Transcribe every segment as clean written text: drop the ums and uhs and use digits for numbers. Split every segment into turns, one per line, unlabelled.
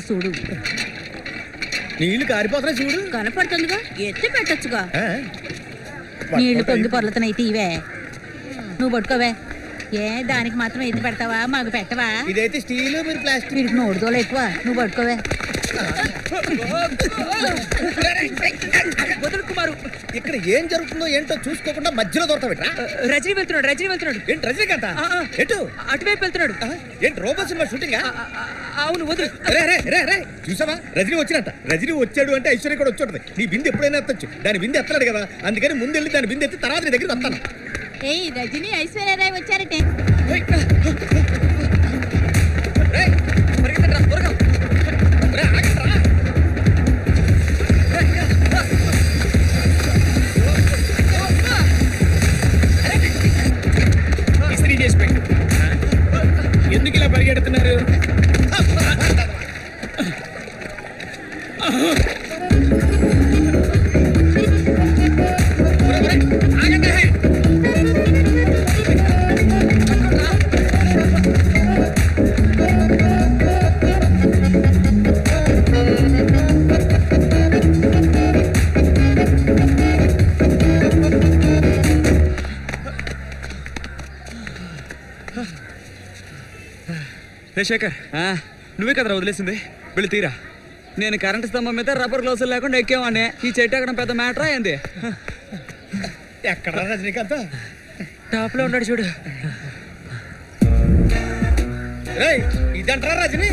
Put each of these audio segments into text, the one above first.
చూడు.
నీళ్లు కారిపోతున్నాయి చూడు.
కనపడుతుందిగా, ఎత్తి పెట్టచ్చుగా. నీళ్లు పొంగి పొర్లతనైతే ఇవే నువ్వు పట్టుకోవే. ఏ దానికి మాత్రం ఎత్తి పెడతావా, మాకు పెట్టవా?
ఇదైతే స్టీల్, మీరు ప్లాస్టిక్.
వీడికి నోడుదోలు ఎక్కువ, నువ్వు పట్టుకోవే.
ఇక్కడ ఏం జరుగుతుందో ఏంటో చూసుకోకుండా మధ్యలో దొరకబెట్టా.
రజనీ వెళ్తున్నాడు. ఏంటి
రజనీకాంత? ఎటు?
అటువైపు వెళ్తున్నాడు.
ఏంటి రోబో సినిమా షూటింగ్?
అవును, వదులు.
చూసావా, రజనీ వచ్చినట్ట. రజనీ వచ్చాడు అంటే ఐశ్వర్య కూడా వచ్చి నీ బిందె ఎప్పుడైనా ఎత్తచ్చు. దాని బిందె ఎత్తలేడు కదా, అందుకని ముందు వెళ్ళి దాని బిందె ఎత్తి తర్వాత నీ దగ్గరికి వస్తాను.
ఏయ్, రజనీ ఐశ్వర్యరాయ్ వచ్చారటే.
ఎందుకు ఇలా పరిగెడుతున్నారు?
శేఖర్, నువ్వే కదరా వదిలేసింది, వెళ్ళి తీరా. నేను కరెంటు స్తంభం మీద రబ్బర్ గ్లౌసులు లేకుండా ఎక్కేవాడిని. ఈ చెట్టు ఎక్కడం పెద్ద మ్యాటరా ఏంది?
ఎక్కడ రజనీకాంత్?
టాప్ లో ఉన్నాడు చూడు.
ఇదంటారా రజనీ?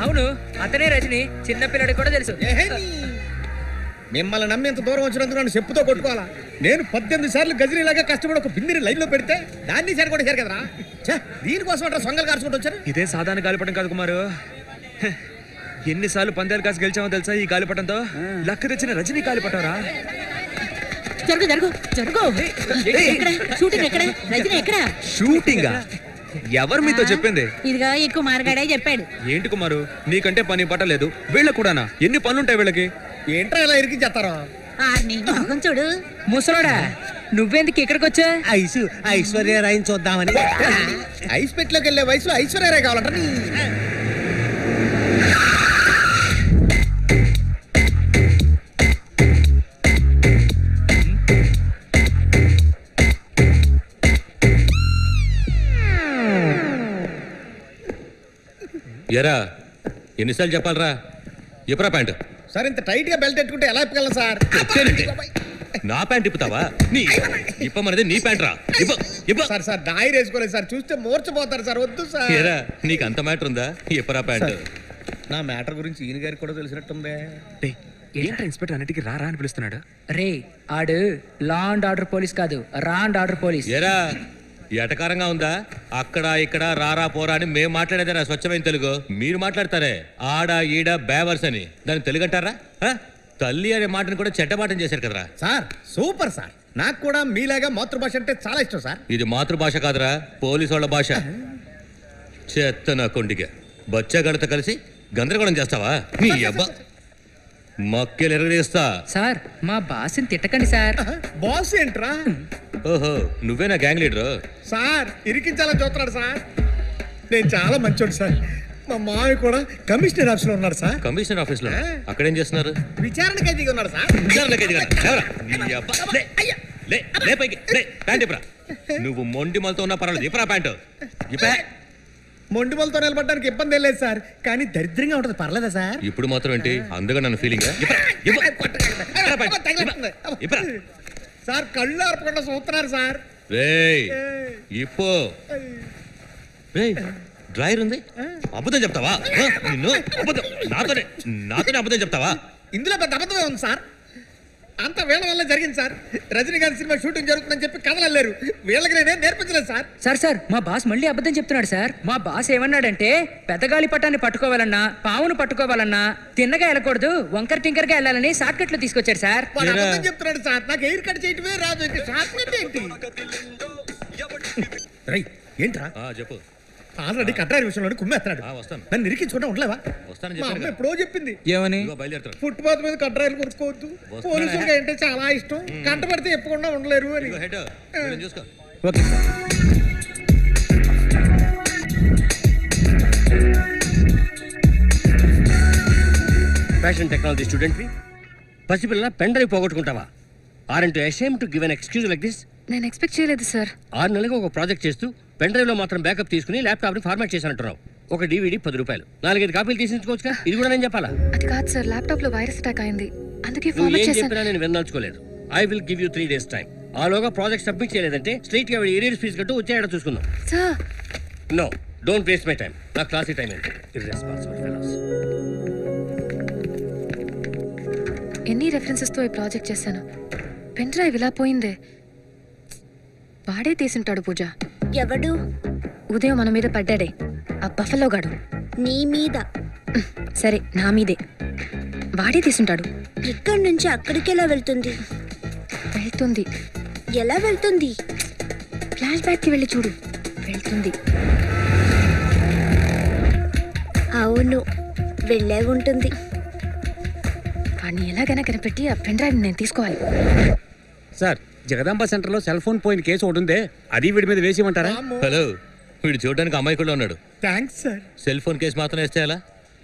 అవును, అతనే రజనీ. చిన్నపిల్లడికి కూడా తెలుసు.
మిమ్మల్ని నమ్మి ఎంత దూరం వచ్చినందుకు నన్ను చెప్పుతో కొట్టుకోవాలా? నేను 18 సార్లు గజనీలాగా కష్టపడి ఒక బిందిని లైన్ లో పెడితే దాన్ని సరికొట్టేశారు కదరా. దీనికోసం అంటే సొంగలు కార్చుకుంటూ వచ్చారు.
ఇదే సాధారణ గాలిపటం కాదు కుమారు. ఎన్నిసార్లు పందాలు కాసి గెలిచామో తెలుసా ఈ గాలిపటంతో? లక్క తెచ్చిన రజనీ గాలిపటంరా.
జరుగు జరుగు జరుగు. ఎక్కడ షూటింగ్? ఎక్కడ రజనీ? ఎక్కడ
షూటింగ్? ఎవరు మీతో చెప్పింది?
ఇదిగా ఎక్కువ మార్గాడే చెప్పాడు.
ఏంటి కుమారు, నీకంటే పని పట్టలేదు? వీళ్ళకు కూడానా? ఎన్ని పనులుంటాయి వీళ్ళకి?
ఏంట్రా ఇలా ఇరికి చేస్తారా?
మొహం చూడు.
ముసలోడా, నువ్వెందుకు ఇక్కడికి వచ్చా?
ఐశ్వర్యరాయని చూద్దామని. ఐస్ పెట్టలోకి వెళ్ళే వయసులో ఐశ్వర్యరాయ్ కావాలంట.
ఎరా, ఎన్నిసార్లు చెప్పాలరా? ఎప్పుడా ప్యాంటు?
సార్, ఇంత టైట్ గా బెల్ట్ పెట్టుకుంటే ఎలా ఇప్పగలం సార్?
నా ప్యాంట్ ఇప్పుతావా? ఇప్పమనేది నీ ప్యాంట్ రా.
సార్ సార్ నాయర్ వేసుకోలేదు సార్, చూస్తే మూర్చపోతారు సార్. వద్దు సార్.
ఎరా, నీకు అంత మ్యాటర్ ఉందా? ఎప్పుడా ప్యాంటు?
నా మ్యాటర్ గురించి ఈయన గారికి కూడా తెలిసినట్టుందే.
ఏంటో ఇన్స్పెక్టర్ అన్నిటికీ రా అని పిలుస్తున్నాడు. రే, ఆడు లా అండ్ ఆర్డర్ పోలీస్ కాదు, రా అండ్ ఆర్డర్ పోలీస్.
ఎరా, ఎటకారంగా ఉందా? అక్కడ ఇక్కడ రారా పోరా అని మేము మాట్లాడేదేనా స్వచ్ఛమైన తెలుగు? మీరు మాట్లాడతారే ఆడ ఈడ బేవర్స్ అని, దాన్ని తెలుగు అంటారా? తల్లి అనే మాటను కూడా చెడ్డబాటం చేశారు కదరా.
సార్ సూపర్ సార్, నాకు కూడా మీలాగా మాతృభాష అంటే చాలా ఇష్టం సార్.
ఇది మాతృభాష కాదురా, పోలీసు వాళ్ళ భాష. చెత్త నా కొండిగా బచ్చగడత కలిసి గందరగోళం చేస్తావా? నీ అబ్బా మక్కెలు ఎరగదీస్తా.
సార్, మా బాస్ని తిట్టకండి సార్.
బాస్ ఏంట్రా?
ఓహో, నువ్వేనా గ్యాంగ్ లీడరు?
సార్ ఇరికించాలని చూస్తున్నాడు సార్. నేను చాలా మంచోడు సార్. మా మావి కూడా కమిషనర్ ఆఫీస్ లో ఉన్నాడు సార్.
కమిషనర్ ఆఫీస్ లో? అక్కడేం చేస్తున్నారు?
విచారణ ఖైదీగా ఉన్నాడు సార్.
నువ్వు మొండి మలతో ఉన్న పర్వాలేదు, ఇప్పరా ప్యాంటు.
మొండి మలతో నిలబడడానికి ఇబ్బంది లేదు సార్, కానీ దరిద్రంగా ఉంటది. పర్లేదా సార్?
ఇప్పుడు మాత్రం ఏంటి అందుగా నన్ను ఫీలింగ్?
సార్ కళ్ళు ఆర్పకుండా చూస్తున్నారు సార్.
ఇప్పో డ్రైవర్ ఉంది, అబద్ధం చెప్తావా? నిన్ను నాతోనే అబద్ధం చెప్తావా?
ఇందులో పెద్ద అబద్ధమే ఉంది సార్. అంత వీళ్ళ వల్ల జరిగింది సార్. రజనీకాంత్ సినిమా షూటింగ్ జరుగుతుందని చెప్పి కథలల్లారు. వీళ్ళకి నేనేం నేర్పించలేదు సార్.
సార్ మా బాస్ మళ్ళీ అబద్ధం చెప్తున్నాడు సార్. మా బాస్ ఏమన్నాడంటే పెద్దగాలి పట్టాన్ని పట్టుకోవాలన్నా, పావును పట్టుకోవాలన్నా తిన్నగా వెళ్ళకూడదు, వంకర టింకర్గా వెళ్ళాలని షార్ట్ కట్లు తీసుకొచ్చారు సార్.
అబద్ధం చెప్తున్నాడు సార్. నాకు ఎయిర్ కట్ చేయటమే రాదు, షార్ట్ కట్ ఏంటి? ఏంట్రా
చెప్పు.
ఆల్రెడీ కట్టారి విషయంలో కుమ్మేస్తున్నాడు. నన్ను ఇరికించుకుంటా ఉండలేవా? ఎప్పుడో చెప్పింది
ఏమని?
ఫుట్పాత్ మీద కట్టాయిలు కొనుక్కోవద్దు, పోలీసులుగా అంటే చాలా ఇష్టం, కంట పడితే ఎప్పకుండా ఉండలేరు అని.
Okay sir.
ఫ్యాషన్ టెక్నాలజీ స్టూడెంట్వి పసిపిల్ల పెన్ డ్రైవ్ పోగొట్టుకుంటావా? Aren't ashamed to give an excuse like this?
నేను ఎక్స్పెక్ట్ చేయలేదు సార్.
6 నెలలకు ఒక ప్రాజెక్ట్ చేస్తూ పెన్ డ్రైవ్ లో మాత్రం బ్యాకప్ తీసుకుని ల్యాప్టాప్ ని ఫార్మాట్ చేశానంటున్నావు. ఒక DVD 10 రూపాయలు, 4-5 కాపీలు తీసించుకోవచ్చుగా. ఇది కూడా నేను చెప్పాలా?
అది కాదు సార్, ల్యాప్టాప్ లో వైరస్ అటాక్ అయింది, అందుకే
నువ్వు
ఫార్మాట్
ఏం
చేశాను.
చెప్పినా నేను వినదలుచుకోలేదు. I will give you 3 days time. ఆలోగా ప్రాజెక్ట్ సబ్మిట్ చేయలేదంటే స్ట్రైట్ గా ఏరియర్ ఫీజు కట్టు వచ్చేయడం చూసుకుందాం.
Sir
no, don't waste my time. నా క్లాసీ టైం ఏంటి? Irresponsible fellows.
ఎన్ని రెఫరెన్సెస్ తో ఈ ప్రాజెక్ట్ చేశాను. పెన్ డ్రైవ్ ఇలా పోయిందే. వాడే తీసుంటాడు పూజ.
ఎవడు?
ఉదయం మన మీద పడ్డాడే ఆ బఫలో గాడు.
నీ మీద?
సరే, నా మీదే. వాడే తీసుంటాడు.
ఇక్కడి నుంచి అక్కడికి ఎలా వెళ్తుంది?
వెళ్తుంది.
ఎలా వెళ్తుంది?
ఫ్లాష్ బ్యాక్ కి వెళ్ళి చూడు. వెళ్తుంది.
అవును, వెళ్ళే ఉంటుంది.
వాడిని ఎలాగైనా కనిపెట్టి ఆ పెన్ డ్రైవ్ నేను తీసుకోవాలి.
సార్, జగదాంబ సెంటర్ లో సెల్ ఫోన్ పోయిన కేసు ఒకటి ఉందే, అది వీడి మీద వేసిమంటారా?
హలో, వీడు చూడడానికి అమాయకుల్లో ఉన్నాడు.
Thanks sir.
Cell phone case మాత్రం వేస్తే ఎలా?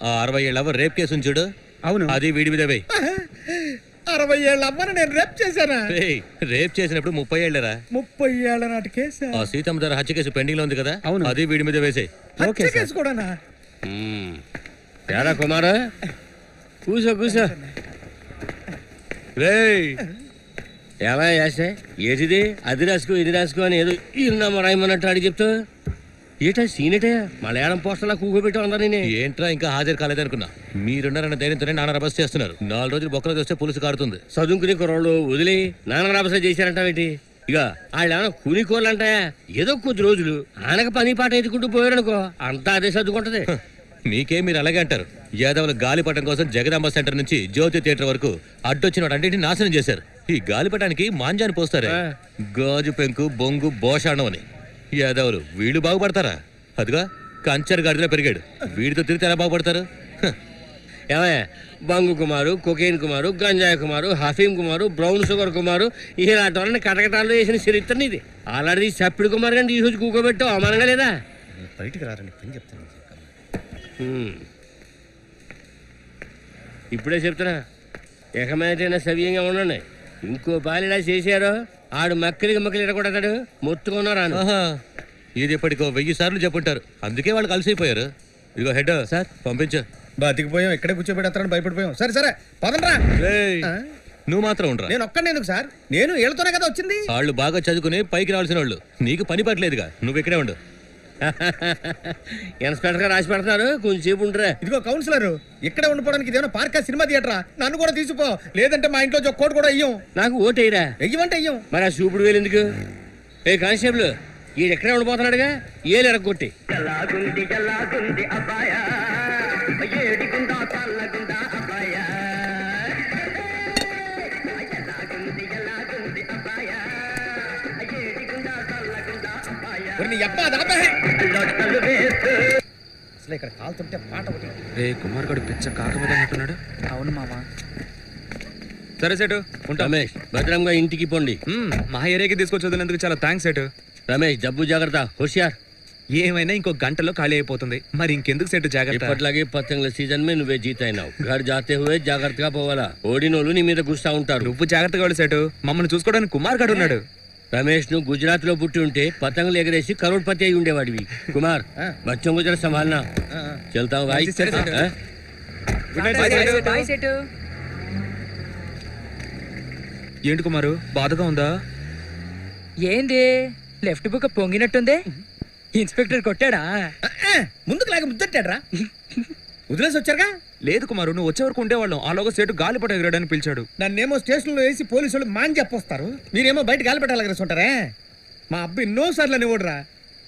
ఆ 60 ఏళ్ళ రేప్ కేసు ఉంది చూడు,
అవును,
అది వీడి మీద వేయి.
60 ఏళ్ళ అమ్మని నేను రేప్ చేశానా?
రేప్ చేసినప్పుడు 30 ఏళ్ళరా?
30 ఏళ్ళ నాటి కేసు.
ఆ సీతమ్మ ధర హత్య కేసు పెండింగ్ లో ఉంది కదా,
అవును,
అది వీడి మీద వేసే.
హత్య కేసు కూడానా?
తేడా కుమారా, కూసో కూసో.
రేయ్,
ఎలా చేస్తే ఏటిది? అది రాసుకో ఇది రాసుకో అని ఏదో ఇన్నామ రాయమన్నట్టు అడిగి చెప్తా. ఏటా సీనేటే మలయాళం పోస్టర్లా కూకోబెట్టావు అందరు.
ఏంట్రా ఇంకా హాజరు కాలేదనుకున్నా? మీరున్నారన్న ధైర్యంతోనే నాన్న రభస్ చేస్తున్నారు. 4 రోజులు బొక్కలు చూస్తే పులుసు కారుతుంది.
చదువుకునే కుర్రోళ్ళు వదిలి నాన్న రాబస చేశారంటావేంటి? ఇక వాళ్ళు ఏమైనా కూలి కూరలు అంటాయా? ఏదో కొద్ది రోజులు ఆనక పని పాట ఎత్తుకుంటూ పోయారనుకో, అంతా అదే చదువుకుంటది.
మీకే మీరు అలాగే అంటారు. యాదవుల గాలిపటం కోసం జగదాంబ సెంటర్ నుంచి జ్యోతి థియేటర్ వరకు అడ్డొచ్చిన వాటన్నింటినీ నాశనం చేశారు. ఈ గాలిపటానికి మాంజాన్ని పోస్తారే, గాజు పెంకు బొంగు బోషాణం అని. యాదవులు వీళ్ళు బాగుపడతారా? అదిగా కంచర్ గాడిలో పెరిగాడు, వీడితో తిరిగితే ఎలా బాగుపడతారు?
ఏమయ్య, బంగు కుమారు, కొకేన్ కుమారు, గంజాయి కుమారు, హఫీం కుమారు, బ్రౌన్ షుగర్ కుమారు, ఇలాంటి వాళ్ళని కటకటాల్లో వేసిన చరిత్రని ఇది. అలాంటిది చప్పిడి కుమారు కానీ ఈ రోజు కూకోబెట్టావు, అవమానంగా లేదా?
బయటికి రారండి, పని చెప్తాను.
ఇప్పుడే చెప్తున్నా, ఎకమైనా సవ్యంగా ఉండండి. ఇంకో బాలిలా చేశారో ఆడు మక్కలికి ఇడకూడతాడు. మొత్తుకున్నారా?
ఇది ఇప్పటికో 1000 సార్లు చెప్పుంటారు, అందుకే వాళ్ళు కలిసిపోయారు. ఇదిగో హెడ్ సార్ పంపించు.
బతికిపోయాం, ఇక్కడే కూర్చోబెడతారని భయపడిపోయాం. సరే సరే పదండ్రా.
నువ్వు మాత్రం ఉండరా?
నేను ఒక్కడే ఎందుకు సార్? నేను వీళ్ళతోనే కదా వచ్చింది.
వాళ్ళు బాగా చదువుకుని పైకి రావాల్సిన వాళ్ళు, నీకు పని పట్టలేదుగా, నువ్వు ఇక్కడే ఉండు.
ఇన్స్పెక్టర్ గా రాసి పెడతారు, కొంచెంసేపు ఉంటారా?
ఇదిగో కౌన్సిలర్, ఇక్కడే ఉండిపోవడానికి ఇదేమైనా పార్కా సినిమా థియేటరా? నన్ను కూడా తీసుకో, లేదంటే మా ఇంట్లో ఒక్కోటి కూడా ఇయ్యం.
నాకు ఓటేయరా?
వెయ్యమంటే ఇయ్యం.
మరి ఆ చూపుడు వేలు ఎందుకు? ఏ కానిస్టేబుల్, ఈడు ఎక్కడే ఉండిపోతున్నాడుగా, ఏలు ఎరగొట్టి.
అసలు ఇక్కడ కాలుతుంటే పాట ఒకటి.
రే కుమార్ గడు పిచ్చ కాక మీద అంటున్నాడు. అవును మావా. సరే సెటు ఉంటా.
రమేష్, భద్రంగా ఇంటికి పోండి.
మా ఏరియాకి తీసుకొచ్చి వదిలేందుకు చాలా థ్యాంక్స్ సెటు.
రమేష్, డబ్బు జాగ్రత్త, హుషియార్.
ఏమైనా ఇంకో గంటలో ఖాళీ అయిపోతుంది, మరి ఇంకెందుకు సెటు జాగ్రత్త.
ఇప్పట్లాగే పతంగుల సీజన్ మే నువ్వే జీత అయినావు. ఘర్ జాతే హువే జాగ్రత్తగా పోవాలా. ఓడినోళ్ళు నీ మీద గుస్తా ఉంటారు.
నువ్వు జాగ్రత్తగా వెళ్ళి సెటు, మమ్మల్ని చూసుకోవడానికి కుమార్ గడు ఉన్నాడు.
రమేష్, నువ్వు గుజరాత్ లో పుట్టి ఉంటే పతంగులు ఎగరేసి కరోడ్పతి అయి ఉండేవాడివి. కుమార్, బచ్చం గుజరా సంభాలనా. చల్తావు భాయ్.
ఏంటి కుమారు, బాధగా ఉందా?
ఏంది లెఫ్ట్ బుక్ పొంగినట్టుంది? ఇన్స్పెక్టర్ కొట్టాడా?
ముందుకు లాగా ముద్దట్టాడ్రా. వదిలేసి వచ్చారుగా.
లేదు కుమారు, నువ్వు వచ్చే వరకు ఉండేవాళ్ళం. ఆలోగా సేటు గాలిపట ఎగరడానికి పిలిచాడు.
నన్నేమో స్టేషన్ లో వేసి పోలీసు వాళ్ళు మాని చెప్పొస్తారు, మీరేమో బయట గాలిపటాలు ఎగరేసుకుంటారే. మా అబ్బాయి ఎన్నోసార్లు అని ఓడరా,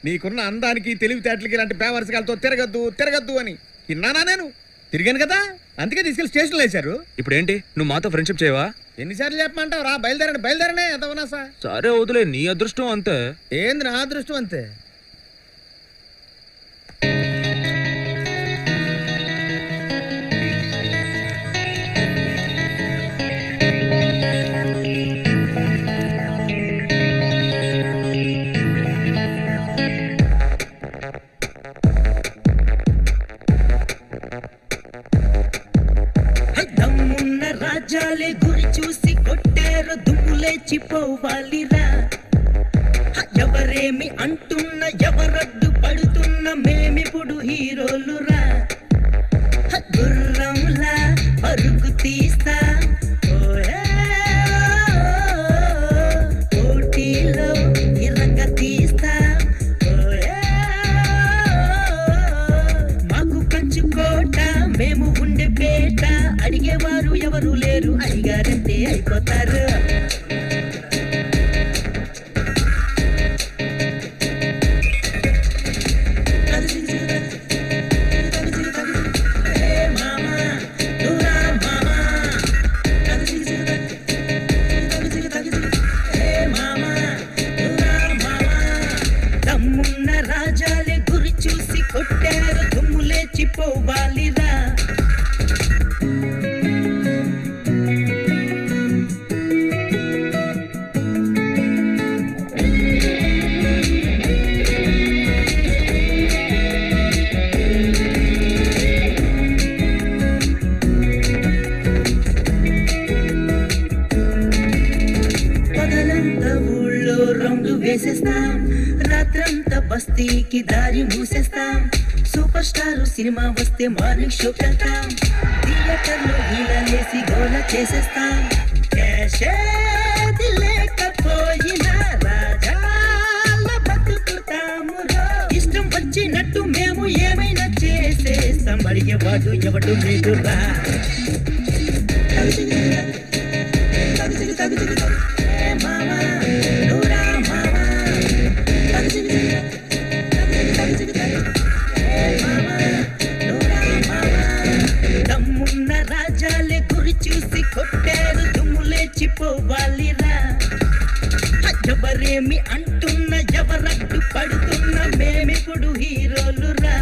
నీకున్న అందానికి తెలివితేటలకి ఇలాంటి పేవర్సకాలతో తిరగద్దు అని విన్నానా? నేను తిరిగాను కదా, అందుకే తీసుకెళ్లి స్టేషన్ లో వేశారు.
ఇప్పుడు ఏంటి, నువ్వు మాతో ఫ్రెండ్షిప్ చేయవా?
ఎన్నిసార్లు చెప్పమంటావు రా? బయలుదేరనే ఎంతవనా సార్.
సరే వదిలే, నీ అదృష్టం అంతే.
ఏంది నా అదృష్టం అంతే.
రాజాలే గురి చూసి కొట్టారు దుమ్ము లేచిపోవాలిరా ఎవరేమి అంటున్న ఎవరడ్డు పడుతున్న మేమిప్పుడు హీరోలురా గుర్రంలా పరుగు తీస్తా పోటీలో ఇరగ తీస్తా మాకు కంచుకోట మేము ఉండే పేట అడిగేవారు ఎవరు లేరు అడిగారంటే అయిపోతారు రాజాలే గురి చూసి కొట్టారు దుమ్ము లేచిపోవాలిరా పగలంతా ఊళ్ళో రౌండ్ వేసేస్తాం రాత్రంతా బస్తీకి దారి మూసేస్తాం సూపర్ స్టార్ సినిమా వస్తే మార్నింగ్ షోకి వెళ్తాం థియేటర్లో వీళ్ళేసి గోల చేసేస్తాం క్యాషేది లేకపోయినా రాజాల బతుకుతాము ఇష్టం వచ్చినట్టు మేము ఏమైనా చేసేస్తాం అడిగేవాడు ఎవడు లేదురా మామా దమ్మున్న రాజాలే గురి చూసి కొట్టారు దుమ్ము లేచిపోవాలిరా ఎవరేమి అంటున్న ఎవరడ్డు పడుతున్న మేమిప్పుడు హీరోలురా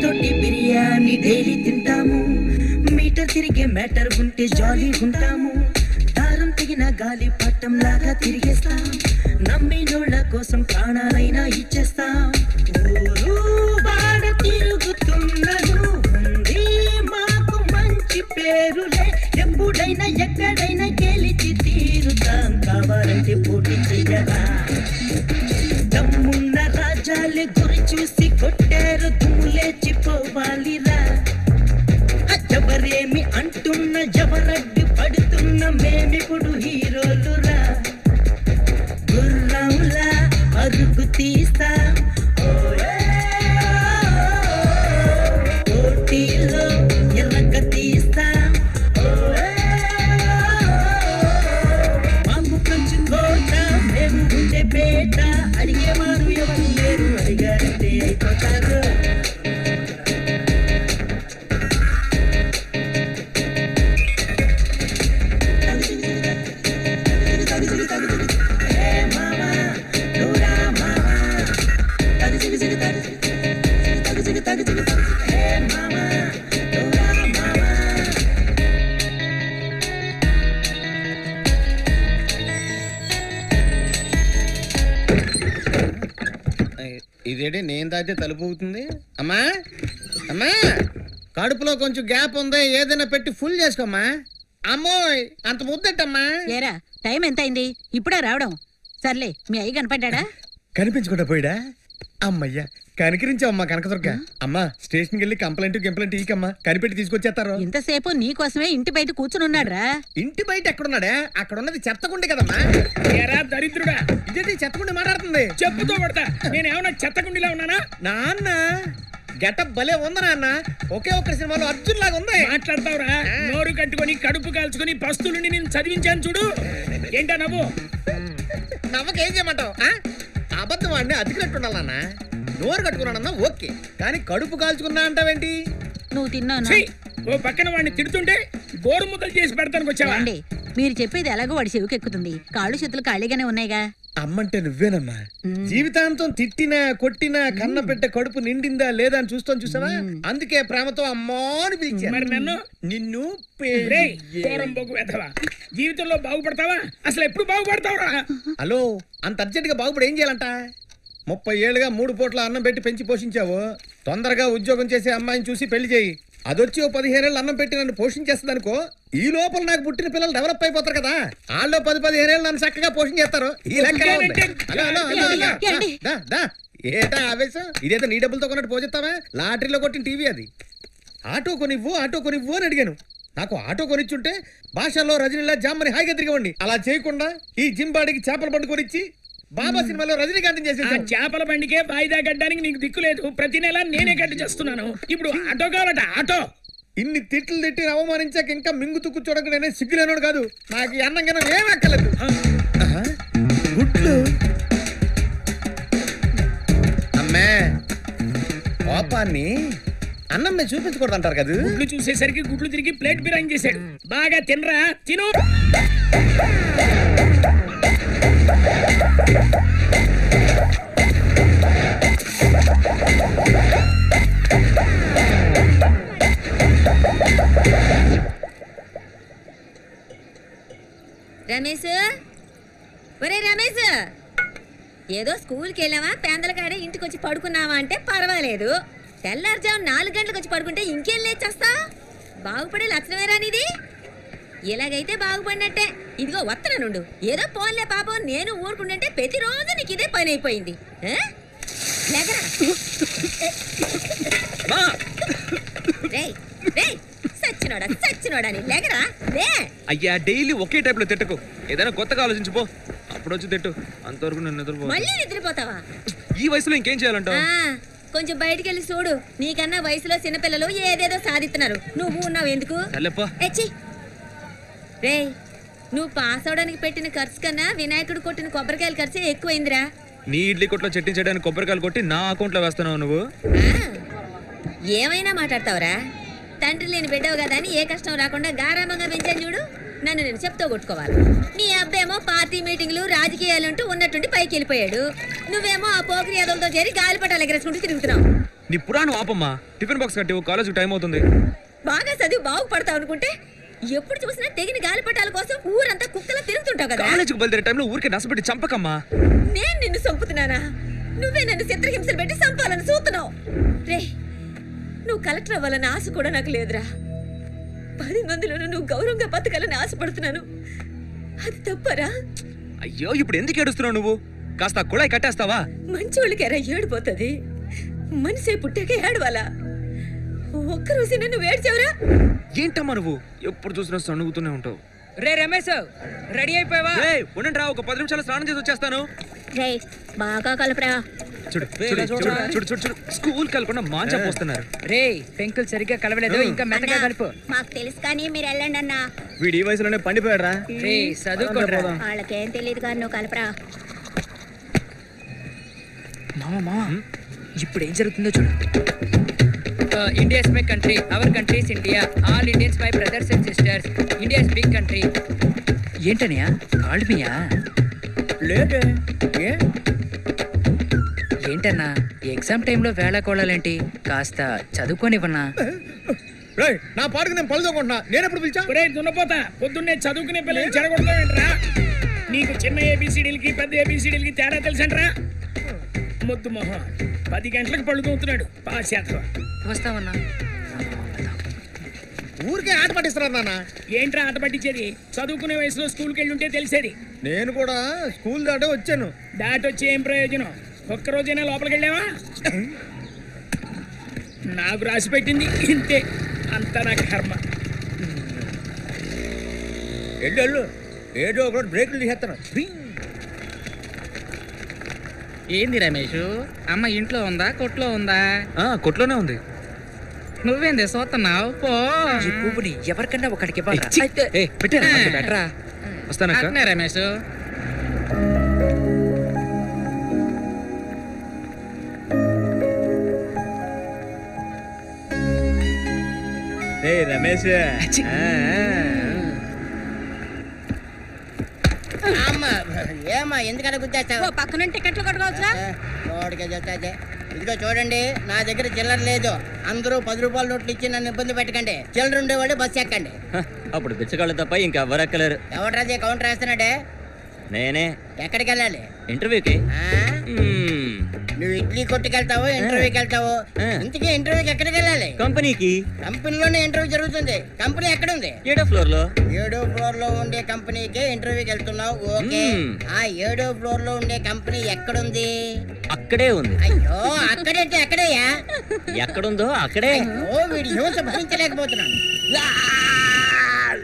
తోటి బిర్యానీ డైలీ తింటాము మీటర్ తిరిగే మ్యాటర్ ఉంటే జాలీ ఉంటాము దారం తెగిన గాలి పట్టం లాగా తిరిగేస్తాం నమ్మినోళ్ళ కోసం ప్రాణాలైనా ఇచ్చేస్తాం ఊరు వాడ తిరుగుతున్నను ఉంది మాకు మంచి పేరులే ఎప్పుడైనా ఎక్కడైనా గెలిచి తీరుతాం కావాలంటే పోటీ చెయ్యరా దమ్మున్న రాజాలే గురి చూసి కొట్టారు దుమ్ము లేచిపోవాలిరా ఎవరేమి అంటున్న ఎవరడ్డు పడుతున్న మేమిప్పుడు హీరోలురా గుర్రంలా అరుగు తీస్తా పోటీలో ఎర్రగ తీస్తా మాకు కంచుకోట మేము ఉండే పేట అడిగేవారు ఎవరు లేరు అడిగారంటే అయిపోతారు
ఇదేంటి నేను తాగితే తలుపు అవుతుంది అమ్మా అమ్మా కడుపులో కొంచెం గ్యాప్ ఉంది ఏదైనా పెట్టి ఫుల్ చేసుకోమ్మా అమ్మోయ్ అంత ముద్దట్టమ్మా
ఏరా టైం ఎంత అయింది ఇప్పుడే రావడం సర్లే మీ అయ్య కనపడ్డా
కనిపించకుండా పోయిడా అమ్మయ్యా కనికరించావమ్మా కనకదుర్గ అమ్మా స్టేషన్కి వెళ్ళి కంప్లైంట్ ఈకమ్మా కనిపెట్టి తీసుకొచ్చేస్తారు
ఇంతసేపు నీ కోసమే ఇంటి బయట కూర్చుని ఉన్నాడ్రా
ఇంటి బయట ఎక్కడున్నాడా అక్కడ ఉన్నది చెత్తకుండి కదమ్మా
దరిద్రుడా
ఇదేంటి చెత్తకుండి మాట్లాడుతుంది
చెప్పుతో కొడతా నేనేమన్నా చెత్తకుండిలా ఉన్నానా
నాన్న గెటప్ భలే ఉంది నాన్న ఒకే ఒక్క సినిమాలో అర్జున్ లాగా ఉంది
మాట్లాడతావురా నోరు కట్టుకొని కడుపు కాల్చుకొని పస్తులుండి నేను చదివించాను చూడు ఏంటా నవ్వు
నవ్వకేం చేయమంటావు అబద్ధం వాడిని అతికినట్టుండాలి నాన్న నోరు కట్టుకున్నానన్నా ఓకే కానీ కడుపు కాల్చుకున్నా అంటావేంటి
నువ్వు తిన్నాను
ఓ పక్కన వాడిని తిడుతుంటే గోరు ముద్దలు చేసి పెడతానికి వచ్చావా
మీరు చెప్పేది ఎలాగో వాడి చెవికి ఎక్కుతుంది కాళ్ళు చేతులు ఖాళీగానే ఉన్నాయిగా
అమ్మంటే నువ్వేనమ్మా. జీవితాంతం తిట్టినా కొట్టినా కన్న పెట్టే కడుపు నిండిందా లేదా అని చూసావా? అందుకే ప్రేమతో అమ్మా అని పిలిచా.
మరి నన్ను
నిన్ను
జీవితంలో బాగుపడతావా? అసలు ఎప్పుడు బాగుపడతావురా?
హలో, అంత అర్జెంట్ గా బాగుపడి ఏం చేయాలంట? 30 ఏళ్ళుగా 3 పూట్ల అన్నం పెట్టి పెంచి పోషించావు. తొందరగా ఉద్యోగం చేసే అమ్మాయిని చూసి పెళ్లి చేయి. అదొచ్చి 15 ఏళ్ళు అన్నం పెట్టి నన్ను పోషించేస్తుంది అనుకో. ఈ లోపల నాకు పుట్టిన పిల్లలు డెవలప్ అయిపోతారు కదా. వాళ్ళు 10-15 ఏళ్ళు నన్ను చక్కగా పోషించేస్తారు. ఈ లెక్క ఏటా ఆవేశం? ఇదేదో నీ డబ్బులతో కొన్నట్టు పోజెత్తావా? లాటరీలో కొట్టిన టీవీ అది. ఆటో కొనివ్వు అని అడిగాను. నాకు ఆటో కొనిచ్చుంటే భాషల్లో రజనీలా జామ్మని హాయిగా తిరిగవండి. అలా చేయకుండా ఈ జింబాడికి చేపల బండి కొనిచ్చి బాబా సినిమాలో రజనీకాంత్ చేసేసి
చేపల బండికే వాయిదా కట్టడానికి నీకు దిక్కు లేదు. ప్రతి నెల నేనే కట్టి చేస్తున్నాను. ఇప్పుడు ఆటో కావాలట. ఆటో
ఇన్ని తిట్లు తిట్టి అవమానించాక ఇంకా మింగుతూ కూర్చోడానికి నేనే సిగ్గులేనోడు కాదు. నాకు అన్నం కింద ఏం ఎక్కలేదు. గుడ్లు అమ్మే, కోపాన్ని అన్నం మీద చూపించకూడదు అంటారు కదా.
గుడ్లు చూసేసరికి గుడ్లు తిరిగి ప్లేట్ బిర్యానీ చేశాడు. బాగా తినరా, తిను.
రమేష్, ఒరే రమేష్, ఏదో స్కూల్కి వెళ్ళావా, పేందలకాడే ఇంటికి వచ్చి పడుకున్నావా అంటే పర్వాలేదు. తెల్లారుజాము 4 గంటలకు వచ్చి పడుకుంటే ఇంకేం లేచేస్తా? బాగుపడే లక్షణమేరా నీది? ఇలాగైతే బాగుపడినట్టే. ఇదిగో వత్తన నుండు. ఏదో పోన్లే పాపం, నేను ఊరుకుంటుంటే ప్రతిరోజు నీకు ఇదే పని అయిపోయింది. సచ్చినోడా నీ లేకరా.
అయ్యా, డైలీ ఒకే టైప్ లో తిట్టకు. ఏదైనా కొత్తగా ఆలోచించుకో. అప్పుడు వచ్చి తిట్టు. అంతవరకు నేను నిద్రపో.
మళ్ళీ నిద్రపోతావా?
ఈ వయసులో ఇంకేం చేయాలంటావు?
కొంచెం బయటికి వెళ్ళి చూడు. నీకన్నా వయసులో చిన్నపిల్లలు ఏదేదో సాధిస్తున్నారు. నువ్వు ఉన్నావు ఎందుకు? రే, నువ్వు పాస్ అవడానికి పెట్టిన ఖర్చు కన్నా వినాయకుడు కొట్టిన కొబ్బరికాయల ఖర్చు ఎక్కువైందిరా.
నీ ఇడ్లీ కొట్లో చెట్టించడానికి కొబ్బరికాయలు కొట్టి నా అకౌంట్ లో వేస్తున్నావు నువ్వు.
ఏమైనా మాట్లాడతావురా? తండ్రి లేని బిడ్డవు కదా అని ఏ కష్టం రాకుండా గారామంగా పెంచాను చూడు. నన్ను నేను చెప్తూ కొట్టుకోవాలి. నీ అబ్బేమో పార్టీ మీటింగ్లు రాజకీయాలంటూ ఉన్నట్టుండి పైకి వెళ్ళిపోయాడు. నువ్వేమో ఆ పోకిరి ఎదలతో చేరి గాలిపటాలు ఎగరేసుకుంటూ తిరుగుతున్నావు.
నీ పురాణం ఆపమ్మా. టిఫిన్ బాక్స్ కట్టి కాలేజ్ టైం అవుతుంది.
బాగా చదివి బాగుపడతావు అనుకుంటే ఎప్పుడు చూసినా తెగిన గాలిపటాల కోసం ఊరంతా కుక్కలా తిరుగుతుంటావు కదా.
కాలేజీకి బయలుదేరే టైంలో ఊరికే నష్టపెట్టి చంపకమ్మా.
నేను నిన్ను చంపుతున్నానా? నువ్వే నన్ను చిత్రహింసలు పెట్టి చంపాలని చూస్తున్నావు. రే, నువ్వు కలెక్టర్ అవ్వాలని ఆశ కూడా నాకు లేదురా. 10 మందిలోనూ నువ్వు గౌరవంగా బతకాలని ఆశపడుతున్నాను. అది తప్పరా?
అయ్యో, ఇప్పుడు ఎందుకు ఏడుస్తున్నావు నువ్వు? కాస్త కుళాయి కట్టేస్తావా?
మంచోళ్ళకెరా ఏడిపోతుంది. మనిషి పుట్టాక ఏడవాలా? ఒక్కరోజు నువ్వు ఏడ్చావురా?
ఏంటమ్మా నువ్వు ఎప్పుడు చూసినా సణుగుతూనే ఉంటావు.
రే రమేష్, రెడీ అయిపోయావా?
ఉండండి రా, ఒక 10 నిమిషాలు స్నానం చేసి వచ్చేస్తాను.
బాగా కలపరా.
చూడు చూడు చూడు చూడు చూడు, స్కూల్ కలకుండా మాంచా పోస్తున్నారు.
రే, పెంకులు సరిగ్గా కలవలేదు, ఇంకా మెత్తగా కలుపు.
మాకు తెలుసు కానీ మీరు వెళ్ళండి అన్నా.
వీడి ఈ వయసులోనే పండిపోయాడు రా.
రే, చదువుకోరా.
వాళ్ళకేం తెలియదు కానీ నువ్వు కలపరా.
మామా, ఇప్పుడు ఏం జరుగుతుందో చూడు. India is my country, our country is India. All Indians my brothers and sisters. India is big country. ఏంటనియా కాల్డ్ మీయా?
లేదే.
ఏంటన్నా ఎగ్జామ్ టైంలో వేళకోళాలేంటి? కాస్త చదువుకోనివ్వన్నా?
నా పాటకు నేను పలుదుకుంటున్నా. నేను ఎప్పుడు పిలిచా?
దున్నపోతా, పొద్దున్నే చదువుకునే పిల్లలు చెడగొడతావేంట్రా? నీకు చిన్న ఏబిసిడీలకి పెద్ద ఏబిసిడీలకి తేడా తెలుసంట్రా? మొద్దు మొహం 10 గంటలకు పడుకుంటున్నాడు. పాశ్చాత్య
వస్తావన్నా.
ఊరికే ఆట పట్టిస్తున్నారు నాన్న.
ఏంట్రా ఆట పట్టించేది? చదువుకునే వయసులో స్కూల్కి వెళ్ళి ఉంటే తెలిసేది.
నేను కూడా స్కూల్ దాటే వచ్చాను.
దాటొచ్చి ఏం ప్రయోజనం? ఒక్కరోజైనా లోపలికి వెళ్ళావా? నాకు రాసి పెట్టింది ఇంతే. అంతా నా కర్మ.
వెళ్ళు, ఏదో ఒకటి బ్రేకులు తీసేస్తాను.
ఏంది రమేష్, అమ్మ ఇంట్లో ఉందా కొట్లో ఉందా?
కొట్లోనే ఉంది.
నువ్వేంది సోతున్నావు? పో.
ఈ పువ్వుని ఎవరికన్నా ఒకడికి
వస్తానక్క.
రమేష్,
రమేష్,
ఏమ్మా ఎందుకలా గుర్తేస్తావు?
పక్కన టికెట్లు కొట్టుకోవచ్చా?
రోడ్డుకే చేస్తే ఇదిగో చూడండి, నా దగ్గర చిల్లర లేదు. అందరూ 10 రూపాయల నోట్లు ఇచ్చి నన్ను ఇబ్బంది పెట్టకండి. చిల్లర ఉండేవాళ్ళు బస్సు ఎక్కండి.
అప్పుడు పిచ్చగాళ్ళు తప్ప ఇంకెవ్వరెక్కలేరు.
ఎవడ్రాజే కౌంటర్ వేస్తున్నాడే?
నేనే.
ఎక్కడికి వెళ్ళాలి?
ఇంటర్వ్యూకి.
నువ్వు ఇడ్లీ కొట్టుకెళ్తావు, ఇంటర్వ్యూకి వెళ్తావు. ఇంతకీ ఇంటర్వ్యూకి ఎక్కడికి వెళ్ళాలి?
కంపెనీకి.
కంపెనీలోనే ఇంటర్వ్యూ జరుగుతుంది. కంపెనీ ఎక్కడ ఉంది?
7వ ఫ్లోర్ లో.
7వ ఫ్లోర్ లో ఉండే కంపెనీకి ఇంటర్వ్యూకి వెళ్తున్నావు. ఓకే, ఆ 7వ ఫ్లోర్ లో ఉండే కంపెనీ ఎక్కడుంది?
అక్కడే ఉంది.
అయ్యో, అక్కడంటే ఎక్కడయ్యా?
ఎక్కడుందో అక్కడే.
ఓ, వీడి హింస భరించలేకపోతున్నాను.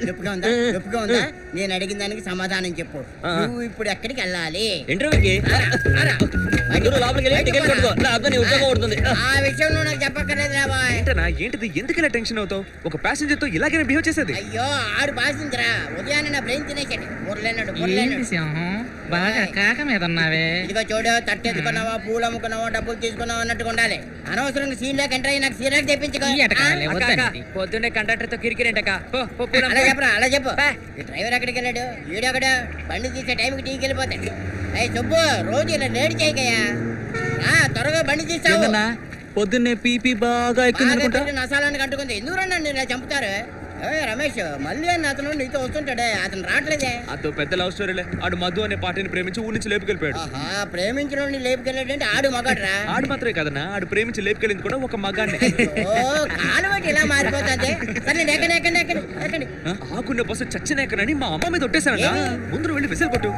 నొప్పిగా ఉందా? నొప్పిగా ఉందా? నేను అడిగిన దానికి సమాధానం చెప్పు. నువ్వు ఇప్పుడు ఎక్కడికి వెళ్ళాలి?
ఇంటర్వ్యూకి. ఆ విషయం నువ్వు నాకు చెప్పక్కర్లేదు రా బాయ్.
ఏంటిది? ఎందుకు టెన్షన్ అవుతావు? ఒక ప్యాసింజర్ తో ఇలాగే బిహేవ్ చేసేది.
అయ్యో, ఆడు పాసిందిరా. ఉదయాన్నే నా బ్రెయిన్ తినేసాడు. మురలేనాడు
బాగా కాక మీద ఉన్నావే.
ఇదిగో చూడు, తట్టెత్తుకున్నావా, పూలు అమ్ముకున్నావా, డబ్బులు తీసుకున్నావా అన్నట్టుగా ఉండాలి. అనవసరంగా సీన్ లోకి ఎంటర్ అయ్యి నాకు సీరియల్ తెప్పించుకో.
పొద్దున్నే కండక్టర్ తో కిరికిరేంటక.
అలా చెప్పరా, అలా చెప్పు. ఈ డ్రైవర్ ఎక్కడికి వెళ్ళాడు? వీడొకడు బండి తీసే టైంకి టీకి వెళ్ళిపోతాడు. అయ్యి సుబ్బు, రోజు ఇలా లేట్ చేయకయ్యా. త్వరగా బండి తీసావు.
పొద్దున్నే పీపీ బాగా ఎక్కువ
నసాలానికి అంటుకుంది. ఎందుకు రండి ఇలా చంపుతారు? రమేష్, మళ్ళీ అన్న అతను నీతో వస్తుంటాడే, అతను రావట్లేదే.
అదో పెద్ద లవ్ స్టోరీలే. ఆడు మధు అనే పార్టీని ప్రేమించి ఊరి నుంచి లేపుకెళ్ళిపోయాడు.
ప్రేమించిన లేపుకెళ్ళాడంటే ఆడు మగాడ్రా?
ఆడు మాత్రమే కదన్నా, ఆడు ప్రేమించి లేపుకెళ్ళింది కూడా ఒక మగాడిని.
కాలం బట్టి ఇలా మారిపోతుంది. సరే ఎక్కండి.
ఆకున్న బస్సు చచ్చినాకనని మా అమ్మ మీద ఒట్టేశానంట. ముందు వెళ్ళి విసిల్ కొట్టు.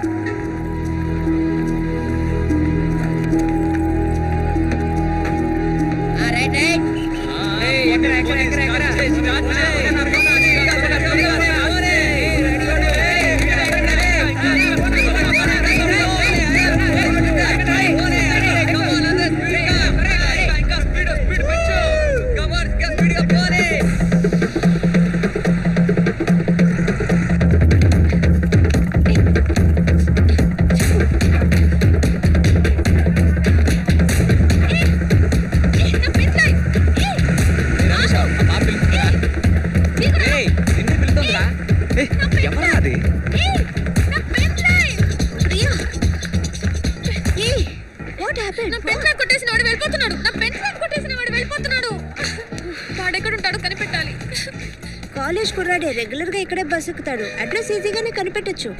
కాలేజ్ కుర్రాడే, రెగ్యులర్ గా ఇక్కడే బస్ ఎక్కుతాడు. అడ్రస్ ఈజీగానే కనిపెట్టొచ్చు.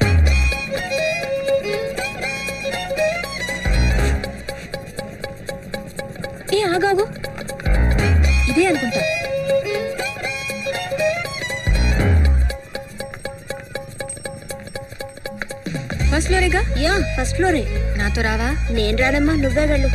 ఏ ఆగాగు, ఇదే అనుకుంటా. ఫస్ట్ ఫ్లోరేగా?
యా, ఫస్ట్ ఫ్లోరే.
నాతో రావా?
నేను రానమ్మా, నువ్వే వెళ్ళు.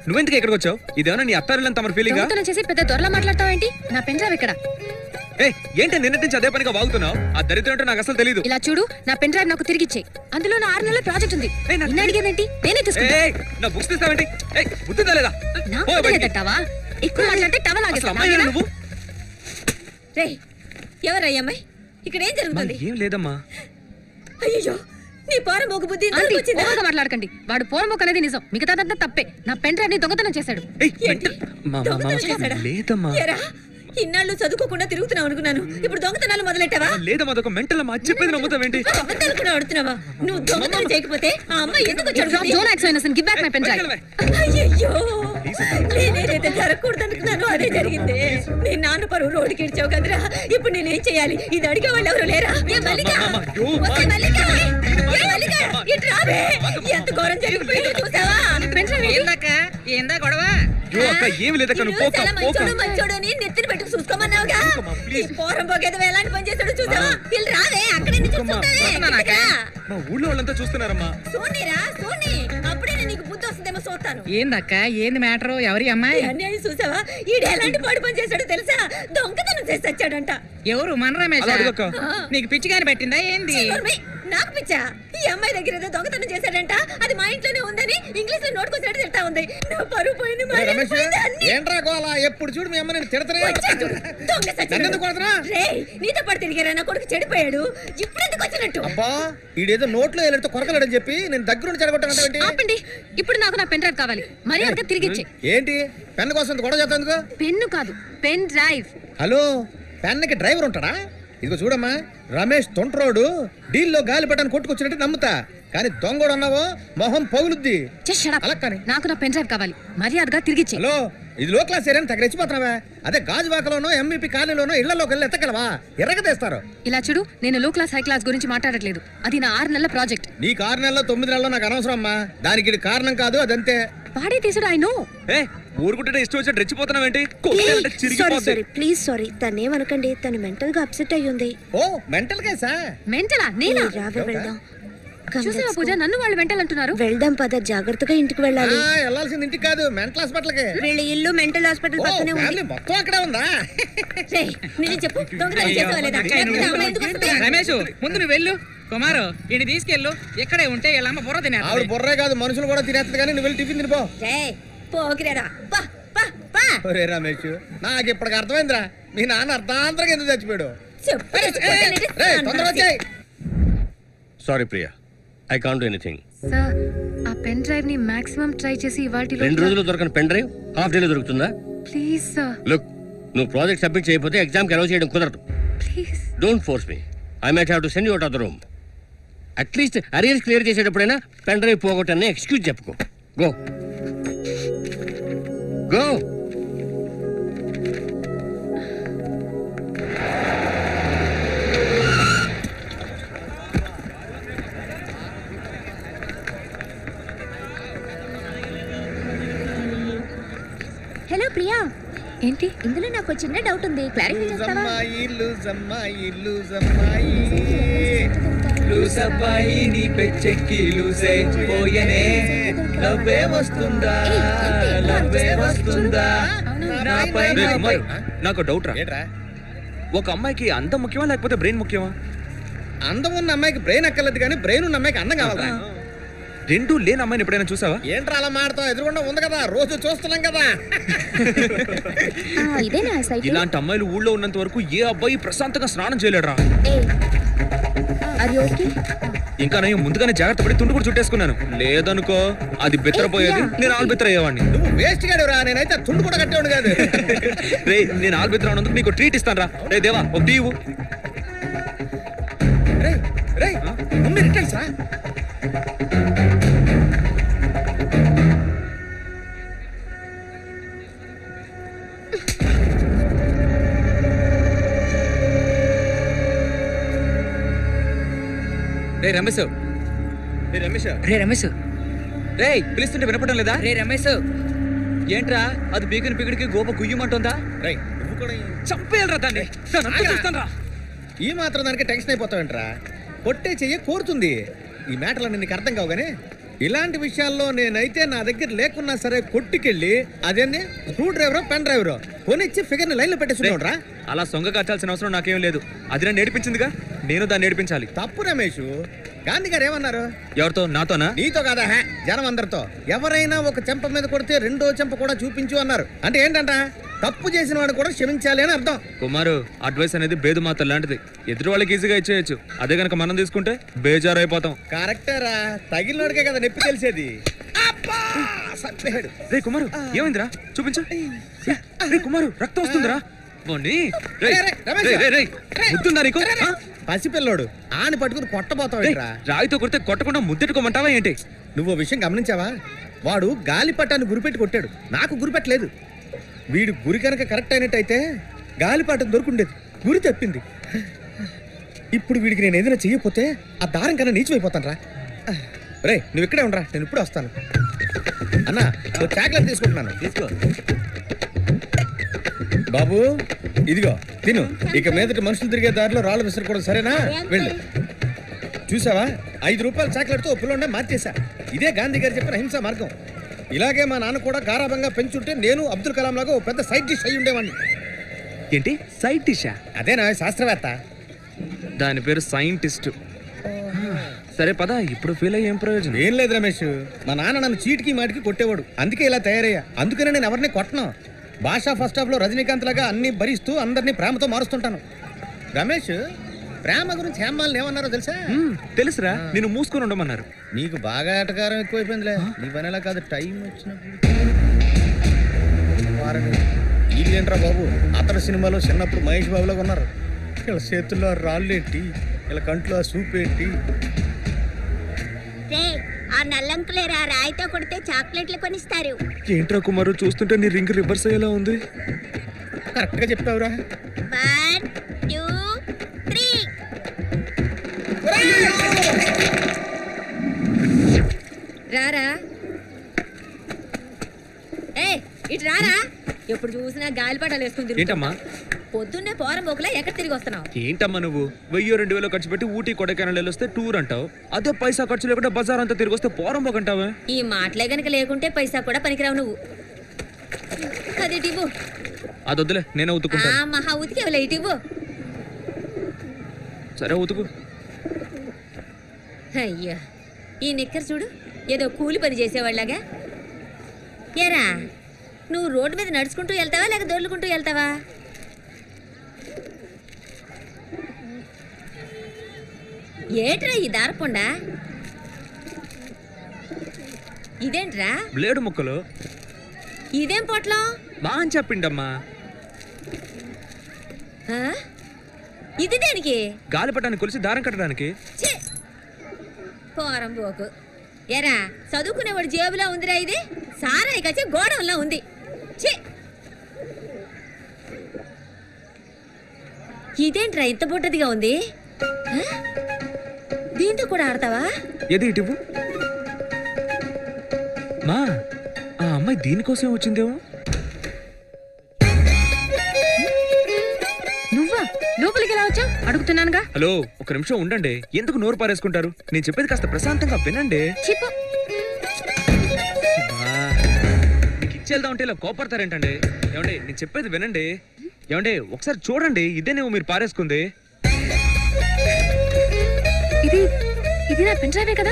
నువ్వెందుకు ఎక్కడికి వచ్చావు? ఇదేమన్నా నీ అత్తారిల్లని తమ ఫీలింగ్
చేసి పెద్ద దొరలా మాట్లాడతావేంటి? నా పెన్ డ్రైవ్ ఇక్కడ.
ఏంటి నిన్నటి నుంచి అదే పనిగా వాగుతున్నావు? ఆ దరిద్రం అంటే నాకు అసలు తెలియదు.
ఇలా చూడు, నా పెన్ డ్రైవ్ నాకు తిరిగి ఇచ్చేయి. అందులో నా 6 నెలల ప్రాజెక్ట్ ఉంది. నిన్న అడిగేదేంటి? నేనే తీసుకుంటా.
నా బుక్స్ తీస్తావేంటి? బుద్ధి తెలేదా?
ఎక్కువ మాట్లాడితే టవల్ లాగేస్తా.
నువ్వు
ఎవరయ్య అమ్మాయి? ఇక్కడ ఏం జరుగుతుంది?
ఏం లేదమ్మా.
అయ్యో, నీ పోరమోక బుద్ధి
మాట్లాడకండి. వాడు పోరమోక అనేది నిజం, మిగతాదంతా తప్పే. నా పెన్ డ్రైవ్ ని దొంగతనం చేశాడు.
లేదమ్మా,
ఇన్నాళ్ళు చదువుకోకుండా తిరుగుతున్నావు అనుకున్నాను. ఇప్పుడు దొంగతనాలు మొదలెట్టావా?
లేదమ్మా, అదొక మెంటల్ అమ్మా. చెప్పేది నమ్ముతావేంటి?
అబద్ధాలు కూడా ఆడుతున్నావా? నువ్వు దొంగతనం చేయకపోతే ఆ అమ్మాయి ఎందుకు నేనేదైతే జరగకూడదు అనుకున్నాను అదే జరిగింది. నీ నాన్న పరువు రోడ్డుకి ఇడ్చావు కదరా. ఇప్పుడు నేనేం చేయాలి? ఇది అడిగే వాళ్ళు ఎవరు లేరా? ఎంత ఘోరం జరిగిపోయిందో చూసావా?
గొడవ
మంచోడు అని నెత్తిన పెట్టుకు చూసుకోమన్నావుగా. పోరం పోగేది ఎలాంటి పని చేశాడు చూసావా? వీళ్ళు రావే, అక్కడే
మా ఊళ్ళో వాళ్ళంతా చూస్తున్నారమ్మా.
సోనీరా సోనీ, అప్పుడే నీకు బుద్ధి వస్తుందేమో చూస్తాను.
ఏందక్క, ఏంది మ్యాటర్? ఎవరి అమ్మాయి?
అన్యాయం చూసావా? ఈడు ఎలాంటి పాడు పని చేశాడో తెలుసా? దొంగతనం చేసి వచ్చాడంట.
ఎవరు? మన రమేష్. నీకు పిచ్చి గాని పెట్టిందా ఏంది?
నాకు పిచ్చా? ఈ అమ్మాయి దగ్గర ఏదో దొంగతనం చేశాడంట, అది మా ఇంట్లోనే ఉందని ఇంగ్లీష్ లో నోటుకొచ్చినట్టు తిడతా ఉంది. నా పరువు పోయింది, మర్యాద
రమేష్
పోయింది, అన్నీ.
ఏంట్రా గోలా? ఎప్పుడు చూడు మీ అమ్మ నేను తిడతానే.
దొంగ సచ్చినోడు. రేయ్, నీతో పాటు తిరిగారా నా కొడుకు చెడిపోయాడు, ఇప్పుడు ఎందుకు వచ్చినట్టు?
అబ్బా ఈడేదో నోట్లో వెళ్ళితే కొరకలేడని చెప్పి నేను దగ్గరుండి చెడగొట్టానంటే
ఆపండి. ఇప్పుడు నాకు నా పెన్ డ్రైవ్ కావాలి, మర్యాదగా తిరిగి ఇచ్చే.
ఏంటి పెన్ను కోసం గొడవ చేస్తందుకు?
పెన్ను కాదు, పెన్ డ్రైవ్.
హలో, పెన్నుకి డ్రైవర్ ఉంటాడా? ఇదిగో చూడమ్మా, రమేష్ తొంట్రోడు డీల్లో గాలి పట్టాను కొట్టుకొచ్చినట్టు నమ్ముతా, కానీ దొంగోడు అన్నావో మొహం పగులుద్ది.
అలా కానీ నాకు నా పెన్ డ్రైవ్ కావాలి, మర్యాదగా తిరిగిచ్చే.
హలో, ఇది లో క్లాస్ ఏరియా తగ్గరెచ్చిపోతున్నావా? అదే గాజువాకలోనో ఎంబీపీ కాలనీలోనో ఇళ్లలోకి వెళ్ళి ఎత్తగలవా? ఎర్రగదేస్తారు.
ఇలా చూడు, నేను లో క్లాస్ హై క్లాస్ గురించి మాట్లాడట్లేదు, అది నా 6 నెలల ప్రాజెక్ట్.
నీకు 6 నెలల్లో 9 నెలల్లో నాకు అనవసరం అమ్మా, దానికి ఇది కారణం కాదు, అదంతే.
పాడే తీసుడు ఆయన.
ఊరుకుంటే ఇష్టం వచ్చి రెచ్చిపోతున్నావేంటి?
ప్లీజ్ సారీ, తనేమనకండి, తను మెంటల్ గా అప్సెట్ అయ్యింది.
ఓ మెంటల్ కేసా?
మెంటలా? నేనా?
రావే వెళ్దాం.
చూసావా పూజ, నన్ను వాళ్ళు మెంటల్ అంటున్నారు.
వెళ్దాం పద, జాగ్రత్తగా ఇంటికి వెళ్ళాలి.
వెళ్ళాల్సింది ఇంటికి కాదు, మెంటల్ హాస్పిటల్ కి.
వీళ్ళ ఇల్లు మెంటల్ హాస్పిటల్ పక్కనే ఉంది.
మొత్తం అక్కడే ఉందా?
నిజం చెప్పు, దొంగతనం చేసావా లేదా? అమ్మాయి ఎందుకు వస్తుంది?
రమేష్, ముందు నువ్వు వెళ్ళు. కుమారు, ఈయన తీసుకెళ్ళు. ఇక్కడే ఉంటే వీళ్ళమ్మ బుర్ర తినే.
ఆవిడ బుర్రే కాదు, మనుషులు కూడా తినేస్తుంది, కానీ నువ్వు వెళ్ళి టిఫిన్ తినిపో.
పోకిరేదా.
ఒరే రమేష్, నాకు ఇప్పటికి అర్థమైందిరా, మీ నాన్న అర్థాంతరంగా ఎందుకు చచ్చిపోయాడు.
Sorry Priya, I can't do anything.
Sir, ఆ పెన్ డ్రైవ్ ని మాక్సిమం ట్రై చేసి ఇవాల్టిలో
2 రోజులు దొరకని పెన్ డ్రైవ్ హాఫ్ డేలో దొరుకుతుందా?
Please sir.
లుక్, నువ్వు ప్రాజెక్ట్ సబ్మిట్ చేయకపోతే ఎగ్జామ్కి అలౌ చేయడం కుదరదు.
Please
don't force me, I might have to send you out of the room. At least arrears clear చేసేటప్పుడైనా పెన్ డ్రైవ్ పోగొట్టని ఎక్స్క్యూజ్ చెప్పుకో. Go go.
హలో ప్రియా.
ఏంటి?
ఇందులో నాకు చిన్న డౌట్ ఉంది, క్లారిఫై చేస్తావా?
లూసబ్బాయి నీ పెచ్చెక్కి లూసే పోయనే, లవ్వే వస్తుందా, లవ్వే వస్తుందా నా పైన.
నాకు డౌట్ రా, ఒక అమ్మాయికి అందం ముఖ్యమా లేకపోతే బ్రెయిన్ ముఖ్యమా?
అందం ఉన్న అమ్మాయికి బ్రెయిన్ అక్కర్లేదు, కానీ బ్రెయిన్ ఉన్న అమ్మాయికి అందం కావాలా?
రెండు లేని అమ్మాయిని ఎప్పుడైనా చూసావా?
ఏంట్రా అలా మాడతావు? ఎదురుకుండా ఉంది కదా, రోజు చూస్తున్నాం కదా.
ఇలాంటి అమ్మాయిలు ఊళ్ళో ఉన్నంత వరకు ఏ అబ్బాయి ప్రశాంతంగా స్నానం చేయలేడురా. ఇంకా నేను ముందుగానే జాగ్రత్త పడి తుండు కూడా చుట్టేసుకున్నాను, లేదనుకో అది బెత్తరపోయేది, నేను ఆల్ బెత్తర అయ్యేవాడిని.
నువ్వు వేస్ట్ గాడురా, నేనైతే తుండు కూడా కట్టేవాడు కాదు.
రే, నేను ఆల్ బెత్తర అన్నందుకు నీకు ట్రీట్ ఇస్తాను రా. రే దేవా, ఒక టీవు. రే రమేష్, రే రమేష్,
రే రమేష్,
రే పిలుస్తుంటే వినపడడం లేదా?
రే రమేష్,
ఏంట్రా అది పీకిన పీకిడికి గోప గుయ్యమంటుందా? చంపేయాలరా దాన్ని, చూస్తాను రా.
ఈ మాత్రం దానికి టెన్షన్ అయిపోతావేంట్రా? కొట్టే చెయ్యి కోరుతుంది. ఈ మ్యాటర్లు నీకు అర్థం కావు, కానీ ఇలాంటి విషయాల్లో నేనైతే నా దగ్గర లేకున్నా సరే కొట్టుకెళ్ళి అదేంది స్క్రూ డ్రైవరో పెన్ డ్రైవరో కొనిచ్చి ఫిగర్ ని లైన్ లో పెట్టేసుకుంటా.
అలా సొంగ కట్టాల్సిన అవసరం నాకేం లేదు, అది నన్ను నేర్పించిందిగా, నేను దాన్ని నేర్పించాలి.
తప్పు రమేష్. గాంధీ గారు ఏమన్నారు?
ఎవరితో? నాతోనా?
నీతో కాదా, జనం అందరితో. ఎవరైనా ఒక చెంప మీద కొడితే రెండో చెంప కూడా చూపించు అన్నారు. అంటే ఏంటంట, తప్పు చేసిన వాడు కూడా క్షమించాలి అని అర్థం.
కుమారు, అడ్వైస్ అనేది బేదు మాత్ర లాంటిది, ఎదురు వాళ్ళకి ఈజీగా ఇచ్చేయచ్చు. అదే కనుక మనం తీసుకుంటే బేజారు అయిపోతాం.
కరెక్టేరా, తగిలినోడికే కదా నొప్పి తెలిసేది.
రే కుమారు, ఏమైందిరా? చూపించు. రే కుమారు, రక్తం వస్తుందిరా.
పసిపిల్లోడు ఆని పట్టుకుని కొట్టబోతావు.
రాయితో కొడితే కొట్టకుండా ముద్దెట్టుకోమంటావా ఏంటి?
నువ్వు విషయం గమనించావా? వాడు గాలిపటాన్ని గురిపెట్టి కొట్టాడు, నాకు గురిపెట్టలేదు. వీడు గురి కనుక కరెక్ట్ అయినట్టయితే గాలిపటం దొరుకుండేది, గురి తప్పింది. ఇప్పుడు వీడికి నేను ఏదైనా చెయ్యకపోతే ఆ దారం కన్నా నీచమైపోతాను రా. రే నువ్వు ఇక్కడే ఉండరా, నేను ఇప్పుడు వస్తాను. అన్నా, చాక్లెట్ తీసుకుంటున్నాను, తీసుకో. బాబు ఇదిగో తిను. ఇక మీదటి మనుషులు తిరిగే దారిలో రాళ్ళు విసరకూడదు, సరేనా? వెళ్ళు. చూసావా, 5 రూపాయల చాక్లెట్తో పిల్లోనే మార్చేశా. ఇదే గాంధీ గారు చెప్పిన హింసా మార్గం. ఇలాగే మా నాన్న కూడా గారాభంగా పెంచుంటే నేను అబ్దుల్ కలాం లాగా ఓ పెద్ద సైడ్ డిష్ అయి ఉండేవాడిని.
ఏంటి సైడ్ డిషా?
అదేనా శాస్త్రవేత్త,
దాని పేరు సైంటిస్ట్. సరే పద, ఇప్పుడు ఫీల్ అయ్యి ఏం ప్రయోజనం?
ఏం లేదు రమేష్, మా నాన్న నన్ను చీటికి మాటికి కొట్టేవాడు, అందుకే ఇలా తయారయ్యా. అందుకనే నేను ఎవరిని కొట్టను. భాష ఫస్ట్ హాఫ్ లో రజనీకాంత్ లాగా అన్ని భరిస్తూ అందరినీ ప్రేమతో మారుస్తుంటాను. రమేష్, ప్రేమ గురించి హేమాలని ఏమన్నారో తెలుసా?
తెలుసురా, నేను మూసుకొని ఉండమన్నారు.
నీకు బాగా ఎటకారం ఎక్కువైపోయిందిలే. నీ పని ఎలా కాదు, టైం వచ్చినప్పుడు వీళ్ళేంట్రా బాబు, అతడు సినిమాలో చిన్నప్పుడు మహేష్ బాబులాగా ఉన్నారు. ఇలా చేతుల్లో రాళ్ళు ఏంటి, ఇలా కంట్లో సూప్ ఏంటి.
ఆ నల్లంకులేరా రాయితో కొడితే చాక్లెట్లు కొనిస్తారు.
ఏంట్రా కుమారు, చూస్తుంటే నీ రింగ్ రివర్స్ అయ్యేలా ఉంది.
కరెక్ట్ గా చెప్తావురా.
1 2 3
రారా. ఏ ఇటు రారా. ఎప్పుడు చూసినా గాలిపటాలు వేసుకుని
ఏంటమ్మా
పొద్దున్నే పోరం బోకులా ఎక్కడ తిరిగి వస్తున్నావు?
ఏంటమ్మా నువ్వు 1000-2000 ఖర్చు పెట్టి ఊటీ కొడైకెనాల్ వెళ్ళొస్తే టూర్ అంటావు, అదే పైసా ఖర్చు లేకుండా బజార్ అంతా తిరిగి వస్తే పోరం పోకంటావా?
ఈ మాటలే గనక లేకుంటే పైసా కూడా పనికిరావు నువ్వు. అది ఇవ్వు.
అది వద్దులే, నేనే ఉతుకుంటా.
మహా ఉతికేవలే, ఇటు ఇవ్వు.
సరే ఉతుకు.
అయ్యా, ఈ నిక్కర్ చూడు, ఏదో కూలి పని చేసేవాళ్ళగా. ఏరా, నువ్వు రోడ్డు మీద నడుచుకుంటూ వెళ్తావా లేక దొర్లుకుంటూ వెళ్తావా? ఏట్రా ఈ దారపుండా? ఇదేంట్రా?
బ్లేడు ముక్కలు.
ఇదేం పొట్లం?
మా అని చెప్పిండమ్మా.
ఇది దేనికి?
గాలిపటాన్ని కొలిసి దారం కట్టడానికి.
పోరం పోకు. ఎరా, చదువుకునేవాడు జేబులో ఉందిరా ఇది. సారాయి కచ్చి గోడంలో ఉంది. ఇదేంట్రా ఇంత బుట్టదిగా ఉంది? దీంతో కూడా ఆడతావా?
ఏది ఇటు మా, ఆ అమ్మాయి దీనికోసం వచ్చిందేమో.
నువ్వా లోపలికి ఎలా వచ్చావు అడుగుతున్నానుగా.
హలో, ఒక నిమిషం ఉండండి. ఎందుకు నోరు పారేసుకుంటారు? నేను చెప్పేది కాస్త ప్రశాంతంగా వినండి.
చెప్పు.
మీకు ఇచ్చేద్దాం అంటే ఇలా కోపడతారేంటండి? ఏమండి, నేను చెప్పేది వినండి. ఏమండి, ఒకసారి చూడండి, ఇదేనేమో మీరు పారేసుకుంది.
ఇది ఇది నా పెన్ డ్రైవే కదా?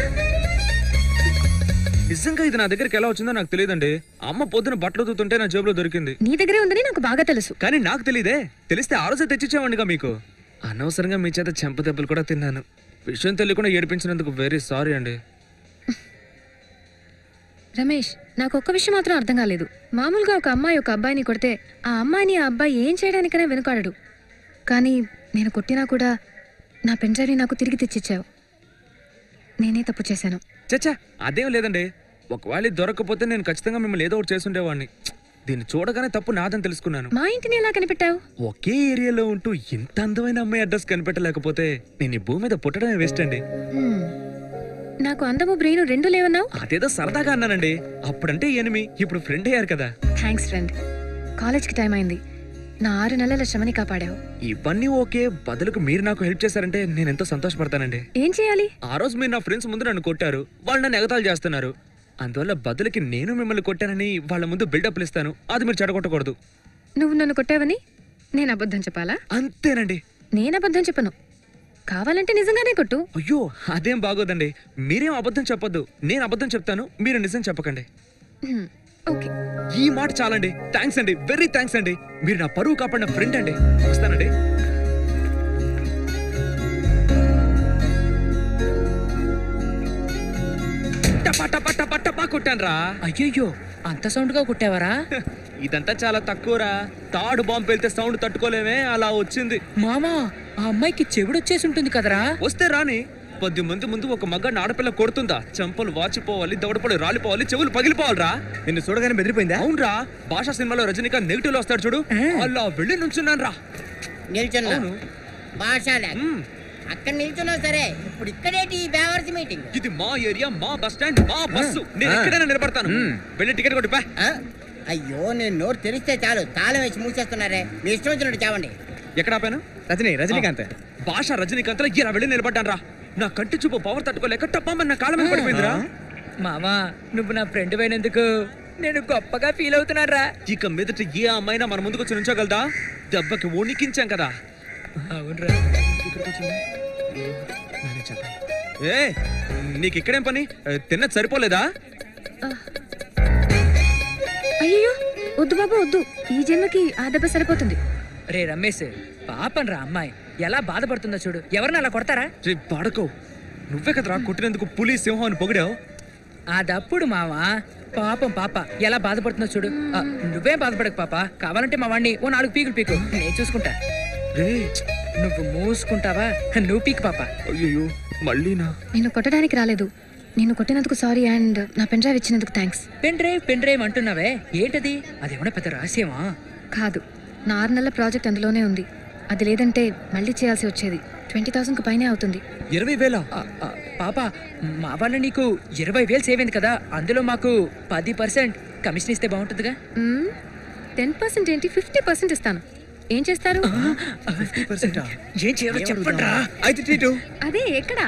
నిజంగా ఇది నా దగ్గరికి ఎలా వచ్చిందో నాకు తెలియదండి. అమ్మ పొద్దున బట్టలు ఉతుకుతుంటే నా జేబులో దొరికింది.
నీ దగ్గరే ఉందని నాకు బాగా తెలుసు.
కానీ నాకు తెలియదే. తెలిస్తే ఆ రోజే తెచ్చిచ్చేవాడిగా మీకు. అనవసరంగా మీ చేత చెంప దెబ్బలు కూడా తిన్నాను. విషయం తెలియకుండా ఏడిపించినందుకు వెరీ సారీ అండి.
రమేష్, నాకు ఒక్క విషయం మాత్రం అర్థం కాలేదు. మామూలుగా ఒక అమ్మాయి ఒక అబ్బాయిని కొడితే ఆ అమ్మాయిని ఆ అబ్బాయి ఏం చేయడానికైనా వెనుకాడడు. కానీ నేను కొట్టినా కూడా నా పెన్ డ్రైవ్ని నాకు తిరిగి తెచ్చిచ్చావు. నేనే తప్పు చేశాను.
చచ్చా, అదేం లేదండి. ఒకవేళ దొరకకపోతే నేను ఖచ్చితంగా మిమ్మల్ని ఏదో ఒకటి చేసుండేవాడిని. దీన్ని చూడగానే తప్పు నాదని తెలుసుకున్నాను.
మా ఇంటిని ఎలా కనిపెట్టావు?
ఒకే ఏరియాలో ఉంటూ ఇంత అందమైన అమ్మాయి అడ్రస్ కనిపెట్టలేకపోతే నేను ఈ భూమి మీద పుట్టడమే వేస్ట్ అండి.
నాకు అందము బ్రెయిన్ రెండు లేవన్నావు.
అదేదో సరదాగా అన్నానండి. అప్పుడంటే ఎనిమి, ఇప్పుడు ఫ్రెండ్ అయ్యారు కదా.
Thanks friend. కాలేజ్కి టైం అయింది. నా 6 నెలల శ్రమని కాపాడావు.
ఇవన్నీ ఓకే, బదులుకు మీరు నాకు హెల్ప్ చేశారంటే నేను ఎంతో సంతోషపడతానండి.
ఏం చేయాలి?
ఆ రోజు మీరు నా ఫ్రెండ్స్ ముందు నన్ను కొట్టారు, వాళ్ళు నన్ను ఎగతాళి చేస్తున్నారు. అందువల్ల బదులుకి నేను మిమ్మల్ని కొట్టానని వాళ్ళ ముందు బిల్డప్లు ఇస్తాను. అది మీరు చెడగొట్టకూడదు.
నువ్వు నన్ను కొట్టావని నేను అబద్ధం చెప్పాలా?
అంతేనండి.
నేను అబద్ధం చెప్పను. కావాలంటే నిజంగానే కొట్టు.
అయ్యో, అదేం బాగోదండి. మీరేం అబద్ధం చెప్పొద్దు. నేను అబద్ధం చెప్తాను, మీరు నిజం చెప్పకండి.
ఓకే,
ఈ మాట చాలండి. థ్యాంక్స్ అండి, వెరీ థ్యాంక్స్ అండి. మీరు నా పరువు కాపాడిన ఫ్రెండ్ అండి. వస్తానండి. కొట్టాను రా.
అయ్యయ్యో, అంత సౌండ్ గా కొట్టావరా?
ఇదంతా చాలా తక్కువరా. తాడు బాంబు వెళ్తే సౌండ్ తట్టుకోలేమే, అలా వచ్చింది.
మామా, ఆ అమ్మాయికి చెవిడొచ్చేసి ఉంటుంది కదరా.
వస్తే రాని. 10 మంది ముందు ఒక మగాడిని ఆడపిల్ల కొడుతుందా? చంపలు వాచిపోవాలి, దవడపలు రాలిపోవాలి, చెవులు పగిలిపోవాలరా.
నిన్ను చూడగానే బెదిరిపోయిందా?
అవునరా. భాషా సినిమాలో రజనీకాంత్ నెగిటివ్ లో వస్తాడు చూడు, అలా వెళ్ళి నుంచున్నాను రా.
నిల్చున్నాను. అక్కడ నిల్చున్నావు సరే, ఇప్పుడు ఇక్కడేంటి ఈ బేవర్స్ మీటింగ్?
ఇది మా ఏరియా, మా బస్ స్టాండ్, మా బస్సు. నేను ఎక్కడైనా నిలబడతాను. వెళ్ళి టికెట్ కొట్టి.
అయ్యో, నేను నోరు తెరిస్తే చాలు తాళం వేసి మూసేస్తున్నారే. మీ ఇష్టం వచ్చినట్టు చావండి.
ఎక్కడ ఆపాను?
రజనీకాంత్.
భాష రజనీకాంత్ లో ఇలా వెళ్ళి నిలబడ్డాను రా. నా కంటి చూపు పవర్ తట్టుకోలేక టప్పమ్మని నా కాళ్ళ మీద పడిపోయిందిరా.
మామా, నువ్వు నా ఫ్రెండ్ అయినందుకు నేను గొప్పగా ఫీల్ అవుతున్నారా.
ఇక మీదట ఏ అమ్మాయినా మన ముందుకు వచ్చి నుంచోగలదా? దెబ్బకి వణికించాం కదా.
అవునరా.
ఏ నీకు ఇక్కడేం పని? తిన్నది సరిపోలేదా?
అయ్యో వద్దు బాబు వద్దు, ఈ జన్మకి ఆ దెబ్బ సరిపోతుంది.
రే రమేష్, పాపం రా అమ్మాయి ఎలా బాధపడుతుందో చూడు. ఎవరిని అలా కొడతారా?
పాడకో, నువ్వే కదరా కొట్టినందుకు పులి సింహం అని పొగిడావు.
అదప్పుడు మావా, పాపం పాప ఎలా బాధపడుతుందో చూడు. నువ్వేం బాధపడకు పాప, కావాలంటే మా వాడిని ఓ 4 పీకులు పీకు, నేను చూసుకుంటా. నువ్వు మూసుకుంటావా? నువ్వు పీకు పాప.
అయ్యో మళ్ళీనా?
నేను కొట్టడానికి రాలేదు, నిన్ను కొట్టినందుకు సారీ అండ్ నా పెన్ డ్రైవ్ ఇచ్చినందుకు థ్యాంక్స్.
పెన్ డ్రైవ్ అంటున్నావే, ఏంటది? అదేమన్నా పెద్ద రహస్యమా?
కాదు, నా 6 నెలల ప్రాజెక్ట్ అందులోనే ఉంది. అది లేదంటే మళ్ళీ చేయాల్సి వచ్చేది. 20,000కు పైనే అవుతుంది.
20,000?
పాప, మా వాళ్ళ నీకు 20,000 సేవ్ అయింది కదా, అందులో మాకు 10% కమిషన్ ఇస్తే బాగుంటుందిగా.
10% ఏంటి, 50% ఇస్తాను. ఏం చేస్తారు?
ఏం చేయాలో చెప్పండి.
అదే ఎక్కడ?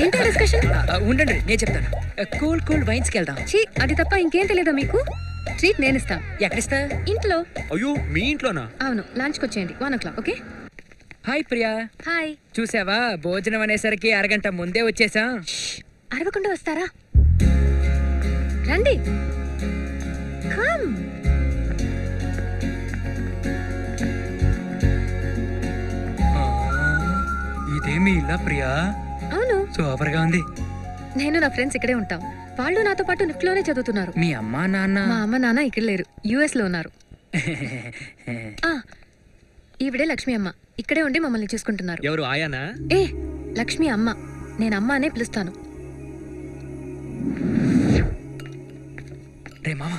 ఏంటో డిస్కషన్?
ఉండండి నేను చెప్తాను. కూల్ వైన్స్కి వెళ్దాం.
అది తప్ప ఇంకేం తెలియదా మీకు? ట్రీట్ నేను ఇస్తాను.
ఎక్కడిస్తా?
ఇంట్లో.
అయ్యో మీ ఇంట్లోనా?
అవును, లంచ్కి వచ్చేయండి 1 o'clock. Okay.
Hi Priya.
Hi.
చూసావా, భోజనం అనేసరికి అరగంట ముందే వచ్చేసా.
అరవకుండా వస్తారా? రండి. కమ్.
ఇదేమి ఇలా ప్రియా?
అవును,
సూపర్గా ఉంది.
నేను నా ఫ్రెండ్స్ ఇక్కడే ఉంటాం. వాళ్ళు నాతో పాటు నిఫ్ట్ లోనే చదువుతున్నారు.
మీ అమ్మా నాన్న?
మా అమ్మ నాన్న ఇక్కడ లేరు, US లో ఉన్నారు. ఈవిడే లక్ష్మి అమ్మ, ఇక్కడే ఉండి మమ్మల్ని చూసుకుంటున్నారు.
ఎవరు ఆయానా?
లక్ష్మి అమ్మ, నేను అమ్మ అనే పిలుస్తాను.
రే మామ,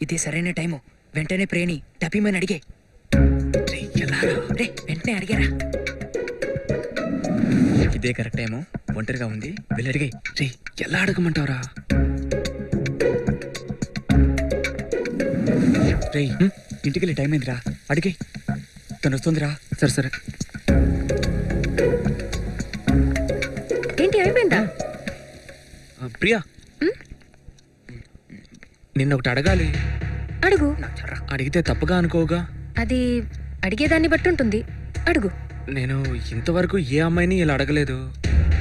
ఇదే సరైన టైము. వెంటనే ప్రేని టపీమని అడిగే. రే వెంటనే అడిగారా?
ఇదే కరెక్ట్ టైము, ఒంటరిగా ఉంది, వెళ్ళి అడిగే. రే ఎలా అడగమంటావరా? రే ఇంటికి వెళ్ళి టైం అయిందిరా, అడిగే. తను వస్తుందిరా. సరే సరే.
ఏంటి అయిపోయిందా?
ప్రియా, నిన్న ఒకటి అడగాలి.
అడుగు.
అడిగితే తప్పుగా అనుకోగా?
అది అడిగేదాన్ని బట్టి ఉంటుంది, అడుగు.
నేను ఇంతవరకు ఏ అమ్మాయిని ఇలా అడగలేదు.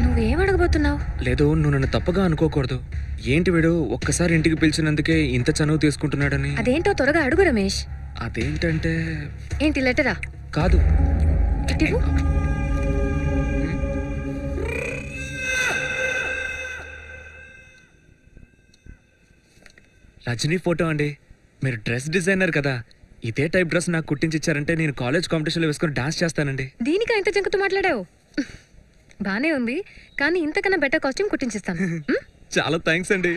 నువ్వేం అడగబోతున్నావు?
లేదు, నువ్వు నన్ను తప్పుగా అనుకోకూడదు. ఏంటి వీడు ఒక్కసారి ఇంటికి పిలిచినందుకే ఇంత చనువు తీసుకుంటున్నాడని.
అదేంటో త్వరగా అడుగు రమేష్.
అదేంటంటే.
ఏంటి లెటరా?
కాదు.
ఇటివు.
రజనీ ఫోటో అండి. మీరు డ్రెస్ డిజైనర్ కదా, ఇదే టైప్ డ్రెస్ నాకు కుట్టించిచ్చారంటే నేను కాలేజ్ కాంపిటీషన్లో వేసుకొని డాన్స్ చేస్తానండి.
దీనికా ఇంత జంకుతూ మాట్లాడావు? బానే ఉంది, కానీ ఇంతకన్నా బెటర్ కాస్ట్యూమ్ కుట్టించిస్తాను.
చాలా థ్యాంక్స్ అండి.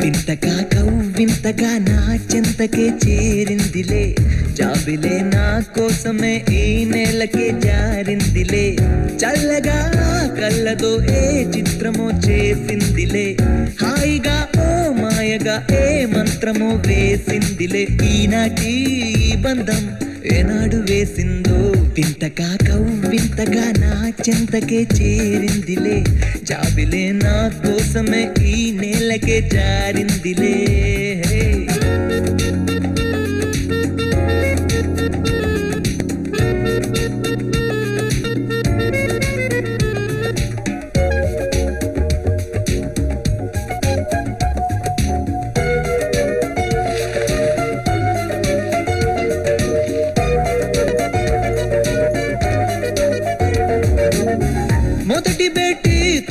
వింతగా కవ్వింతగా నా చెంతకే చేరిందిలే, జాబిలే నా కోసమే ఈ నేలకే జారిందిలే, చల్లగా కళ్ళతో ఏ చిత్రమో చేసిందిలే, హాయిగా ఓ మాయగా ఏ మంత్రమో వేసిందిలే, ఈనాటి ఈ బంధం ఏనాడు వేసిందో, వింతగా కవ్వింతగా నా చెంతకే చేరిందిలే, జాబిలే నా కోసమే ఈ నేలకే జారిందిలే.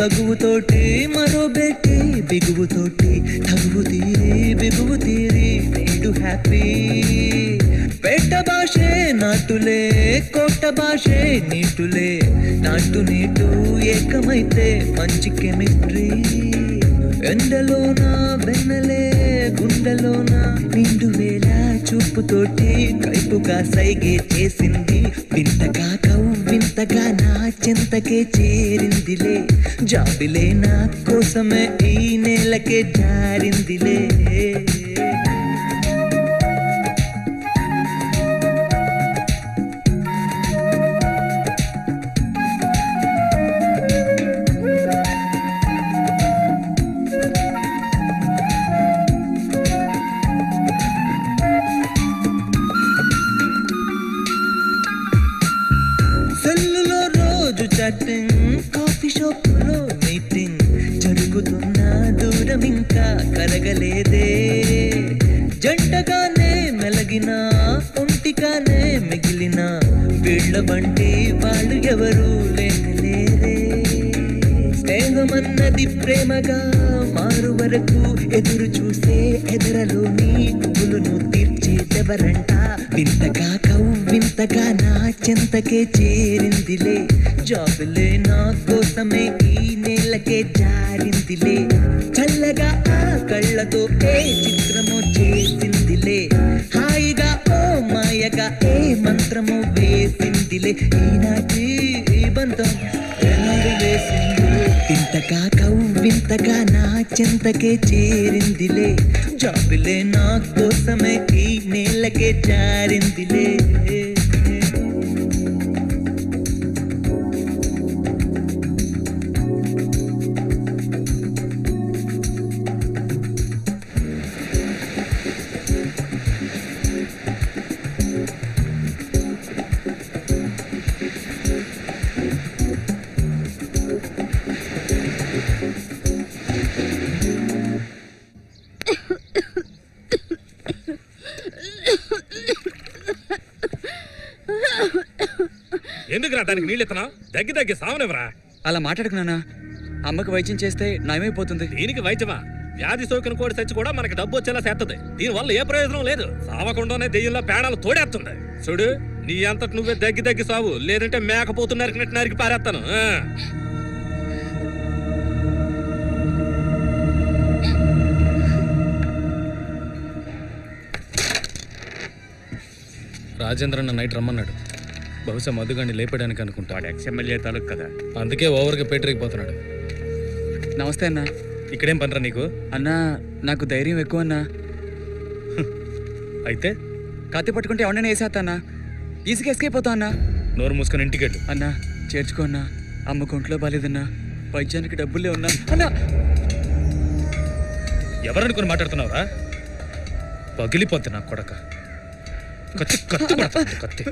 తగువుతోటి మరో బెట్టి బిగువుతోటి తగువు తీరి బిగువు తీరి నేడు హ్యాపీ పెట్ట భాషే నాటులే కోట భాషే నీటులే నాటు నీటు ఏకమైతే మంచి కెమిస్ట్రీ ఎండలోన వెన్నలే గుండెలోన నిండు వేళ చూపుతోటి కైపుగా సైగే చేసింది వింతగా వింతగా నా చింతకే చేరిందిలే జాబిలే నా కోసమే ఈ నేలకే జారిందిలే కాఫీ షాప్ లో మీటింగ్ జరుగుతున్న దూరం ఇంకా కరగలేదే జంటగానే మెలగిన ఒంటిగానే మిగిలిన వీళ్ళ వంటి వాళ్ళు ఎవరు లేరే స్నేహమన్నది ప్రేమగా మారు వరకు ఎదురు చూసే ఎదరలోని పువ్వులను తీర్చేదెవరంట వింతగా వింతగా నా చింతకే చేరిందిలే జాబులే నా కోసమే ఈ నేలకే జారిందిలే చల్లగా ఆ కళ్ళతో ఏ చిత్రమో చేసిందిలే హాయిగా ఓ మాయగా ఏ మంత్రమో వేసిందిలే ఈనాటి ఈ బంధం ఎలాడు వేసింది వింతగా వింతగా నా చింతకే చేరిందిలే జాబులే నా కోసమే ఈ నేలకే జారిందిలే
ఎందుకురా దానికి నీళ్ళు ఎత్తనా దగ్గి సావనివరా అలా మాట్లాడుకున్నానా అమ్మకి వైద్యం చేస్తే నయమైపోతుంది దీనికి వైద్యమా వ్యాధి సోకిన కోడి చచ్చి కూడా మనకి డబ్బు వచ్చేలా చేస్తుంది దీని వల్ల ఏ ప్రయోజనం లేదు సావకుండానే దెయ్యంలో పేడాలు తోడేస్తుంది చూడు నీ అంతటి నువ్వే దగ్గి సావు లేదంటే మేకపోతు నరికినట్టు నరికి పారేస్తాను రాజేంద్రన్న నైట్ రమ్మన్నాడు బహుశా మధుగాన్ని లేపడానికి అనుకుంటా వాడు ఎక్స్ఎమ్మెల్యే తాలూకు కదా అందుకే ఓవర్గా పేటరిగిపోతున్నాడు నమస్తే అన్న ఇక్కడేం పనరా నీకు అన్నా నాకు ధైర్యం ఎక్కువ అన్నా అయితే కత్తి పట్టుకుంటే ఎవరైనా వేసేస్తా ఈజీగా ఎస్కేప్ అవుతా అన్నా నోరు మూసుకొని ఇంటికి వెళ్ళు అన్నా చేర్చుకో అన్నా అమ్మ కొంట్లో బాలేదన్నా వైద్యానికి డబ్బులే ఉన్నా అన్నా ఎవరనుకుని మాట్లాడుతున్నావురా పగిలిపోద్ది నా కొడక కత్తి కత్తి పడుతుంది కత్తి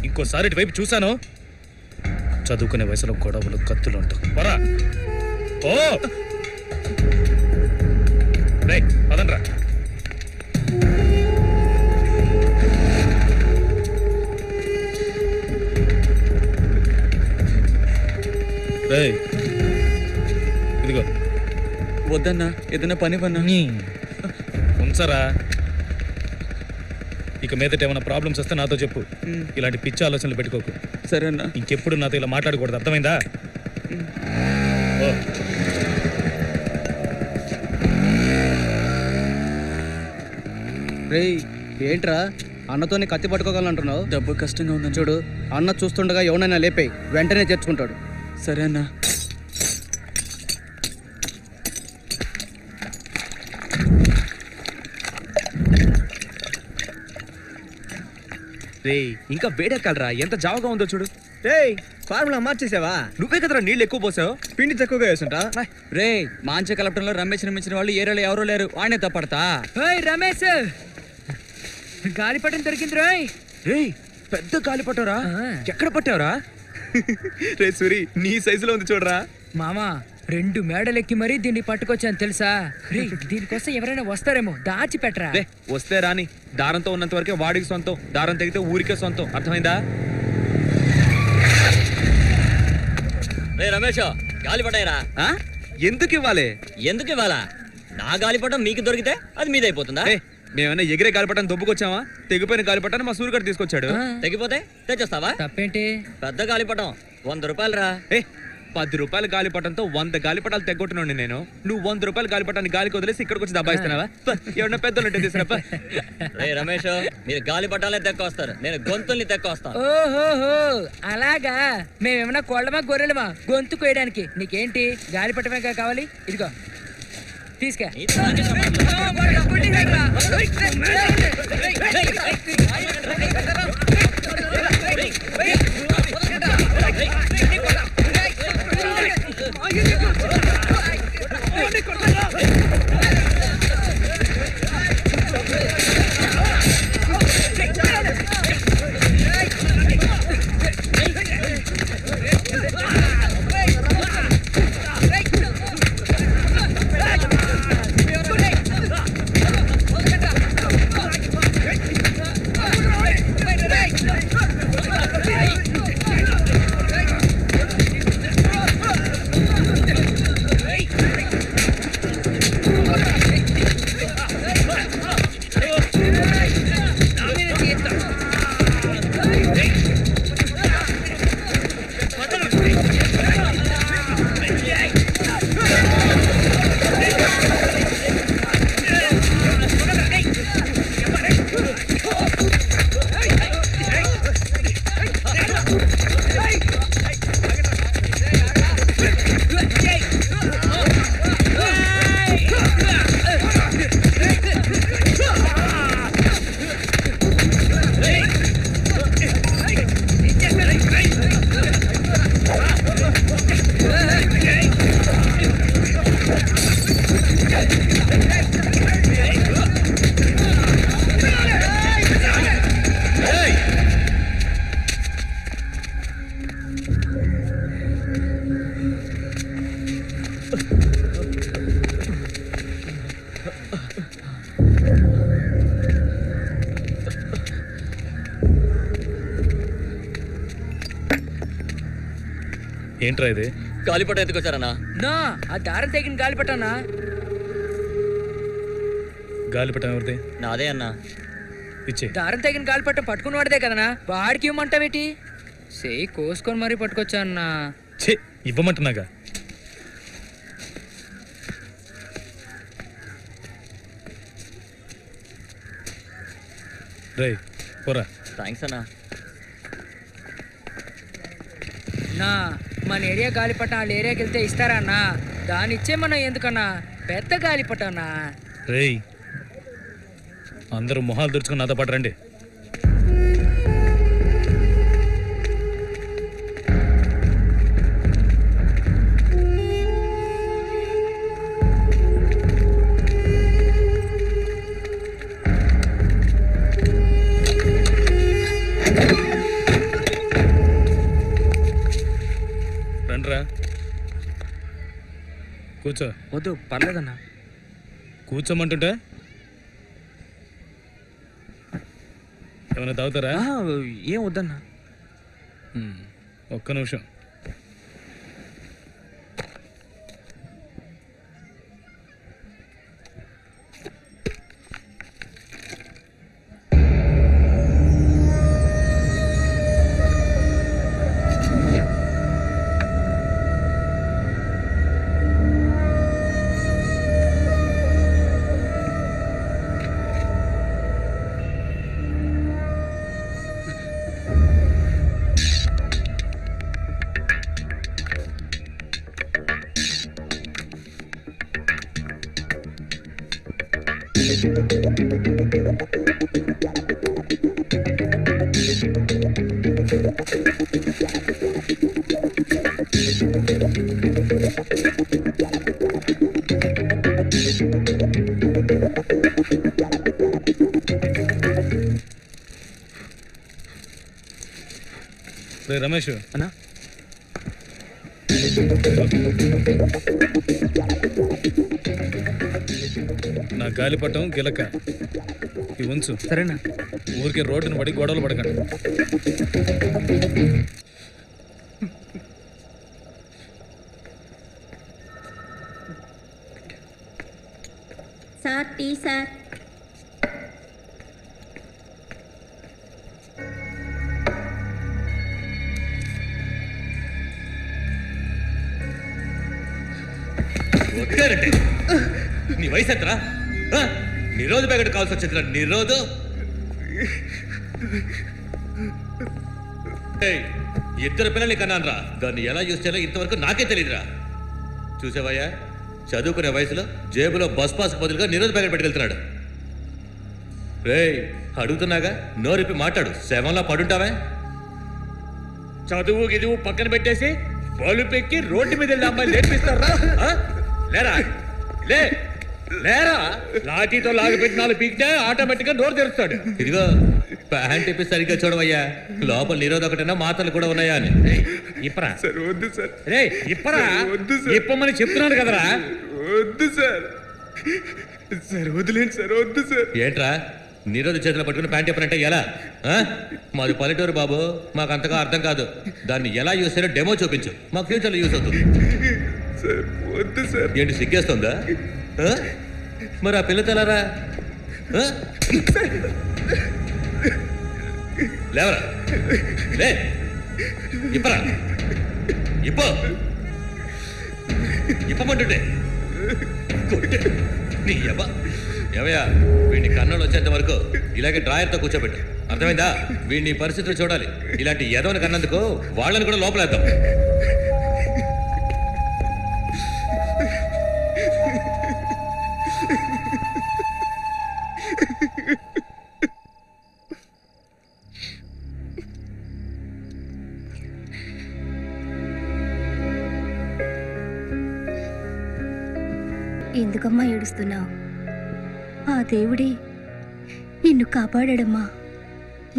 ఇంకోసారి ఇటువైపు చూశాను చదువుకునే వయసులో గొడవలు కత్తులు ఉంటావు పరా ఓ రే పదండ్రా రే ఇదిగో వద్దన్నా ఏదైనా పని పన్నా ఉంచరా ఇక మీదట ఏమైనా ప్రాబ్లమ్స్ వస్తే నాతో చెప్పు ఇలాంటి పిచ్చి ఆలోచనలు పెట్టుకోకు సరే అన్న ఇంకెప్పుడు నాతో ఇలా మాట్లాడకూడదు అర్థమైందా
రే ఏంట్రా అన్నతోనే కత్తి పట్టుకోగలంటున్నావు
డబ్బు కష్టంగా ఉందని
చూడు అన్న చూస్తుండగా ఎవరైనా లేపేయి వెంటనే చేర్చుకుంటాడు
సరే అన్న
రే ఇంకా వేడెక్కాలరా ఎంత జావగా ఉందో చూడు
రే ఫార్ములా మార్చేసావా
నువ్వే కదరా నీళ్ళు ఎక్కువ పోసావు
పిండి తక్కువగా వేసుంటా
రే మాంచ కలపటంలో రమేష్ నిర్మించిన వాళ్ళు ఏరియాలో ఎవరూ లేరు వాడినే తప్పడతా
రమేష్ గాలిపటం దొరికింది రోయ్
రే పెద్ద గాలిపటరా ఎక్కడ పట్టావురా రే సూరి నీ సైజులో ఉంది చూడరా
మామా 2 మేడలెక్కి మరీ దీన్ని పట్టుకొచ్చాను తెలుసా రే దీనికోసం ఎవరైనా వస్తారేమో దాచిపెట్టరా
వస్తే రాని దారంతో ఉన్నంత వరకే వాడికి సొంతం దారం తెగితే ఊరికే సొంతం అర్థమైందా
రే రమేష్ గాలిపటాయిరా.
ఎందుకు ఇవ్వాలి?
ఎందుకు ఇవ్వాలా? నా గాలిపటం మీకు దొరికితే అది మీదైపోతుందా?
మేమన్నా ఎగిరే గాలిపటాన్ని దొబ్బుకొచ్చావా? తెగిపోయిన గాలిపటాన్ని మా సూర్యగారు తీసుకొచ్చాడు.
తెగిపోతే తెచ్చేస్తావా?
తప్పేంటి?
పెద్ద గాలిపటం 100 రూపాయలు రా.
10 రూపాయల గాలిపటంతో 100 గాలిపటాలు తెగొట్టినండి నేను. నువ్వు 100 రూపాయల గాలిపటాన్ని గాలికి వదిలేసి ఇక్కడికి వచ్చి దబాయిస్తున్నావా? ఎవరన్నా పెద్దలు తీసుకురాపా.
రే రమేష్, మీరు గాలిపటాలే తెక్కొస్తారు, నేను గొంతుల్ని తెక్కొస్తాను.
ఓహోహో అలాగా. మేమేమన్నా కోళ్ళమా గొర్రెలమా గొంతు కోయడానికి? నీకేంటి గాలిపటమే కావాలి? ఇదిగో తీసుకా.
ఏంట్రా ఇది?
గాలిపటం ఎత్తుకొచ్చారన్నా?
నా ఆ దారం తెగిన గాలిపటానా?
గాలిపటం ఎవరిది?
నాదే అన్నా.
ఇచ్చే.
దారం తెగిన గాలిపటం పట్టుకుని వాడిదే కదనా? వాడికి ఇవ్వమంటావేటి? సేయి కోసుకొని మరీ పట్టుకొచ్చా అన్నా.
ఛే, ఇవ్వమంటున్నాగా. రే పోరా.
థ్యాంక్స్ అన్నా.
నా మన ఏరియా గాలిపటం వాళ్ళ ఏరియాకి వెళ్తే ఇస్తారా అన్నా? దాని ఇచ్చే మనం ఎందుకన్నా? పెద్ద గాలిపటన్నా.
రేయ్ అందరూ మొహాలు తెరుచుకుని నాతో పాటు రండి. రండ్రా, కూర్చో.
వద్దు పర్లేదన్నా.
కూర్చోమంటుంటే ఏమైనా తాగుతారా?
ఏం వద్దన్నా.
ఒక్క నిమిషం. రే రమేష్
అన్నా,
నా గాలిపటం గిలక ఇవి ఉంచు.
సరేనా?
ఊరికే రోడ్డును పడి గొడవలు పడకండి.
Sir tea sir.
వదిలేరండి. నీ వయసు ఎంతరా? నిరోధు ప్యాకెట్ కావాల్సి వచ్చిందిరా. నిరోధు ఇద్దరు పిల్లల్ని కన్నాను రా. దాన్ని ఎలా యూజ్ చేయాలో ఇంతవరకు నాకే తెలియదురా. చూసావయ్యా, చదువుకునే వయసులో జేబులో బస్ పాస్ బదులుగా నిరోధ ప్యాకెట్ పెట్టుకెళ్తున్నాడు. రే అడుగుతున్నాగా, నోరిపి మాట్లాడు. శవంలా పడుంటావే.
చదువు గిదువు పక్కన పెట్టేసి బలుపెక్కి రోడ్డు మీద వెళ్ళి అమ్మాయిలు నేర్పిస్తారా? లేరా లే లేరా. లాఠీతో లాగిపెట్టి 4 పీకితే ఆటోమేటిక్ గా నోరు తెరుస్తాడు.
ఇదిగో ప్యాంట్ ఇప్పి సరిగ్గా చూడవయ్యా. లోపల నిరోధ ఒకటైనా మాటలు కూడా ఉన్నాయా అని.
ఇప్పరా
సార్ వద్దు సార్.
రే ఇప్పరా ఇప్పమని చెప్తున్నాడు కదరా.
వద్దు సార్. సార్ వదిలేండి సార్. వద్దు సార్.
ఏంట్రా నిరోధ చేతిలో పట్టుకుని ప్యాంట్ ఇప్పనంటే ఎలా? మాది పల్లెటూరు బాబు, మాకు అంతగా అర్థం కాదు. దాన్ని ఎలా యూజ్ చేయాలో డెమో చూపించు, మాకు ఫ్యూచర్లో యూజ్ అవుతుంది.
వద్దు సార్.
ఏంటి సిగ్గేస్తుందా? మరి ఆ పిల్ల తెలరా? లేవరా లే ఇప్పరా. ఇప్పమంటుంటే నీ ఏమయ్యా, వీడిని కన్నులు వచ్చేంత వరకు ఇలాగే డ్రాయర్తో కూర్చోబెట్టు. అర్థమైందా? వీడిని పరిస్థితులు చూడాలి. ఇలాంటి ఎదవని కన్నందుకు వాళ్ళని కూడా లోపలేద్దాం.
ఎందుకమ్మా ఏడుస్తున్నావు? ఆ దేవుడే నిన్ను కాపాడాడమ్మా.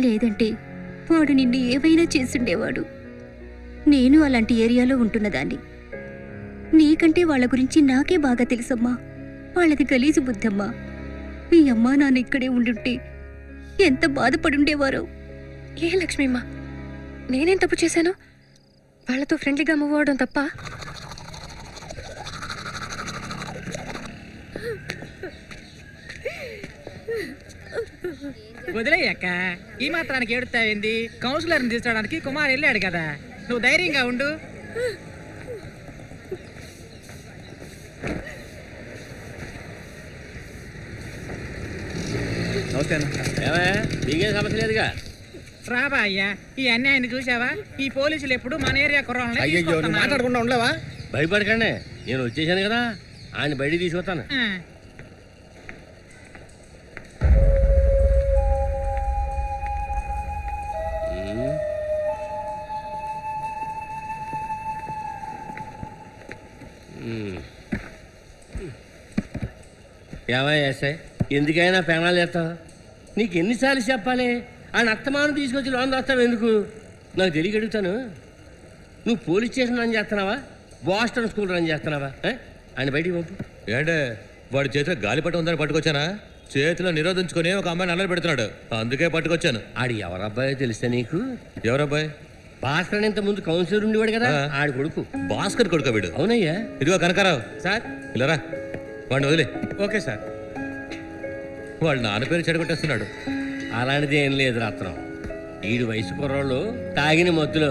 లేదంటే వాడు నిన్ను ఏవైనా చేసుండేవాడు. నేను అలాంటి ఏరియాలో ఉంటున్నదాన్ని. నీకంటే వాళ్ళ గురించి నాకే బాగా తెలుసమ్మా. వాళ్ళది గలీజు బుద్ధమ్మా. మీ అమ్మా నాన్న ఇక్కడే ఉండుంటే ఎంత బాధపడుండేవారో.
ఏ లక్ష్మీమ్మ, నేనేం తప్పు చేశాను? వాళ్ళతో ఫ్రెండ్లీగా మూవ్ అవడం తప్ప?
వదిలేయక్క, ఈ మాత్రానికి ఏడుతావేంది? కౌన్సిలర్ని తీసుకోవడానికి కుమార్ వెళ్ళాడు కదా, నువ్వు ధైర్యంగా ఉండు.
మీకేం సమస్య లేదుగా.
రాబా అయ్యా, ఈ అన్యాయాన్ని చూసావా? ఈ పోలీసులు ఎప్పుడు మన ఏరియా కుర్రాళ్ళని
అయ్యో
తీసుకొస్తున్నారు.
మాట్లాడకుండా ఉండలేవా? భయపడకండి, నేను వచ్చేసాను కదా, ఆయన బయటికి తీసుకొస్తాను. ఏమయ్యాసాయి, ఎందుకైనా పెనాలు చేస్తావు? నీకు ఎన్నిసార్లు చెప్పాలి? ఆయన అత్తమాను తీసుకొచ్చి లోన్ రాస్తావు ఎందుకు? నాకు తెలియక అడుగుతాను. నువ్వు పోలీస్ స్టేషన్ రన్ చేస్తున్నావా, బాస్టన్ స్కూల్ రన్ చేస్తున్నావా? ఆయన బయటికి పంపు.
ఏంటే వాడి చేతిలో గాలిపటం ఉందని పట్టుకొచ్చానా? చేతిలో నిరోధించుకొని ఒక అమ్మాయిని అల్లరి పెడుతున్నాడు, అందుకే పట్టుకొచ్చాను.
ఆడు ఎవరబ్బాయో తెలిస్తే నీకు?
ఎవరబ్బాయి?
భాస్కర్ ఇంత ముందు కౌన్సిలర్ ఉండేవాడు కదా, ఆడి కొడుకు.
భాస్కర్ కొడుకు వీడు?
అవునయ్యా.
ఇదిగో కనకారావు
సార్,
ఇలారా, వాడిని వదిలే.
Okay sir.
వాళ్ళ నాన్న పేరు చెడగొట్టేస్తున్నాడు.
అలాంటిది ఏం లేదు రత్నం. ఈడు వయసు కుర్రాళ్ళు తాగిన మత్తులో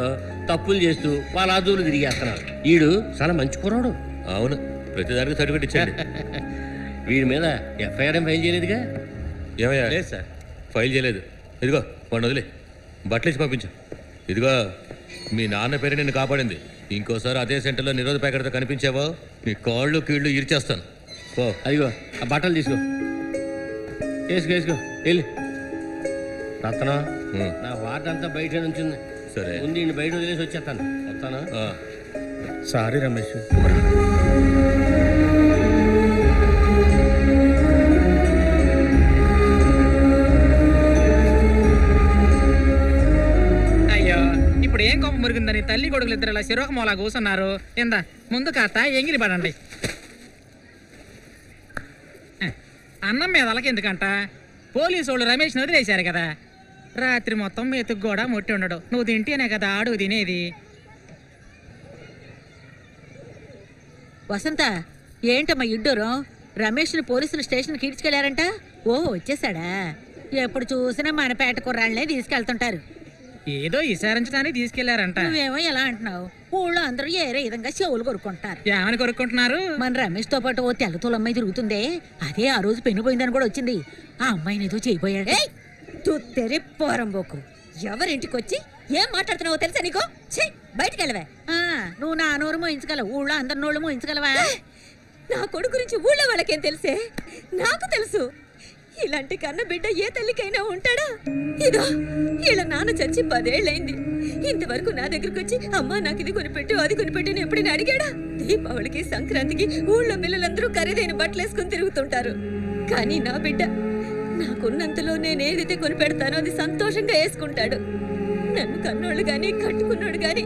తప్పులు చేస్తూ పలాదూలు తిరిగేస్తున్నారు. ఈడు చాలా మంచి కుర్రాడు.
అవును, ప్రతిదానికి సర్టిఫికెట్ ఇచ్చాడు.
వీడి మీద ఎఫ్ఐఆర్ ఫైల్ చేయలేదుగా?
ఏమయ్యా?
లేదు సార్,
ఫైల్ చేయలేదు. ఇదిగో వాడిని వదిలే, బట్టలు ఇచ్చి పంపించు. ఇదిగో మీ నాన్న పేరు నిన్ను కాపాడింది. ఇంకోసారి అదే సెంటర్లో నిరోధ ప్యాకెట్తో కనిపించావో నీ కాళ్ళు కీళ్ళు ఇరిచేస్తాను. ఓ
అదిగో ఆ బట్టలు తీసుకో, వేసుకో వెళ్ళి. రత్నం, నా వార్డు అంతా బయట నుంచి
సరే,
ముందు బయట వదిలేసి వచ్చేస్తాను. వస్తాను.
సారీ రమేష్.
అయ్యో, ఇప్పుడు ఏం కోపం మురిగిందని తల్లి కొడుకులు ఇద్దరు ఇలా శిరోకమోలా కూర్చున్నారు. ఎందా ముందు కాస్త ఎంగిలి పడండి. అన్నం మీద అలకెందుకంట? పోలీసు వాళ్ళు రమేష్ని వదిలేశారు కదా, రాత్రి మొత్తం మెతుకు కూడా ముట్టి ఉండడు. నువ్వు తింటేనే కదా ఆడు తినేది.
వసంత, ఏంటమ్మా ఇడ్డూరం?
రమేష్ని పోలీసులు స్టేషన్కి ఈడ్చుకెళ్లారంట. ఓ వచ్చేసాడా? ఎప్పుడు చూసినా మన పేట కుర్రాళ్ళనే తీసుకెళ్తుంటారు.
ఏదో విచారించడానికి తీసుకెళ్లారంట.
నువ్వేమో ఎలా అంటున్నావు? ఊళ్ళో అందరూ ఏరే విధంగా చెవులు కొరుక్కుంటారు.
ఏమని కొరుక్కుంటున్నారు?
మన రమేష్ తో పాటు ఓ తెల్లతోలు అమ్మాయి తిరుగుతుందే, అదే ఆ రోజు పెన్ను పోయిందని కూడా వచ్చింది. ఆ అమ్మాయిని ఏదో చేయిపోయాడు.
తెరి పోరంబోకు ఎవరింటికి వచ్చి ఏం మాట్లాడుతున్నావో తెలుసా నీకు? బయటికి వెళ్ళవే.
నువ్వు నా నోరు మోయించగలవు, ఊళ్ళో అందరి నోళ్ళు మోయించగలవా?
నా కొడుకు గురించి ఊళ్ళో వాళ్ళకేం తెలుసే? నాకు తెలుసు. ఇలాంటి కన్న బిడ్డ ఏ తల్లికైనా ఉంటాడా? ఇదో ఇలా నాన్న చచ్చి 10 ఏళ్ళైంది. ఇంతవరకు నా దగ్గరకు వచ్చి అమ్మా నాకు ఇది కొనిపెట్టు అది కొనిపెట్టు ఎప్పుడైనా అడిగాడా? దీపావళికి సంక్రాంతికి ఊళ్ళో పిల్లలందరూ ఖరీదైన బట్టలు వేసుకుని తిరుగుతుంటారు. కానీ నా బిడ్డ నాకున్నంతలో నేను ఏదైతే కొనిపెడతానో అది సంతోషంగా వేసుకుంటాడు. నన్ను కన్నోళ్ళు గాని కట్టుకున్నాడు గాని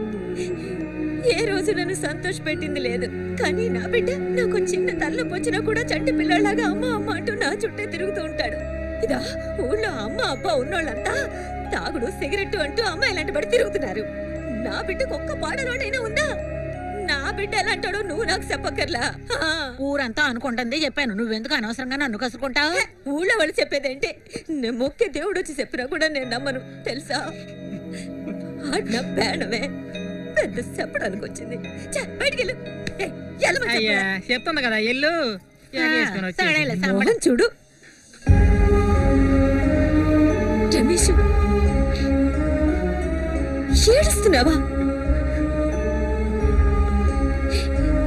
ఏ రోజు నన్ను సంతోష పెట్టింది లేదు. కానీ నా బిడ్డ నాకు చిన్న తలనొప్పి వచ్చినా కూడా చంటి పిల్లలాగా అమ్మ అమ్మ అంటూ నా చుట్టే తిరుగుతూ ఉంటాడు. ఇదా ఊళ్ళో అమ్మ అబ్బా ఉన్నోళ్ళంతా తాగుడు సిగరెట్టు అంటూ అమ్మాయిలాంటి పడి తిరుగుతున్నారు. నా బిడ్డకు ఒక్క పాడలోనైనా ఉందా? నా బిడ్డ ఎలా అంటాడో నువ్వు నాకు చెప్పక్కర్లా.
ఊరంతా అనుకుంటుంది చెప్పాను, నువ్వెందుకు అనవసరంగా నన్ను కసుకుంటావు?
ఊళ్ళో వాళ్ళు చెప్పేదేంటే నేను మొక్కే దేవుడు వచ్చి చెప్పినా కూడా నేను నమ్మను తెలుసా? ఆడిన పేడమే పెద్ద చెప్పడానికి వచ్చింది. బయటికి
చెప్తుంది కదా ఎల్లు
చూడు. రమేష్ ఏడుస్తున్నావా?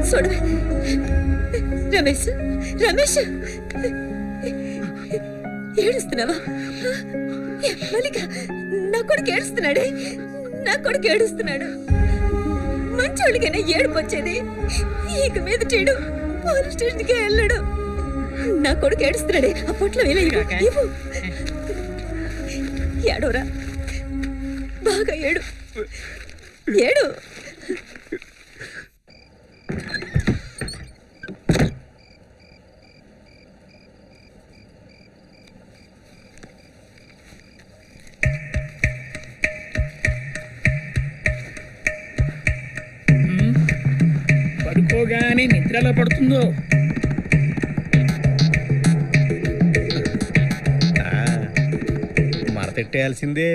చూడవే రమేష్, రమేష్ ఏడుస్తున్నావా? మల్లిక నా కొడుకు ఏడుస్తున్నాడే, నా కొడుకు ఏడుస్తున్నాడు. మంచోళ్ళకైనా ఏడుపు వచ్చేది. ఇక మీద చెడు పోలీస్ స్టేషన్కి వెళ్ళాడు. నా కొడుకు ఏడుస్తున్నాడే, ఆ పొట్లో ఇవ్వు. ఏడోరా, బాగా ఏడు ఏడు.
పడుకోగానే నిద్రలో పడుతుందో?
మరతెట్టేయాల్సిందే.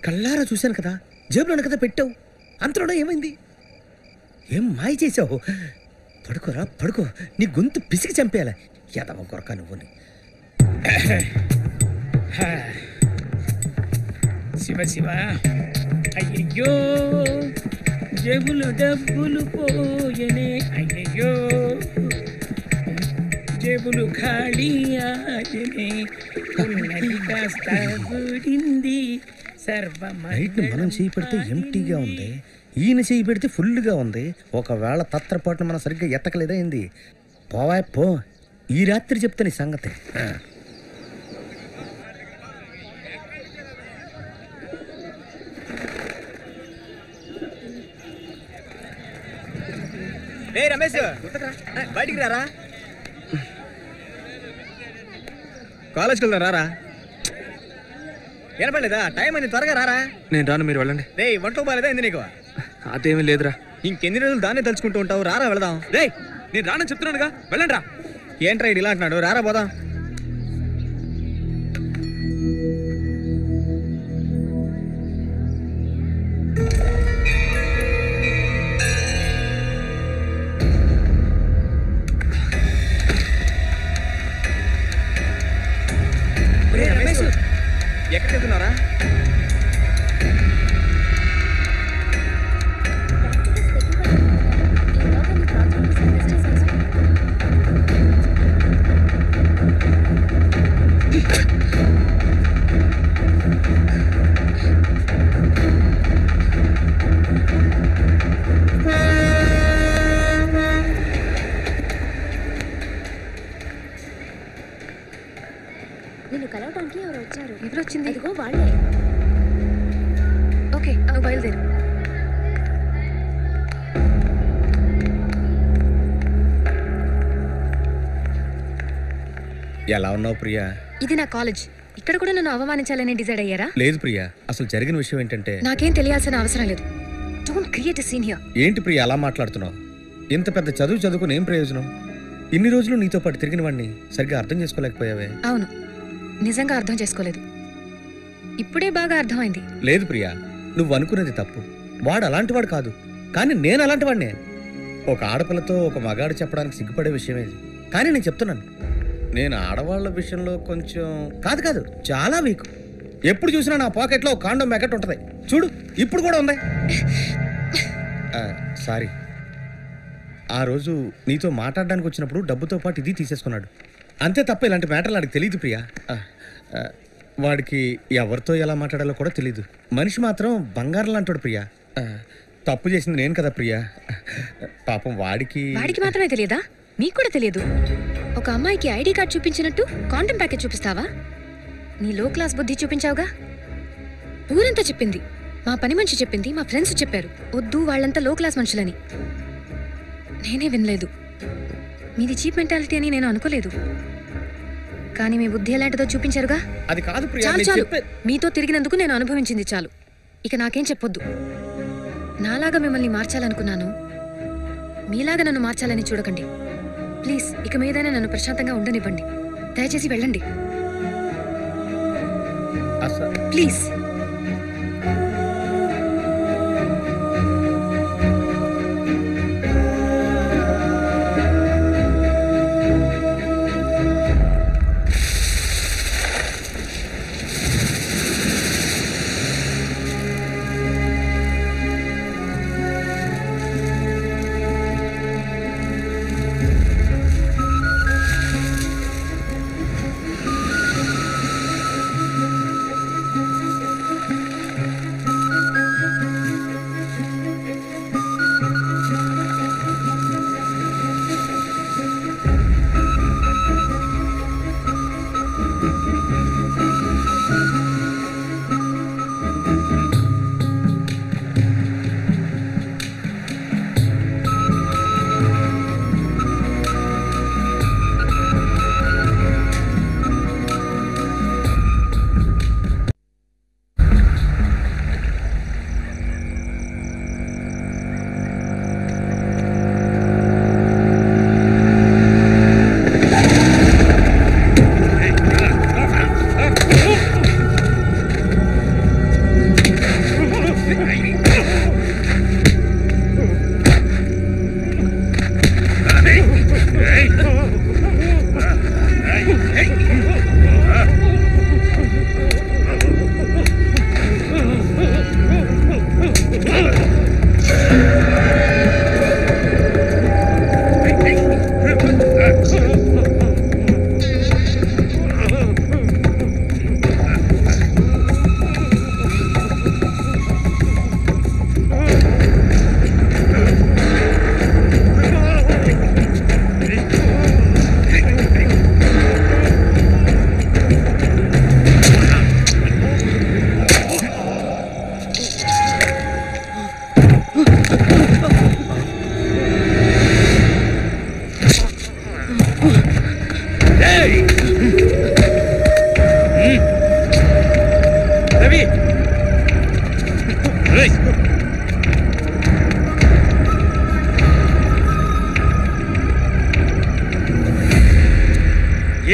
కళ్ళారా చూశాను కదా, జేబులోనే కదా పెట్టావు. అంతలోనే ఏమైంది? ఏం మాయ చేసావు? పడుకోరా పడుకో, నీ గొంతు పిసికి చంపేయాలి. ఎదవ కొరక నువ్వుని.
శివ శివ. అయ్యయ్యో జేబులు డబ్బులు పోయనే, అయ్యయ్యో జేబులు ఖాళీ ఆయనే, ఉన్నది కాస్త గుడింది.
నైట్ మనం చేయి పెడితే ఎంటీగా ఉంది, ఈయన చేయి పెడితే ఫుల్గా ఉంది. ఒకవేళ తత్రపాటును మనం సరిగ్గా ఎత్తకలేదా ఏంది? పోవా పో, ఈ రాత్రి చెప్తా నీ సంగతి.
రమేష్ బయటికి రారా, కాలేజ్కి వెళ్దాం రారా. వినపడలేదా? టైం అయింది, త్వరగా రారా.
నేను రాను, మీరు వెళ్ళండి.
రే వంట బాలేదా ఏంది నీకు?
అదేమీ లేదురా.
ఇంకెన్ని రోజులు దాన్నే తలుచుకుంటూ ఉంటావు? రారా వెళదాం.
రే నేను రానని చెప్తున్నానుగా, వెళ్ళండి రా.
ఏంట్రా ఇది ఇలా అంటున్నాడు? రారా పోదాం. ఎక్కడికి వెళ్తున్నారా?
ఎలా ఉన్నావు ప్రియా?
ఇది నా కాలేజ్. ఇక్కడ కూడా నన్ను అవమానించాలని డిసైడ్ అయ్యారా?
లేదు ప్రియా, అసలు జరిగిన విషయం ఏంటంటే
నాకేం తెలియాల్సిన అవసరం లేదు. Don't create a scene here.
ఏంటి ప్రియా అలా మాట్లాడుతున్నావు? ఇంత పెద్ద చదువుకుని ఏం ప్రయోజనం? ఇన్ని రోజులు నీతో పాటు తిరిగిన వాడిని సరిగ్గా అర్థం చేసుకోలేకపోయావే.
అవును, నిజంగా అర్థం చేసుకోలేదు. ఇప్పుడే బాగా అర్థమైంది.
లేదు ప్రియా, నువ్వు అనుకున్నది తప్పు. వాడు అలాంటి వాడు కాదు, కానీ నేను అలాంటి వాడినే. ఒక ఆడపిల్లతో ఒక మగాడు చెప్పడానికి సిగ్గుపడే విషయం ఇది. కానీ నేను చెప్తున్నాను, నేను ఆడవాళ్ళ విషయంలో కొంచెం కాదు చాలా వీక్. ఎప్పుడు చూసినా నా పాకెట్లో ఒక కాండోమ్ ప్యాకెట్ ఉంటుంది. చూడు, ఇప్పుడు కూడా ఉంది. సారీ, ఆ రోజు నీతో మాట్లాడడానికి వచ్చినప్పుడు డబ్బుతో పాటు ఇది తీసేసుకున్నాడు. అంతే తప్ప ఇలాంటి మ్యాటర్లు వాడికి తెలియదు ప్రియా. వాడికి ఎవరితో ఎలా మాట్లాడాలో కూడా తెలియదు. మనిషి మాత్రం బంగారం అంటాడు ప్రియా. తప్పు చేసింది నేను కదా ప్రియా. పాపం వాడికి
మాత్రమే తెలియదా? మీకు కూడా తెలియదు. ఒక అమ్మాయికి ఐడి కార్డ్ చూపించినట్టు కాండోమ్ ప్యాకెట్ చూపిస్తావా? నీ లో క్లాస్ బుద్ధి చూపించావుగా. ఊరంతా చెప్పింది, మా పని మనిషి చెప్పింది, మా ఫ్రెండ్స్ చెప్పారు వద్దు వాళ్ళంతా లో క్లాస్ మనుషులని. నేనే వినలేదు. మీది చీప్ మెంటాలిటీ అని నేను అనుకోలేదు. కానీ మీ బుద్ధి ఎలాంటిదో చూపించారుగా.
అది కాదు ప్రియా,
చాలు. మీతో తిరిగినందుకు నేను అనుభవించింది చాలు. ఇక నాకేం చెప్పొద్దు. నాలాగా మిమ్మల్ని మార్చాలనుకున్నాను, మీలాగా నన్ను మార్చాలని చూడకండి. ప్లీజ్, ఇక మీదైనా నన్ను ప్రశాంతంగా ఉండనివ్వండి. దయచేసి వెళ్ళండి ప్లీజ్.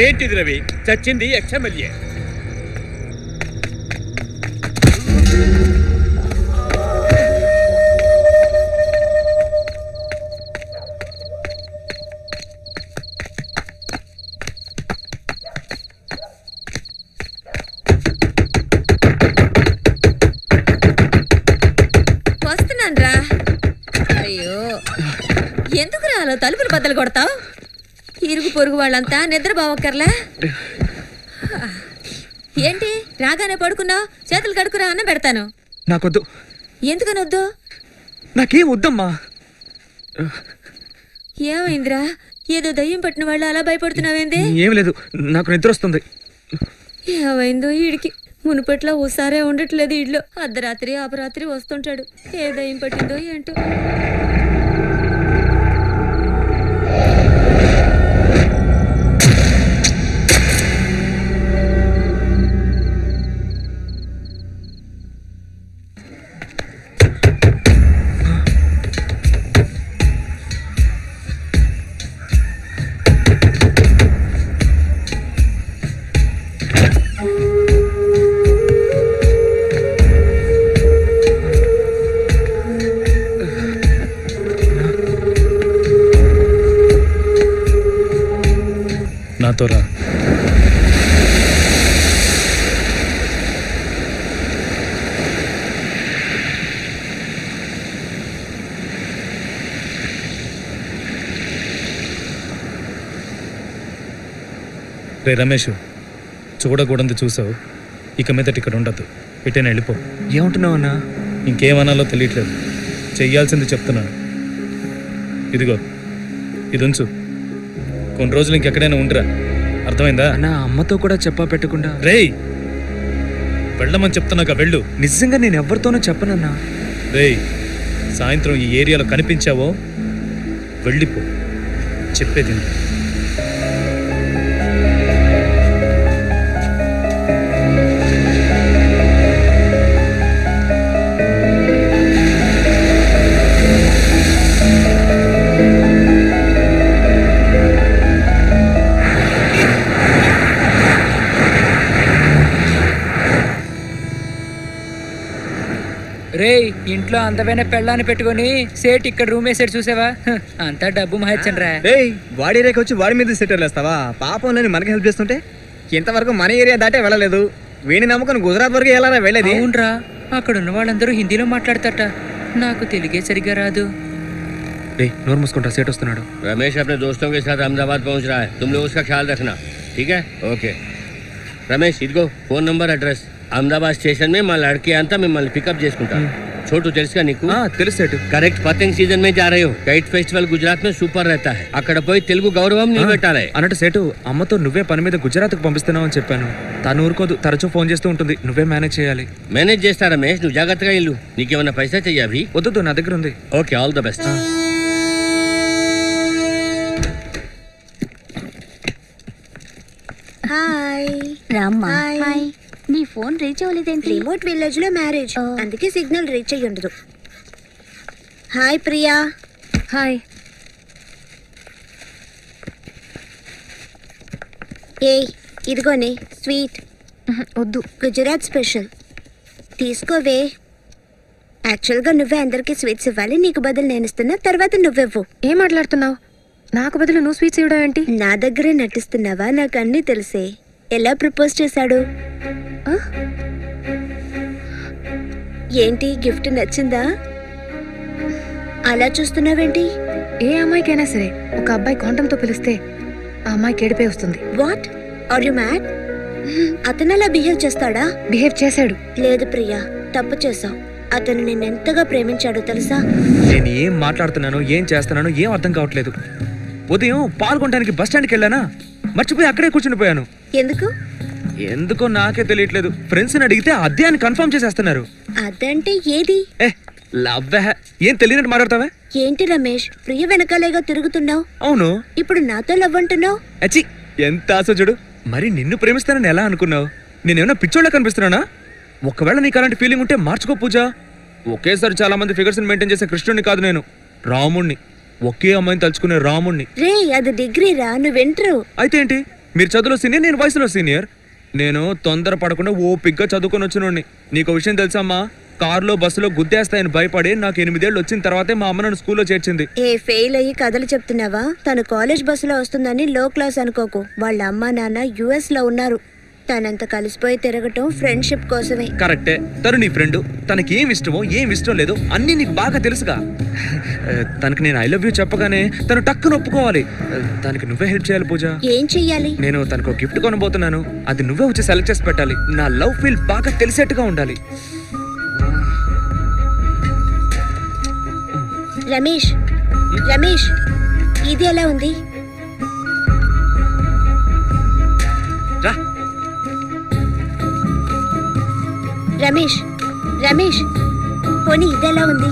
ఏంటిది రవి, చచ్చింది ఎక్స్ఎమ్మెల్యే.
వస్తున్నాన్రా. అయ్యో, ఎందుకు రాలో తలుపులు బద్దలు కొడతావు? ఇరుగు పొరుగు వాళ్ళంతా నిద్రపోవక్కర్లా? ఏంటి రాగానే పడుకున్నావు? చేతులు కడుకురా, అన్నం పెడతాను.
నాకొద్దు.
ఎందుకని వద్దు?
నాకేం వద్దమ్మా.
ఏమైందిరా? ఏదో దయ్యం పట్టిన వాళ్ళు అలా భయపడుతున్నావేంది?
ఏం లేదు, నాకు నిద్ర వస్తుంది.
ఏమైందో వీడికి, మునుపట్లా ఓసారే ఉండట్లేదు. ఇడ్లో అర్ధరాత్రి అపరాత్రి వస్తుంటాడు. ఏ దయ్యం పట్టిందో ఏంటో.
నాతో రా. రే రమేష్, చూడకూడదు చూసావు, ఇక మీదట ఇక్కడ ఉండద్దు, ఎటైనా వెళ్ళిపో.
ఏమంటున్నావన్నా?
ఇంకేమనాలో తెలియట్లేదు, చెయ్యాల్సింది చెప్తున్నాను. ఇదిగో ఇది ఉంచు, కొన్ని రోజులు ఇంకెక్కడైనా ఉండరా, అర్థమైందా?
నా అమ్మతో కూడా చెప్పా పెట్టకుండా.
రేయ్ వెళ్ళమని చెప్తున్నాక వెళ్ళు.
నిజంగా నేను ఎవరితోనూ చెప్పనన్నా.
రేయ్ సాయంత్రం ఈ ఏరియాలో కనిపించావో వెళ్ళిపో, చెప్పేది.
రే ఇంట్లో అందమైన పెళ్ళాన్ని పెట్టుకొని సేట్ ఇక్కడ రూమ్ వేసాడు చూసావా? అంతా డబ్బు మహచ్చండ్రా.
వాడి రేఖ వచ్చి వాడి మీద సెటిల్ వేస్తావా? పాపం లేని మనకి హెల్ప్ చేస్తుంటే ఇంతవరకు మన ఏరియా దాటే వెళ్ళలేదు. వీడిని నమ్ముకుని గుజరాత్ వరకు ఎలా వెళ్ళేది?
అవునరా, అక్కడ ఉన్న వాళ్ళందరూ హిందీలో మాట్లాడతారట, నాకు తెలుగే సరిగ్గా రాదు.
నోరు మూసుకుంటా, సేట్ వస్తున్నాడు.
रमेश अपने दोस्तों के साथ अहमदाबाद पहुंच रहा है, तुम लोग उसका ख्याल रखना, ठीक है? ओके रमेश, इदिगो phone number address. Ahmedabad station में మా లడ్కి అంతా మిమ్మల్ని పికప్ చేసుకుంటాను. छोटू తెలుసుగా నీకు?
తెలుసు సేటు.
కరెక్ట్ పతంగ్ సీజన్ में जा रहे हो. కైట్ ఫెస్టివల్ గుజరాత్ में సూపర్ रहता है. అక్కడ పోయి తెలుగు గౌరవం నిలబెట్టాలి.
అన్నట్టు సేటు, అమ్మతో నువ్వే పని మీద గుజరాత్కు పంపిస్తున్నావు అని చెప్పాను. తను ఊరుకోదు, తరచూ ఫోన్ చేస్తూ ఉంటుంది. నువ్వే మేనేజ్ చేయాలి.
మేనేజ్ చేస్తా రమేష్, నువ్వు జాగ్రత్తగా ఇల్లు. నీకేమన్నా పైసా చెయ్యి అభి?
వద్దు, నా దగ్గర ఉంది.
Okay, all the best.
Hi
రామ్మా.
హాయ్.
నీ ఫోన్ రీచ్ అవ్వలేదేంటి?
రిమోట్ విలేజ్ లో మ్యారేజ్, అందుకే సిగ్నల్ రీచ్ అయ్యి ఉండదు. హాయ్ ప్రియా.
హాయ్.
ఏ ఇదిగోనే స్వీట్.
వద్దు,
గుజరాత్ స్పెషల్ తీసుకోవే. యాక్చువల్గా నువ్వే అందరికి స్వీట్స్ ఇవ్వాలి, నీకు బదులు నేను ఇస్తున్నా, తర్వాత నువ్వెవ్వు.
ఏం మాట్లాడుతున్నావు? నాకు బదులు నువ్వు స్వీట్స్ ఇవ్వడం ఏంటి?
నా దగ్గరే నటిస్తున్నావా? నాకు అన్నీ తెలిసే. ఎలా ప్రపోజ్ చేశాడు? ఏంటి, గిఫ్ట్ నచ్చిందా? అలా చూస్తున్నావేంటి?
ఏ అమ్మాయికైనా సరే ఒక అబ్బాయి కాంటంతో పిలిస్తే ఆ అమ్మాయికి ఏడిపే వస్తుంది.
What are you mad? అతను అలా బిహేవ్ చేస్తాడా?
బిహేవ్ చేశాడు.
లేదు ప్రియా, తప్పు చేసావు. అతను నిన్నెంతగా ప్రేమించాడో తెలుసా?
నేను ఏం మాట్లాడుతున్నాను, ఏం చేస్తున్నాను ఏం అర్థం కావట్లేదు. ఉదయం పాల్గొనడానికి బస్ స్టాండ్కి వెళ్ళానా, మర్చిపోయి అక్కడే కూర్చుండిపోయాను. ఎందుకో నాకే తెలియట్లేదు. ఫ్రెండ్స్ని అడిగితే అదే అని కన్ఫర్మ్ చేసేస్తున్నారు.
అదంటే ఏది?
లవ్ ఏం తెలియనట్టు మాట్లాడతావా?
ఏంటి రమేష్, ప్రియ వెనకాలేగా తిరుగుతున్నావు?
అవును.
ఇప్పుడు నాతో లవ్ అంటున్నావు?
అచ్చి, ఎంత ఆశ చూడు. మరి నిన్ను ప్రేమిస్తానని ఎలా అనుకున్నావు? నేనేమన్నా పిచ్చోళ్ళ కనిపిస్తున్నానా? ఒకవేళ నీకు అలాంటి ఫీలింగ్ ఉంటే మార్చుకో పూజ. ఒకేసారి చాలా మంది ఫిగర్స్ మెయింటైన్ చేసే కృష్ణుడిని కాదు నేను, రాముణ్ణి. ఒకే అమ్మాయిని తలుచుకునే రాముణ్ణి.
రే అది డిగ్రీ రా, నువ్వు ఎంట్రు.
అయితే ఏంటి, మీరు చదువులో సీనియర్, నేను వయసులో సీనియర్. నేను తొందర పడకుండా ఓపిగ్గా చదువుకొని వచ్చినోడిని. నీకు విషయం తెలుసమ్మా, కారులో బస్సులో గుద్దేస్తాయని భయపడి నాకు 8 ఏళ్ళు వచ్చిన తర్వాతే మా అమ్మ నన్ను స్కూల్లో చేర్చింది.
ఫెయిల్ అయ్యి కథలు చెప్తున్నావా? తను కాలేజ్ బస్సులో వస్తుందని లో క్లాస్ అనుకోకు. వాళ్ళ అమ్మా నాన్న US లో ఉన్నారు. తనంత కలిసిపోయి తిరగటం ఫ్రెండ్షిప్ కోసమే.
కరెక్టే, తను నీ ఫ్రెండ్. తనకి ఏం ఇష్టమో ఏం ఇష్టం లేదో అన్నీ నీకు బాగా తెలుసుగా. తనకి నేను ఐ లవ్ యూ చెప్పగానే తను టక్కున ఒప్పుకోవాలి. దానికి నువ్వే హెల్ప్ చేయాలి పూజ.
ఏం చెయ్యాలి?
నేను తనకు గిఫ్ట్ కొనబోతున్నాను, అది నువ్వే వచ్చి సెలెక్ట్ చేసి పెట్టాలి. నా లవ్ ఫీల్ బాగా తెలిసేట్టుగా ఉండాలి.
రమేష్, రమేష్ ఇది ఎలా ఉంది? రమేష్, రమేష్ పోనీ ఇది ఎలా ఉంది?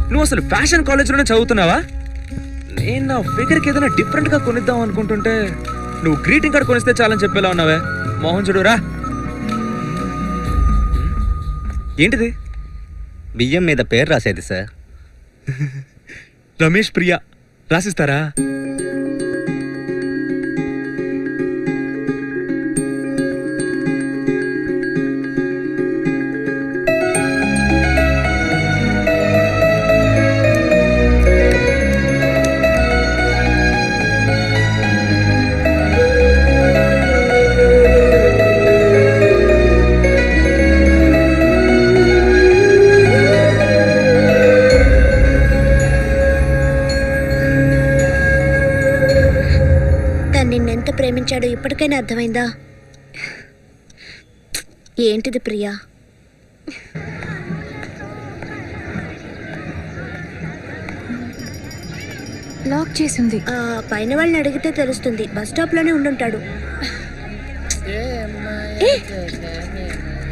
నువ్వు అసలు ఫ్యాషన్ కాలేజ్లోనే చదువుతున్నావా? నేను నా ఫిగర్కి ఏదైనా డిఫరెంట్ గా కొనిద్దాం అనుకుంటుంటే నువ్వు గ్రీటింగ్ కార్డ్ కొనిస్తే చాలని చెప్పేలా ఉన్నావే. మోహన్ చూడురా, ఏంటిది?
బియ్యం మీద పేరు రాసేది సార్.
రమేష్ ప్రియా రాసిస్తారా?
వచ్చాడో ఇప్పటికైనా అర్థమైందా? ఏంటిది ప్రియా?
లాక్ చేసింది.
పైన వాళ్ళని అడిగితే తెలుస్తుంది. బస్ స్టాప్ లోనే ఉండుంటాడు.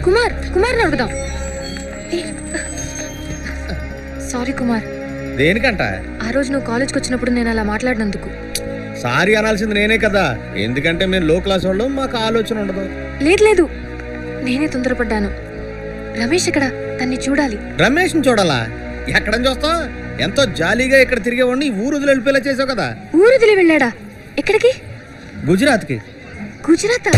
కుమార్ కుమార్ని అడుగుదాం. సారీ కుమార్.
దేనికంట?
ఆ రోజు నువ్వు కాలేజ్కి వచ్చినప్పుడు నేను అలా మాట్లాడినందుకు.
సారీ అనాల్సింది నేనే కదా, ఎందుకంటే మేము లో క్లాస్ వాళ్ళు, మాకు ఆలోచన ఉండదు.
లేదు లేదు, నేనే తొందరపడ్డాను. రమేష్ ఇక్కడ, తన్ని చూడాలి.
రమేష్ని చూడాలా? ఎక్కడని చూస్తావు? ఎంతో జాలీగా ఇక్కడ తిరిగేవాడిని ఊరు వదిలి వెళ్ళిపోయేలా చేసావు కదా.
ఊరు వదిలి వెళ్ళాడా? ఎక్కడికి?
గుజరాత్కి.
గుజరాత్?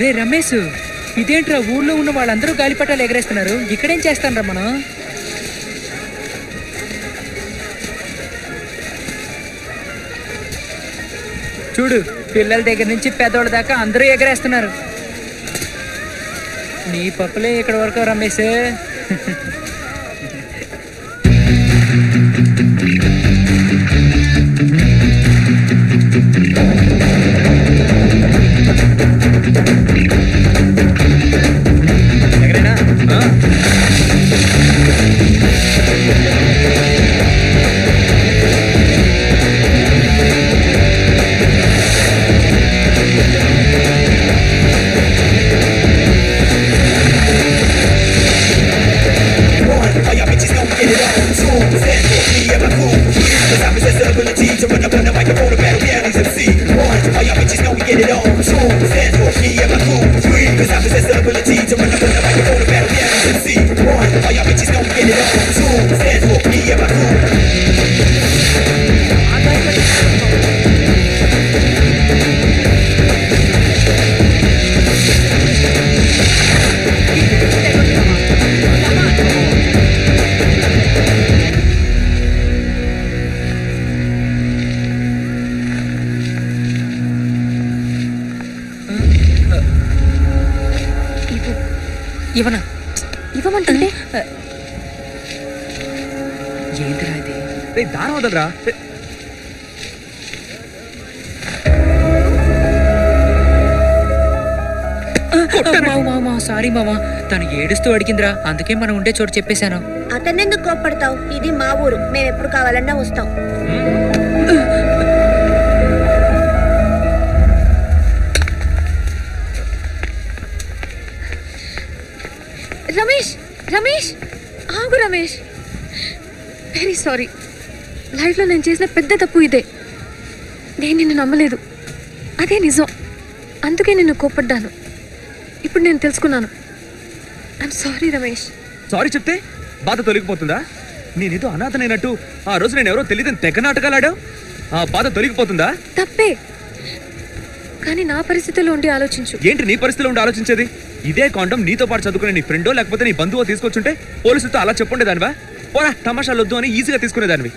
రే రమేష్, ఇదేంట్రా ఊర్లో ఉన్న వాళ్ళందరూ గాలిపటాలు ఎగరేస్తున్నారు, ఇక్కడేం చేస్తానరా మనం? చూడు, పిల్లల దగ్గర నుంచి పెద్దోళ్ళ దాకా అందరూ ఎగరేస్తున్నారు. నీ పప్పులే ఇక్కడ వరకు రమేష్. ఇవ్వనా?
ఇవ్వమంటుంటే
ఏంటిరా ఇది?
దారం వదలరా.
సారీ మామా, తను ఏడుస్తూ అడిగిందిరా, అందుకే మనం ఉండే చోటు చెప్పేశాను.
అతన్నెందుకు కోప్పడతావు? ఇది మా ఊరు, మేము ఎప్పుడు కావాలన్నా వస్తాం.
రమేష్ రమేష్ ఆగు రమేష్, వెరీ సారీ. లైఫ్లో నేను చేసిన పెద్ద తప్పు ఇదే. నేను నిన్ను నమ్మలేదు, అదే నిజం. అందుకే నిన్ను కోప్పడ్డాను. ఇప్పుడు నేను తెలుసుకున్నాను. I'm sorry Ramesh.
సారీ చెప్తే బాధ తొలగిపోతుందా? నేనేదో అనాథనైనట్టు ఆ రోజు నేను ఎవరో తెలియదని తెగ నాటకాలు ఆడావు. ఆ బాధ తొలగిపోతుందా?
తప్పే, కానీ నా పరిస్థితిలో ఉండి ఆలోచించు.
ఏంటి నీ పరిస్థితిలో ఉండి ఆలోచించేది? ఇదే కాండం నీతో పాటు చదువుకునే నీ ఫ్రెండో లేకపోతే నీ బంధువో తీసుకొచ్చుంటే పోలీసులతో అలా చెప్పుండేదానివా? పోరా, తమాషాలు వద్దు అని ఈజీగా తీసుకునేదానివి.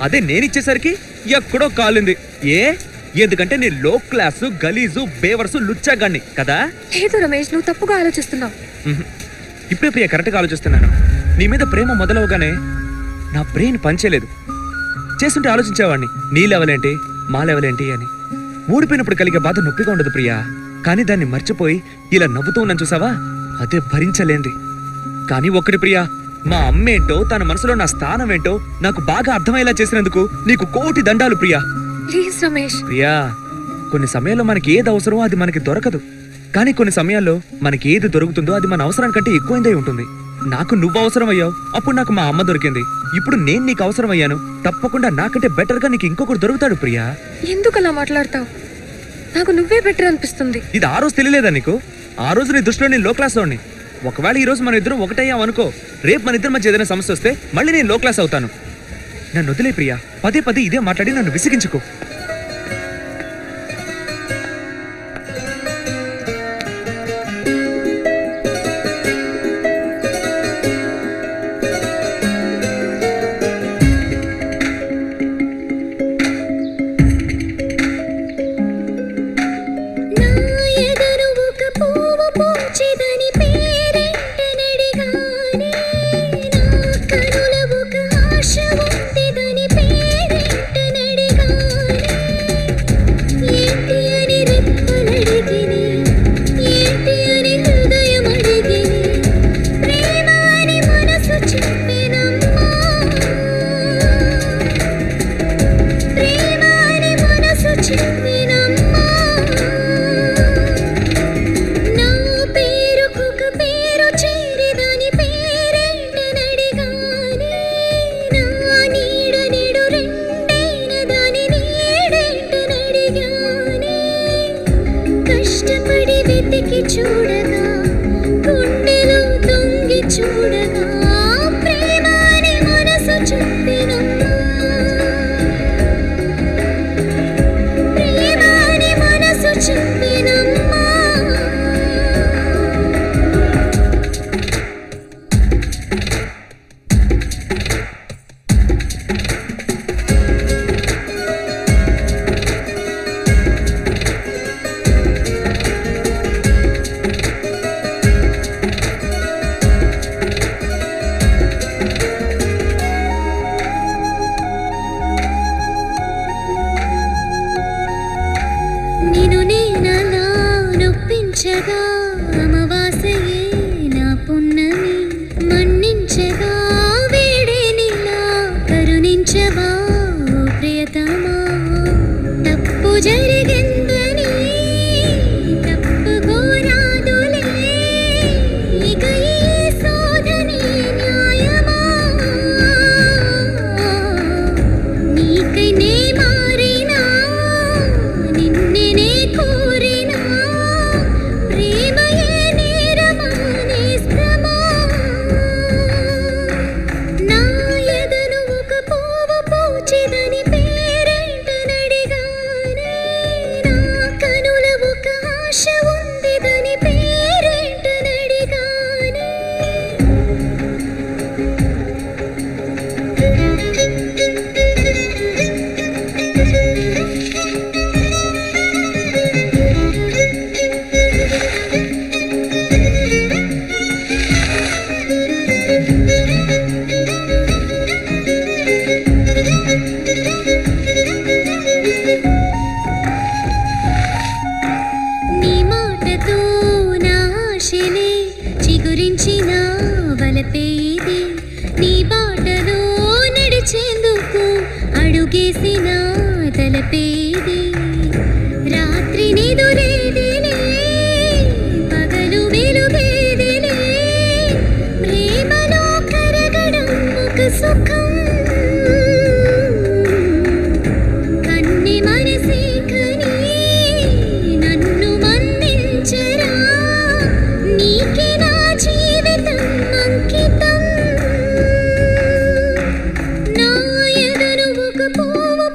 అదే నేను ఇచ్చేసరికి ఎక్కడో కాలింది. ఎందుకంటే నీ లో క్లాసు, గలీజు, బేవర్సు, లుచ్చాగాన్ని కదా.
లేదు రమేష్, నువ్వు తప్పుగా ఆలోచిస్తున్నావు.
ఇప్పుడే ప్రియ కరెక్ట్గా ఆలోచిస్తున్నాను. నీ మీద ప్రేమ మొదలవగానే నా బ్రెయిన్ పనిచేయలేదు. చేస్తుంటే ఆలోచించేవాడిని, నీ లెవెల్ ఏంటి, మా లెవెల్ ఏంటి అని. ఓడిపోయినప్పుడు కలిగే బాధ నొప్పిగా ఉండదు ప్రియా, కానీ దాన్ని మర్చిపోయి ఇలా నవ్వుతూ ఉన్నాను చూసావా, అదే భరించలేంది. కానీ ఒక్కటి ప్రియా, మా అమ్మేంటో తన మనసులో నా స్థానం ఏంటో నాకు బాగా అర్థమయ్యేలా చేసినందుకు నీకు కోటి దండాలు ప్రియా.
ప్లీజ్ రమేష్.
ప్రియా, కొన్ని సమయాల్లో మనకి ఏది అవసరమో అది మనకి దొరకదు, కానీ కొన్ని సమయాల్లో మనకి ఏది దొరుకుతుందో అది మన అవసరానికంటే ఎక్కువైందే ఉంటుంది. నాకు నువ్వు అవసరం అయ్యావు, అప్పుడు నాకు మా అమ్మ దొరికింది. ఇప్పుడు నేను నీకు అవసరం అయ్యాను, తప్పకుండా నాకంటే బెటర్ గా నీకు ఇంకొకరు దొరుకుతాడు ప్రియా.
ఎందుకు అలా మాట్లాడతావు? నాకు నువ్వే బెటర్ అనిపిస్తుంది.
ఇది ఆ రోజు తెలియలేదా నీకు? ఆ రోజు నీ దృష్టిలో నేను లో క్లాస్ వాడిని. ఒకవేళ ఈ రోజు మన ఇద్దరం ఒకటయ్యాం అనుకో, రేపు మన ఇద్దరి మధ్య ఏదైనా సమస్య వస్తే మళ్ళీ నేను లో క్లాస్ అవుతాను. నన్ను వదిలే ప్రియా, పదే పదే ఇదే మాట్లాడి నన్ను విసిగించుకో.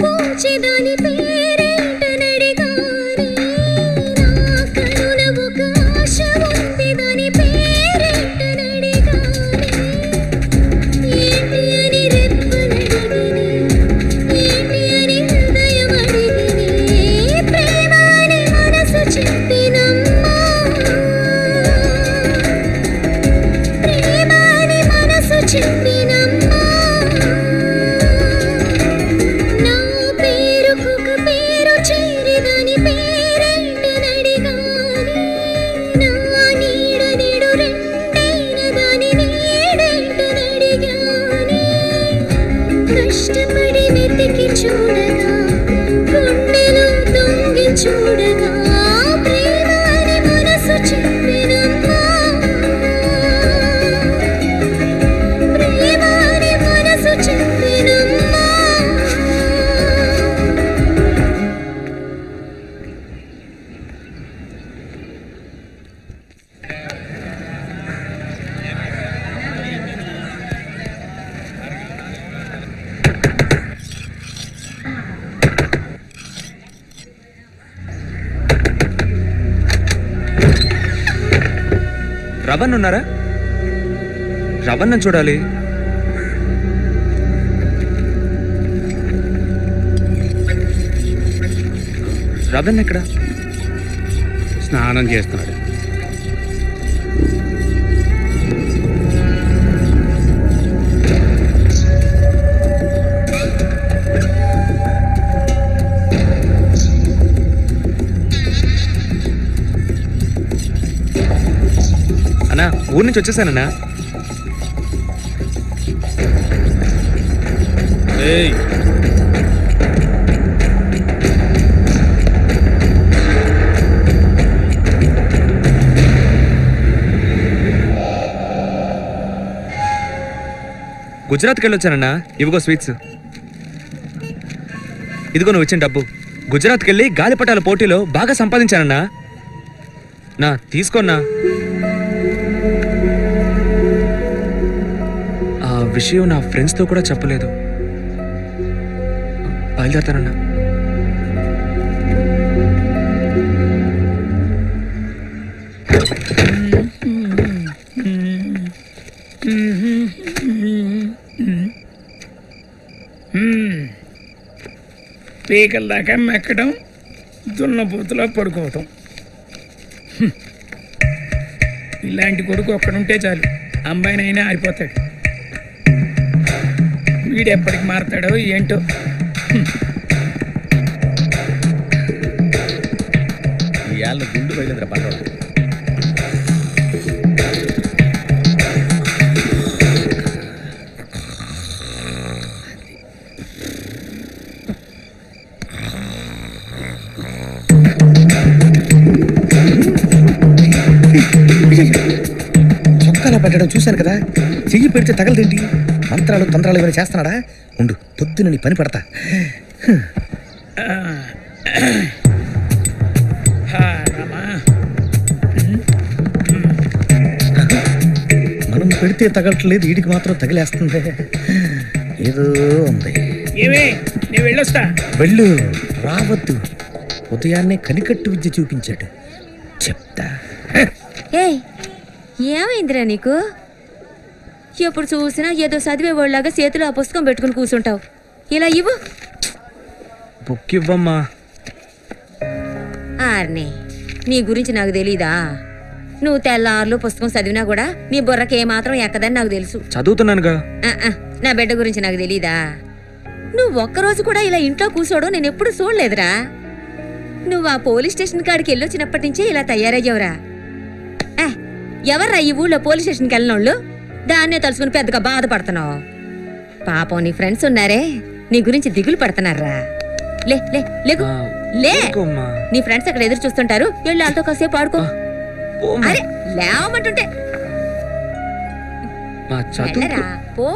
పూచి దాని
రవణ్ ఉన్నారా? రవణ్ చూడాలి. రవణ్ ఎక్కడ?
స్నానం చేస్తున్నాడు.
అన్నా ఊరి నుంచి వచ్చేసానన్నా. గుజరాత్కి వెళ్ళొచ్చానన్నా. ఇవిగో స్వీట్స్. ఇదిగో నువ్వు ఇచ్చిన డబ్బు. గుజరాత్కి వెళ్ళి గాలిపటాల పోటీలో బాగా సంపాదించానన్నా. నా తీసుకోన్నా. ఆ విషయం నా ఫ్రెండ్స్తో కూడా చెప్పలేదు. బయలుదేరతానన్నా.
పీకల దాకా మెక్కడం, దున్నపోతులా పడుకోవటం. ఇలాంటి కొడుకు ఒక్కడుంటే చాలు, అమ్మాయినైనా ఆరిపోతాడు. వీడు ఎప్పటికి మారతాడో ఏంటో.
ఇవాళ గుండు బయలుదేరా పండుగ. చొక్కాలో పెట్టడం చూశాను కదా, చెయ్యి పెడితే తగలదేంటి? మంత్రాలు తంత్రాలు ఏమైనా చేస్తున్నాడా? ఉండు, పొద్దున నీ పని పడతా. మనం పెడితే తగలట్లేదు, వీడికి మాత్రం తగిలేస్తుంది. ఏదో ఉంది.
ఏమే నేను వెళ్ళొస్తా.
వెళ్ళు, రావద్దు. ఉదయాన్నే కనికట్టు విద్య చూపించాడు, చెప్తా.
ఏయ్, ఏమైందిరా నీకు? ఎప్పుడు చూసినా ఏదో చదివేవాళ్ళలాగా చేతిలో ఆ పుస్తకం పెట్టుకుని కూర్చుంటావు. ఇలా ఇవ్వు.
బుక్ ఇవ్వమ్మా.
ఆర్నే, నీ గురించి నాకు తెలీదా? నువ్వు తెల్లార్లు పుస్తకం చదివినా కూడా నీ బుర్రకి ఏమాత్రం ఎక్కదని నాకు తెలుసు.
చదువుతున్నానుగా.
నా బిడ్డ గురించి నాకు తెలీదా? నువ్వు ఒక్కరోజు కూడా ఇలా ఇంట్లో కూర్చోవడం నేను ఎప్పుడు చూడలేదురా. నువ్వు ఆ పోలీస్ స్టేషన్ కాడికి వెళ్ళొచ్చినప్పటి నుంచే ఇలా తయారయ్యావురా. ఎవర్రా ఈ ఊళ్ళో పోలీస్ స్టేషన్కి వెళ్ళినోళ్ళు? దాన్నే తలుచుకుని పెద్దగా బాధపడుతున్నావు. పాపం నీ ఫ్రెండ్స్ ఉన్నారే, నీ గురించి దిగులు పడుతున్నారా. లే లే లేకు లే. నీ ఫ్రెండ్స్ అక్కడ ఎదురు చూస్తుంటారు, వెళ్ళి వాళ్ళతో కాసేపు ఆడుకో. అరే లేవమంటుంటే పో.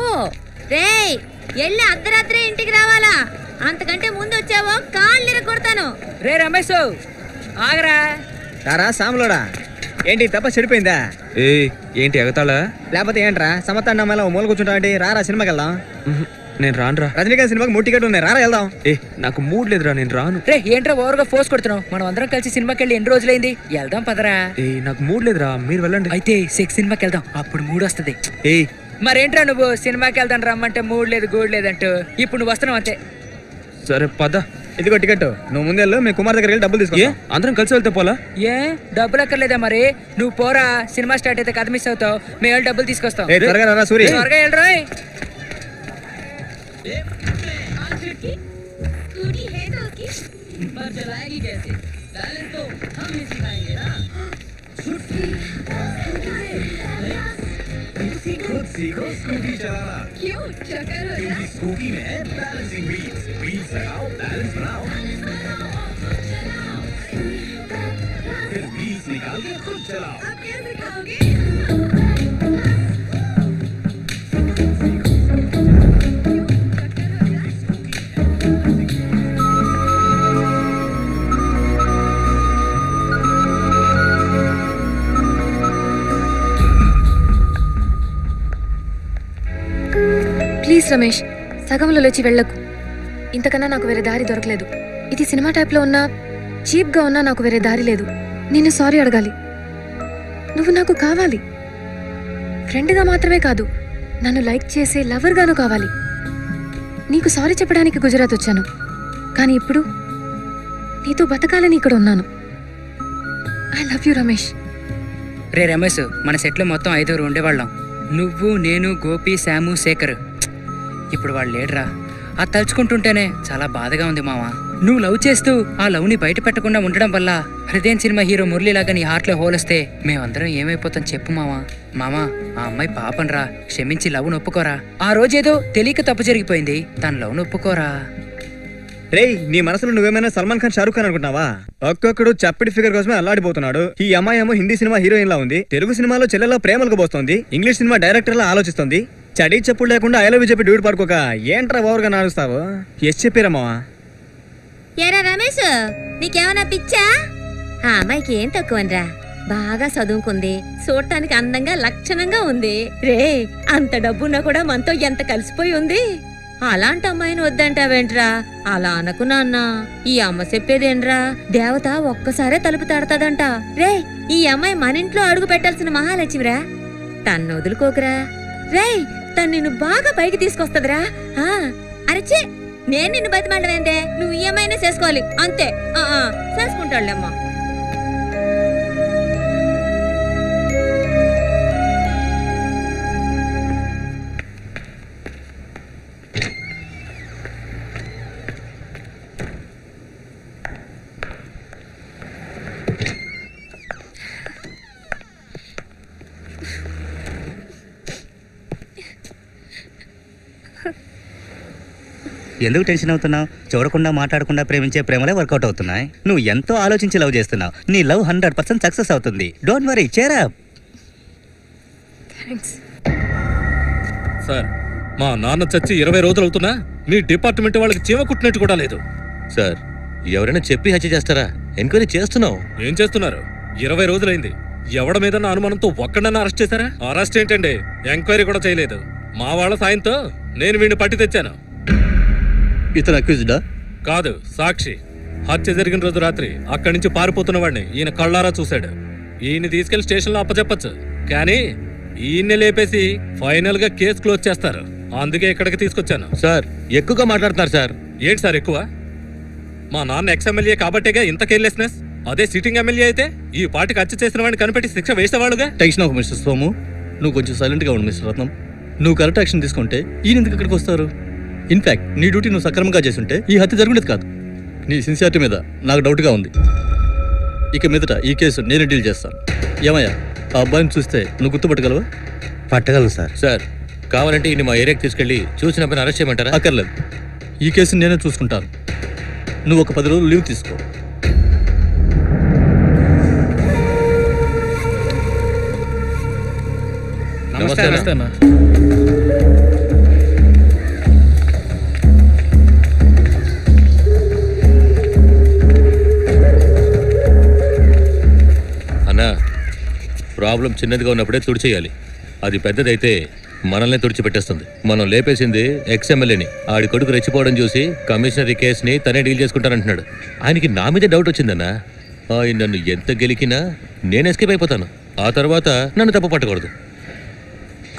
రేయ్, వెళ్ళి అర్ధరాత్రి ఇంటికి రావాలా? అంతకంటే ముందు వచ్చావో కాళ్ళు కొడతాను.
రే రమేష్, ఆగరా.
రారా సాములోడా, ఏంటి తప్ప చెడిపోయిందా?
ఏంటి ఎగతాళా?
లేకపోతే ఏంట్రా సమతాన్ని అమ్మాయిలా మూల కూర్చుంటావంటి? రారా సినిమాకి వెళ్దాం.
నేను రానురా.
రజనీకాంత్ సినిమాకి 3 టికెట్లు ఉన్నాయి, రారా వెళ్దాం.
నాకు మూడ్ లేదురా, నేను రాను.
రే ఏంట్రా ఓవర్గా ఫోర్స్ కొడుతున్నావు? మనం అందరం కలిసి సినిమాకి వెళ్ళి ఎన్ని రోజులైంది? వెళ్దాం పదరా.
నాకు మూడ్ లేదురా, మీరు వెళ్ళండి.
అయితే సెక్స్ సినిమాకి వెళ్దాం, అప్పుడు మూడ్ వస్తుంది. మరేంట్రా నువ్వు సినిమాకి వెళ్తాను రమ్మంటే మూడ్ లేదు గూడ్ లేదంటూ ఇప్పుడు నువ్వు వస్తున్నావు అంతే.
సరే పద.
ఇదిగో టికెట్, నువ్వు ముందెళ్ళు, మీ కుమార్ దగ్గర వెళ్ళి డబ్బులు తీసుకో.
అందరం కలిసి వెళ్తే పోలా?
ఏ డబ్బులు అక్కర్లేదా? మరి నువ్వు పోరా, సినిమా స్టార్ట్ అయితే కథ మిస్ అవుతావు. మేము వెళ్ళి డబ్బులు తీసుకొస్తాం.
త్వరగా రా సూరి,
త్వరగా వెళ్ళరా.
सीखो स्कूटी चलाना। क्यों चक्कर हो रहा है? स्कूटी में है बैलेंसिंग व्हील्स। व्हील्स लगाओ, बैलेंस बनाओ। फिर व्हील्स निकाल के खुद चलाओ। आप कैसे खाओगे?
ప్లీజ్ రమేష్, సగంలో లేచి వెళ్ళకు. ఇంతకన్నా నాకు వేరే దారి దొరకలేదు. ఇది సినిమా టైప్లో ఉన్నా, చీప్గా ఉన్నా నాకు వేరే దారి లేదు. నిన్ను సారీ అడగాలి. నువ్వు నాకు కావాలి. ఫ్రెండ్గా మాత్రమే కాదు, నన్ను లైక్ చేసే లవర్గాను కావాలి. నీకు సారీ చెప్పడానికి గుజరాత్ వచ్చాను, కానీ ఇప్పుడు నీతో బతకాలని ఇక్కడ ఉన్నాను. I love you Ramesh.
రే రమేష్, మన సెట్లో మొత్తం 5 ఉండేవాళ్ళం. నువ్వు, నేను, గోపి, శాము, శేఖర్. ఇప్పుడు వాళ్ళు లేడరా. ఆ తలుచుకుంటుంటేనే చాలా బాధగా ఉంది మావా. నువ్వు లవ్ చేస్తూ ఆ లవ్ని బయట పెట్టకుండా ఉండడం వల్ల హృదయం సినిమా హీరో మురళిలాగా నీ హార్ట్లో హోలొస్తే మేమందరం ఏమైపోతాం చెప్పు మావా. మామా, ఆ అమ్మాయి పాపంరా, క్షమించి లవ్ నొప్పుకోరా. ఆ రోజేదో తెలియక తప్పు జరిగిపోయింది, తన లవ్ నొప్పుకోరా.
రేయ్, నీ మనసులో నువ్వేమైనా సల్మాన్ ఖాన్, షారూక్ ఖాన్ అనుకుంటున్నావా? ఒక్కొక్కడు చప్పటి ఫిగర్ కోసమే అల్లాడిపోతున్నాడు. ఈ అమ్మాయి ఏమో హిందీ సినిమా హీరోయిన్ లా ఉంది, తెలుగు సినిమాలో చెల్లెలా ప్రేమలకు పోస్తోంది, ఇంగ్లీష్ సినిమా డైరెక్టర్ లా ఆలోచిస్తుంది. చడి చెప్పుడు లేకుండా ఐ లవ్ యూ చెప్పి డ్యూట్ పడుకోక ఏంట్రా ఓవర్గా నాడుస్తావు? ఎస్ చెప్పారమ్మా.
ఏరా రమేష్, నీకేమన్నా పిచ్చా? ఆ అమ్మాయికి ఏం తక్కువనరా, బాగా చదువుకుంది, చూడటానికి అందంగా లక్షణంగా ఉంది. రే, అంత డబ్బున్నా కూడా మనతో ఎంత కలిసిపోయి ఉంది. అలాంటి అమ్మాయిని వద్దంటావేంట్రా? అలా అనకు నాన్న. ఈ అమ్మ చెప్పేదేంట్రా, దేవత ఒక్కసారే తలుపు తడతాదంట. రే, ఈ అమ్మాయి మన ఇంట్లో అడుగు పెట్టాల్సిన మహాలక్ష్మిరా, తన్ను వదులుకోకరా. రే, తను నిన్ను బాగా పైకి తీసుకొస్తదిరా. అరచే, నేను నిన్ను బతిమాడమేందే, నువ్వు ఈ అమ్మాయినే చేసుకోవాలి అంతే. చేసుకుంటాడులేమ్మా.
ఎందుకు టెన్షన్ అవుతున్నావు? చూడకుండా మాట్లాడకుండా ప్రేమించే ప్రేమలే వర్కౌట్ అవుతున్నాయి. నువ్వు ఎంతో ఆలోచించి లవ్ చేస్తున్నావు. నీ లవ్ 100% సక్సెస్ అవుతుంది. Don't worry, cheer up.
Sir, మా నాన్న చచ్చి 20 రోజులు అవుతున్నా మీ డిపార్ట్మెంట్ వాళ్ళకి చీమ కుట్టినట్టు కూడా లేదు.
సార్, ఎవరైనా చెప్పి హత్య చేస్తారా? ఎంక్వైరీ చేస్తున్నావు.
ఏం చేస్తున్నారు? 20 రోజులైంది. ఎవడ మీద అనుమానంతో ఒక్కడన్నా అరెస్ట్ చేశారా? అరెస్ట్ ఏంటండి, ఎంక్వైరీ కూడా చేయలేదు. మా వాళ్ళ సాయంతో నేను వీడిని పట్టి తెచ్చాను.
ఇతను అక్యూజ్డా?
కాదు, సాక్షి. హత్య జరిగిన రోజు రాత్రి అక్కడి నుంచి పారిపోతున్న వాడిని ఈయన కళ్ళారా చూశాడు. ఈయన్ని తీసుకెళ్లి స్టేషన్లో అప్పచెప్పచ్చు, కానీ ఈయన్ని లేపేసి ఫైనల్ గా కేసు క్లోజ్ చేస్తారు. అందుకే ఇక్కడికి తీసుకొచ్చాను.
సార్, ఎక్కువగా మాట్లాడుతున్నారు సార్.
ఏంటి సార్ ఎక్కువ? మా నాన్న ఎక్స్ ఎమ్మెల్యే కాబట్టేగా ఇంత కేర్లెస్నెస్. అదే సిట్టింగ్ ఎమ్మెల్యే అయితే ఈ పార్టీకి హత్య చేసిన వాడిని కనిపెట్టి శిక్ష వేసేవాళ్ళుగా.
టెన్షన్ ఒక మిస్టర్ సోము, నువ్వు కొంచెం సైలెంట్ గా ఉండు మిస్టర్ రత్నం. నువ్వు కరెక్ట్ యాక్షన్ తీసుకుంటే ఈయన ఎందుకు ఇక్కడికి వస్తారు? ఇన్ఫాక్ట్ నీ డ్యూటీ నువ్వు సక్రమంగా చేస్తుంటే ఈ హత్య జరుగుండేది కాదు. నీ సిన్సియారిటీ మీద నాకు డౌట్గా ఉంది. ఇక మీదట ఈ కేసు నేను డీల్ చేస్తాను. ఏమయ్యా, ఆ అబ్బాయిని చూస్తే నువ్వు గుర్తుపట్టగలవా?
పట్టగలను సార్. సార్, కావాలంటే ఈయన మా ఏరియాకి తీసుకెళ్లి చూసిన పని అరెస్ట్ చేయమంటారా?
అక్కర్లేదు, ఈ కేసుని నేనే చూసుకుంటాను. నువ్వు ఒక 10 రోజులు లీవ్ తీసుకో.
నమస్తే అన్న.
అన్నా, ప్రాబ్లం చిన్నదిగా ఉన్నప్పుడే తుడిచేయాలి. అది పెద్దదైతే మనల్ని తుడిచిపెట్టేస్తుంది. మనం లేపేసింది ఎక్స్ఎమ్మెల్యేని. ఆడి కొడుకు రెచ్చిపోవడం చూసి కమిషనర్ ఈ కేసుని తనే డీల్ చేసుకుంటానంటున్నాడు. ఆయనకి నా మీద డౌట్ వచ్చిందన్నా. ఆయన నన్ను ఎంత గెలికినా నేను ఎస్కేప్ అయిపోతాను. ఆ తర్వాత నన్ను తప్పు పట్టకూడదు.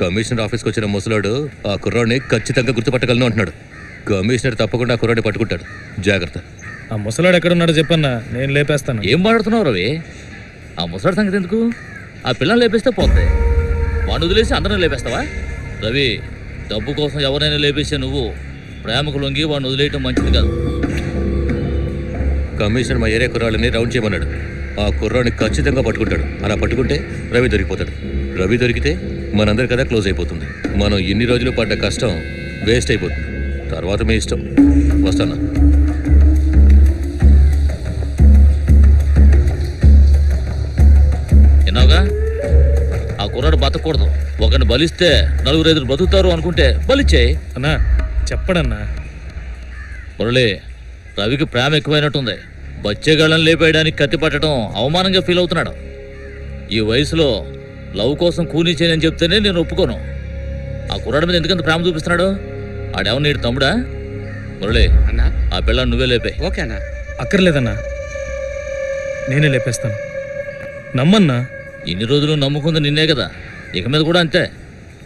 కమిషనర్ ఆఫీస్కి వచ్చిన ముసలాడు ఆ కుర్రాడిని ఖచ్చితంగా గుర్తుపట్టగలను అంటున్నాడు. కమిషనర్ తప్పకుండా ఆ కుర్రాడిని పట్టుకుంటాడు. జాగ్రత్త.
ఆ ముసలాడు ఎక్కడున్నాడో చెప్పన్నా, నేను లేపేస్తాను.
ఏం మాట్లాడుతున్నావు రవి? ఆ ముసలాడి సంగతి ఎందుకు? ఆ పిల్లలు లేపేస్తే పోతాయి. వాడిని వదిలేసి అందరం లేపేస్తావా? రవి, డబ్బు కోసం ఎవరైనా లేపేసే నువ్వు ప్రేమకు లొంగి వాడిని వదిలేయటం మంచిది కాదు.
కమిషనర్ మా ఏరియా కుర్రాళ్ళని రౌండ్ చేయమన్నాడు. ఆ కుర్రాడిని ఖచ్చితంగా పట్టుకుంటాడు. అలా పట్టుకుంటే రవి దొరికిపోతాడు. రవి దొరికితే మనందరి కథ క్లోజ్ అయిపోతుంది. మనం ఇన్ని రోజులు పడ్డ కష్టం వేస్ట్ అయిపోతుంది. తర్వాత మీ ఇష్టం. వస్తానా?
విన్నావుగా? ఆ కుర్రాడు బతకూడదు. ఒకరిని బలిస్తే 4 ఎదురు బతుకుతారు అనుకుంటే బలిచ్చేయి.
అన్నా చెప్పడన్నా.
మురళి, రవికి ప్రేమ ఎక్కువైనట్టుంది. బచ్చేగాళ్ళని లేపేయడానికి కత్తి పట్టడం అవమానంగా ఫీల్ అవుతున్నాడు. ఈ వయసులో లవ్ కోసం కూలీ చేయని చెప్తేనే నేను ఒప్పుకోను. ఆ కుర్రాడి మీద ఎందుకంత ప్రేమ చూపిస్తున్నాడు? ఆడేమన్నా నీడు తమ్ముడా? మురళి అన్నా, ఆ పిల్లని నువ్వే లేపే.
ఓకేనా? అక్కర్లేదన్నా, నేనే లేపేస్తాను. నమ్మన్నా.
ఇన్ని రోజులు నమ్ముకుంది నిన్నే కదా, ఇక మీద కూడా అంతే.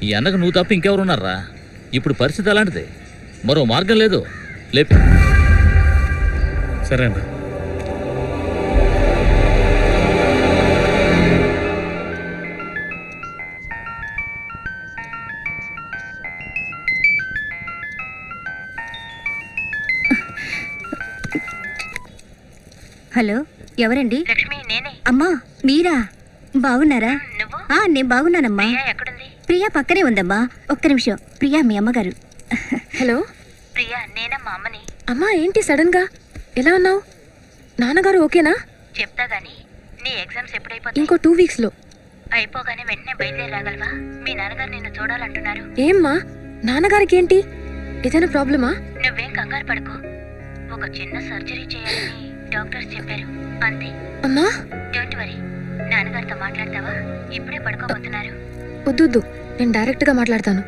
ఈ అన్నకు నువ్వు తప్ప ఇంకెవరున్నారా? ఇప్పుడు పరిస్థితి అలాంటిది, మరో మార్గం లేదు. లేపు.
సరే అన్న.
హలో, ఎవరండి? లక్ష్మి, నేనే. అమ్మా మీరా? బాగున్నారా? నేను బాగున్నానమ్మా. ప్రియా పక్కనే ఉందమ్మా. ఒక్క నిమిషం. ప్రియా మీ అమ్మగారు.
హలో
ప్రియా, నేనమ్మా అమ్మని.
అమ్మా, ఏంటి సడన్ గా? ఎలా ఉన్నావు? నాన్నగారు ఓకేనా?
చెప్తా గానీ నీ ఎగ్జామ్స్ ఎప్పుడైపోతాయి?
ఇంకో 2 weeks లో.
అయిపోగానే వెంటనే బయలుదేరి రాగలవా? మీ నాన్నగారు నిన్ను చూడాలంటున్నారు.
ఏమ్మా, నాన్నగారికి ఏంటి? ఏదైనా ప్రాబ్లమా?
నువ్వేం కంగారు పడుకో. ఒక చిన్న సర్జరీ చేయాలని డాక్టర్స్ చెప్పారు, అంతే.
అమ్మా
డోంట్ వరీ. నాన్నగారితో మాట్లాడతావా? ఇప్పుడే పడుకోబోతున్నారు.
వద్దు, నేను డైరెక్ట్ గా మాట్లాడతాను.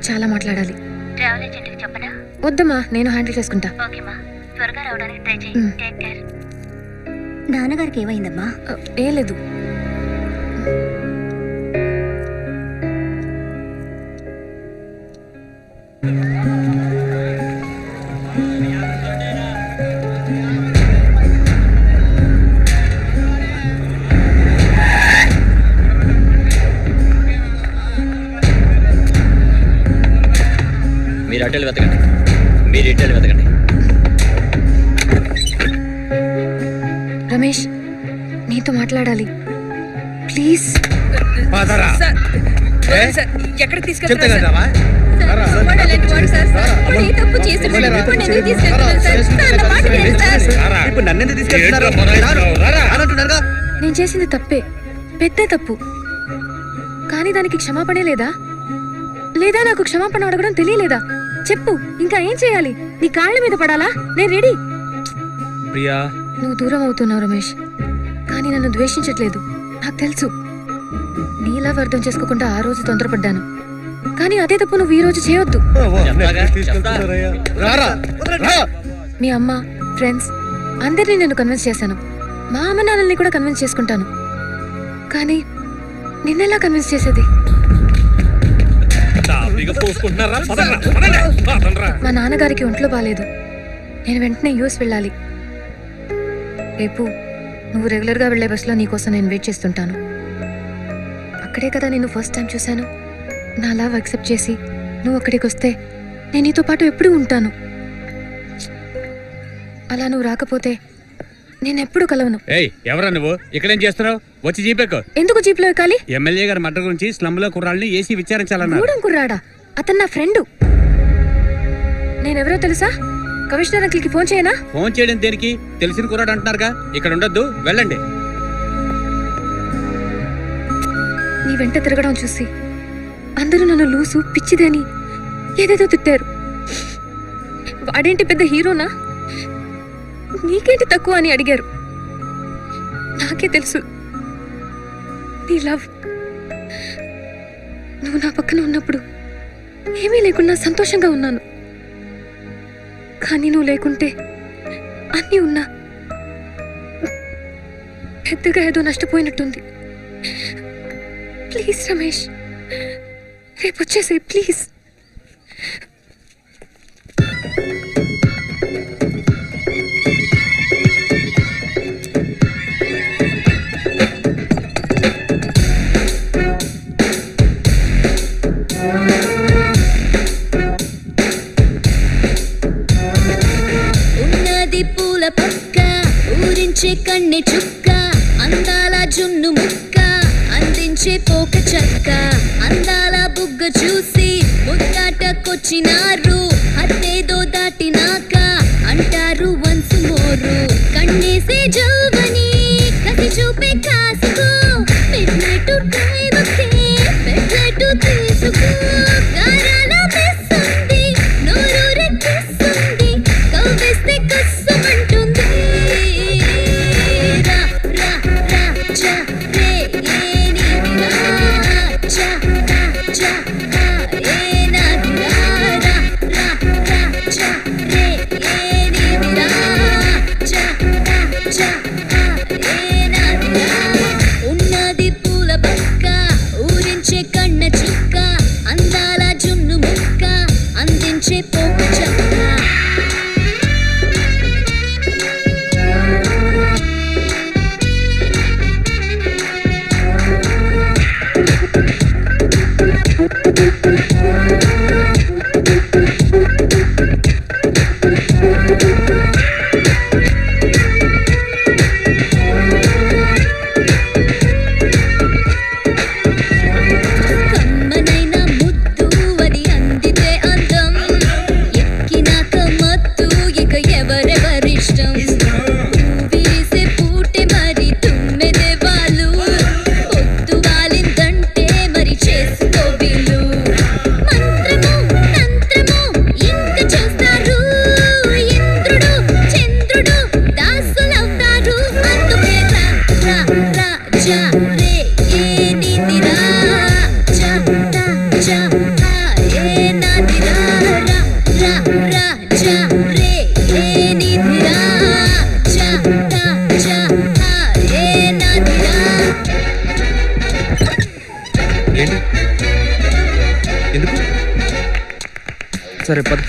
చాలా మాట్లాడాలి.
ట్రావెల్ ఏజెంట్కి చెప్పనా?
వద్దమ్మా, నేను హ్యాండిల్ చేసుకుంటా.
ఓకేమా, త్వరగా రావడానికి ట్రై చేయి. Take care. నాన్నగారికి ఏమైందమ్మా?
ఏం లేదు.
మీరు అటెల్ వెతకండి, మీరు ఇటెల్ వెతకండి.
రమేష్, నీతో మాట్లాడాలి ప్లీజ్.
ఎక్కడికి
తీసుకెళ్తావా?
నేను చేసింది తప్పే, పెద్ద తప్పు. కానీ దానికి క్షమాపణే లేదా? లేదా నాకు క్షమాపణ అడగడం తెలియలేదా? చెప్పు, ఇంకా ఏం చేయాలి? నీ కాళ్ళ మీద పడాలా? నేను రెడీ.
ప్రియా,
నువ్వు దూరం అవుతున్నావు రమేష్, కానీ నన్ను ద్వేషించట్లేదు, నాకు తెలుసు. నీలా అర్థం చేసుకోకుండా ఆ రోజు తొందరపడ్డాను, కానీ అదే తప్పు నువ్వు ఈ రోజు చేయొద్దు. మీ అమ్మ, ఫ్రెండ్స్ అందరినీ నేను కన్విన్స్ చేశాను. మా అమ్మ నాన్నల్ని కూడా కన్విన్స్ చేసుకుంటాను, కానీ నిన్నెలా కన్విన్స్ చేసేది? మా నాన్నగారికి ఒంట్లో బాలేదు, నేను వెంటనే యూఎస్ వెళ్ళాలి. రేపు నువ్వు రెగ్యులర్గా వెళ్లే బస్సులో నీకోసం నేను వెయిట్ చేస్తుంటాను. అక్కడే కదా నేను ఫస్ట్ టైం చూశాను. నా లవ్ యాక్సెప్ట్ చేసి నువ్వు అక్కడికి వస్తే నేను నీతో పాటు ఎప్పుడూ ఉంటాను. అలా నువ్వు రాకపోతే నేను ఎప్పుడు కలవను.
ఎవరా నువ్వు? ఇక్కడేం చేస్తున్నావు? వచ్చి జీపెక్కు.
ఎందుకు జీప్లో ఎక్కాలి?
ఎమ్మెల్యే గారి మర్డర్ గురించి స్లమ్ లో కుర్రాళ్ళని ఏసీ విచారించాలన్నా.
గూడెం కుర్రాడా? అతను నా ఫ్రెండ్. నేనెవరో తెలుసా? కమిషనర్ అంకిల్కి ఫోన్ చేయనా?
ఫోన్ చేయడం దేనికి? తెలిసిన కుర్రాడు అంటున్నారుగా. ఇక్కడ ఉండొద్దు, వెళ్ళండి.
నీ వెంట తిరగడం చూసి అందరూ నన్ను లూసు, పిచ్చిదని ఏదేదో తిట్టారు. వాడేంటి పెద్ద హీరోనా, నీకేంటి తక్కువ అని అడిగారు. నాకే తెలుసు నీ లవ్. నువ్వు నా పక్కన ఉన్నప్పుడు ఏమీ లేకున్నా సంతోషంగా ఉన్నాను, కానీ నువ్వు లేకుంటే అన్నీ ఉన్నా పెద్దగా ఏదో నష్టపోయినట్టుంది. ప్లీజ్ రమేష్, రేపు వచ్చేసే ప్లీజ్.
ఉన్నది పూల పక్క, ఊరించే కన్నె చుక్క, అందాల జున్ను ముక్క, అందించే పోక చక్క, అందాల బుగ్గ చూసి ముద్దాటకొచ్చినారు. అత్తేదో దాటినాక అంటారు వన్స్ మోరు. కన్నేసే జౌవని కసి చూపే కాసుకో, మిడ్నైట్ టైముకే బెడ్లైట్ తీసుకో. గారాల మెస్సుంది, నోరు రెక్కిస్తుంది, కవ్వేస్తే కస్సమంటుంది. రా రా రా చా రే ఏనిదిరా, చా రా చా ఏనాదిరా, రా రా రా చా రే ఏనిదిరా, చా రా చా ఏనాదిరా.
సరే పద.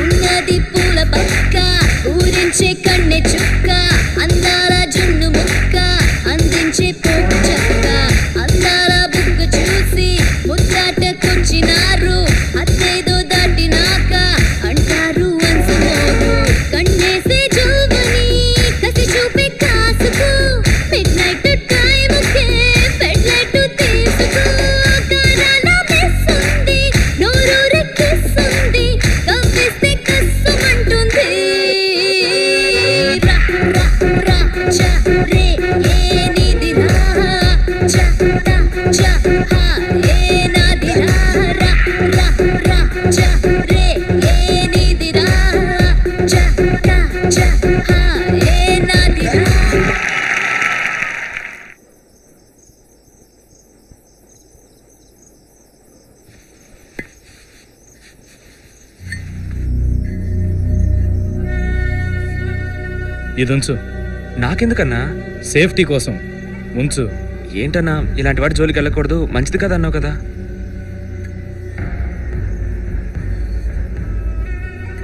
ఉన్నది పూల పక్క ఊరించే కన్నె చుక్క అందాల జున్ను ముక్క అందించే పోటు చక్క అందాల బుగ్గ చూసి ముద్దాటకొచ్చినారు అత్తేదో దాటినాక అంటారు అన్సమోరు కన్నేసే జోవని కసి చూపే కాసుకో మిడ్ నైట్ టైముకే ఫెడ్ లైట్ తీసుకో కారాల మిస్ ఉంది నోరు రెక్కిస్తుంది కవ్విస్తే కస్సమంటుంది రా రా రా చా రే ఏనిది రా చా టా చా హా ఏనాది రా రా రా రా చా రే ఏనిది రా చా టా చా హా ఏనాది రా.
ఇది ఉంచు.
నాకెందుకన్నా?
సేఫ్టీ కోసం ఉంచు.
ఏంటన్నా ఇలాంటి వాటి జోలికి వెళ్ళకూడదు, మంచిది కదా అన్నావు కదా.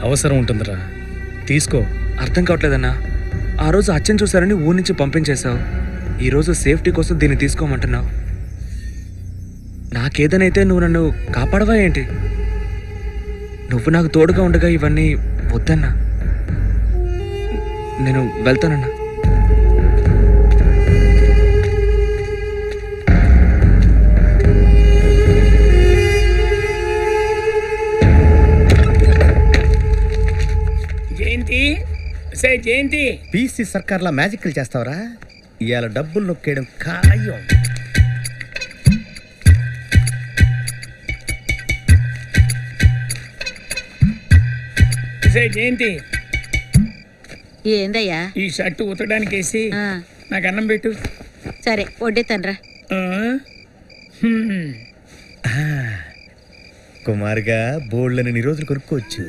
అవసరం ఉంటుందిరా, తీసుకో.
అర్థం కావట్లేదన్నా. ఆ రోజు అచ్చని చూసారని ఊరి నుంచి పంపించేశావు, ఈరోజు సేఫ్టీ కోసం దీన్ని తీసుకోమంటున్నావు. నాకేదనైతే నువ్వు నన్ను కాపాడవా ఏంటి? నువ్వు నాకు తోడుగా ఉండగా ఇవన్నీ వద్దన్నా. నేను వెళ్తానన్నా.
జయంతి సే జయంతి
పీసీ సర్కార్లా మ్యాజిక్లు చేస్తావరా? ఇవాళ డబ్బులు నొక్కేయడం ఖాయం.
సే జయంతి
ఏందయ్యా?
ఈ షర్టు ఉతకడానికి వేసి నాకు అన్నం పెట్టు.
సరే వడ్డేతాన్రా.
కుమార్గా బోల్డ్లని నీ రోజులు కొనుక్కోవచ్చు.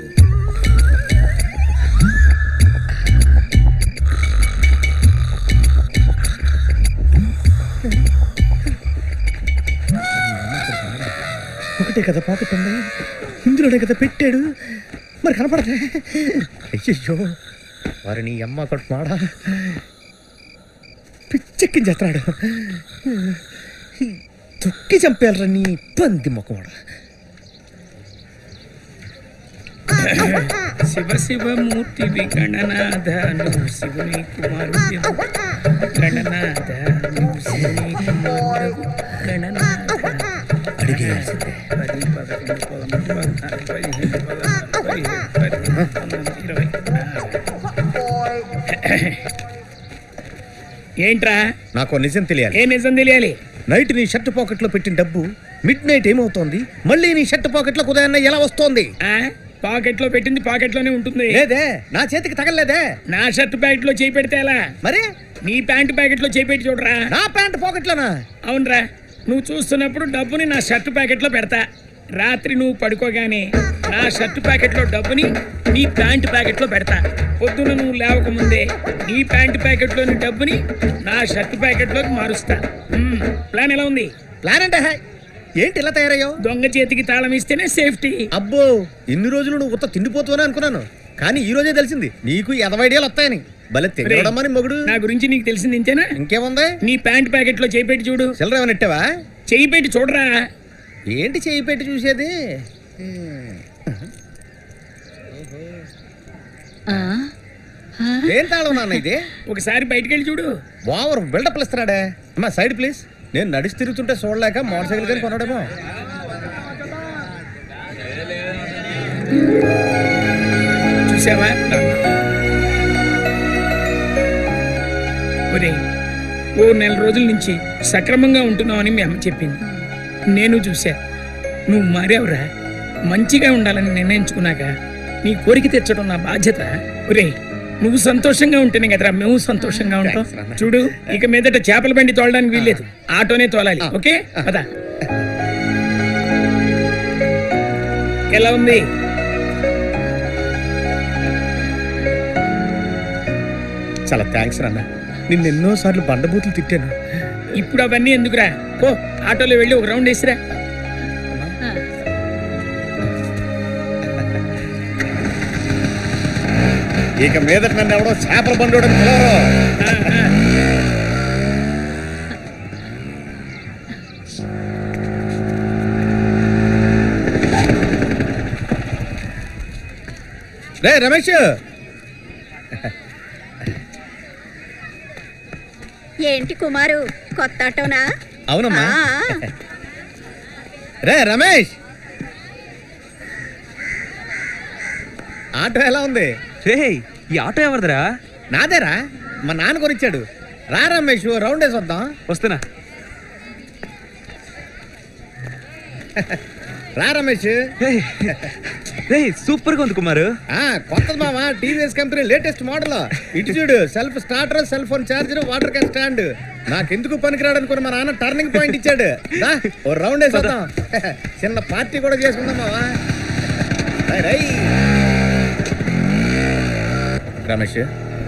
ఒకటే కదా పాకెట్ ఉంది, ఇందులోనే కదా పెట్టాడు, మరి కనపడదే. అయ్యయ్యో వారి నీ అమ్మ కొట్టు మాడా పిచ్చెక్కించేస్తున్నాడు. తొక్కి చంపేయాలరా నీ పంది మొక్కమాడ.
శివ శివమూర్తివి గణనాథ నువ్వు శివుని కుమారుడు గణనాథ నువ్వు శివుని కుమారుడు గణనాథ.
అడిగేయాల్సిందే.
10, 11, 12, 13, 14, 15, 20. ఏంట్రా?
నాకు నిజం తెలియాలి.
ఏ నిజం తెలియాలి?
నైట్ నీ షర్ట్ పాకెట్ లో పెట్టిన డబ్బు మిడ్ నైట్ ఏమవుతోంది, మళ్ళీ నీ షర్ట్ పాకెట్ లో ఉదయాన్నే ఎలా వస్తోంది?
పాకెట్ లో పెట్టింది పాకెట్ లోనే ఉంటుంది.
లేదే, నా చేతికి తగలలేదే.
నా షర్ట్ ప్యాకెట్ లో చేయి పెడితే ఎలా?
మరి
నీ ప్యాంట్ ప్యాకెట్ లో చేయి పెట్టి చూడరా.
నా ప్యాంట్ పాకెట్ లోనా?
అవునరా, నువ్వు చూస్తున్నప్పుడు డబ్బుని నా షర్ట్ ప్యాకెట్ లో పెడతా. రాత్రి నువ్వు పడుకోగానే నా షర్ట్ ప్యాకెట్లో డబ్బుని నీ ప్యాంట్ ప్యాకెట్లో పెడతా. పొద్దున నువ్వు లేవకముందే నీ ప్యాంట్ ప్యాకెట్లోని డబ్బుని నా షర్ట్ ప్యాకెట్లోకి మారుస్తా. ప్లాన్ ఎలా ఉంది?
ప్లాన్ అంటే ఏంటి ఇలా తయారయ్యావు?
దొంగ చేతికి తాళం ఇస్తేనే సేఫ్టీ.
అబ్బో, ఇన్ని రోజులు నువ్వు ఉత్త తిండిపోతావని అనుకున్నాను, కానీ ఈ రోజే తెలిసింది నీకు 80 ఐడియాలు వస్తాయని. భలే తెగడమని మొగుడు.
నా గురించి నీకు తెలిసింది ఇంతేనా?
ఇంకేముంది?
నీ ప్యాంట్ ప్యాకెట్లో చేయి పెట్టి చూడు.
చిల్లర ఏమైనా ఇట్టావా?
చేయి పెట్టి చూడరా.
ఏంటి చేయి పెట్టి చూసేది? ఏం తాళం నాన్న ఇది?
ఒకసారి బయటికి వెళ్ళి చూడు.
ఓవర్ బిల్డప్ ఇస్తున్నాడే. అమ్మా సైడ్ ప్లీజ్. నేను నడిచి తిరుగుతుంటే చూడలేక మోటార్ సైకిల్ కానీ కొనడేమో.
చూసావా? ఒరే, ఓ నెల రోజుల నుంచి సక్రమంగా ఉంటున్నావని మీ అమ్మ చెప్పింది. నేను చూసా. నువ్వు మారావురా. మంచిగా ఉండాలని నిర్ణయించుకున్నాక నీ కోరిక తెచ్చడం నా బాధ్యత. ఒరే, నువ్వు సంతోషంగా ఉంటేనే కదరా మేము సంతోషంగా ఉంటాం. చూడు, ఇక మీదట చేపల బండి తోలడానికి వీల్లేదు, ఆటోనే తోలాలి. ఓకే పదా. ఎలా ఉంది?
చాలా థ్యాంక్స్ నాన్న. నిన్ను ఎన్నోసార్లు బండబూతులు తిట్టాను.
ఇప్పుడు అవన్నీ ఎందుకురా? ఓ ఆటోలో వెళ్ళి ఒక రౌండ్ వేసిరా.
ఇక మీద నన్ను ఎవడో చేపల బండి పిలవరు. రే రమేష్,
ఏంటి కుమారు, కొత్త ఆటోనా?
అవునమ్మా. రే రమేష్, ఆటో ఎలా ఉంది?
ఈ ఆటో ఎవరిదిరా?
నాదేరా, మా నాన్న కొనిచ్చాడు. రా రమేష్, రౌండ్ వేసి వద్దాం.
వస్తున్నా.
రా రమేష్.
సూపర్ గా ఉంది కుమారు.
కొత్తది మావా, టీవీఎస్ కంపెనీ లేటెస్ట్ మోడల్. ఇటు చూడు, self starter, cell phone charger, water can stand. నాకెందుకు పనికిరాడనుకుని మా నాన్న టర్నింగ్ పాయింట్ ఇచ్చాడు. ఓ రౌండ్ వేసి వద్దాం. చిన్న పార్టీ కూడా చేసుకుందాం మావా. రమేష్,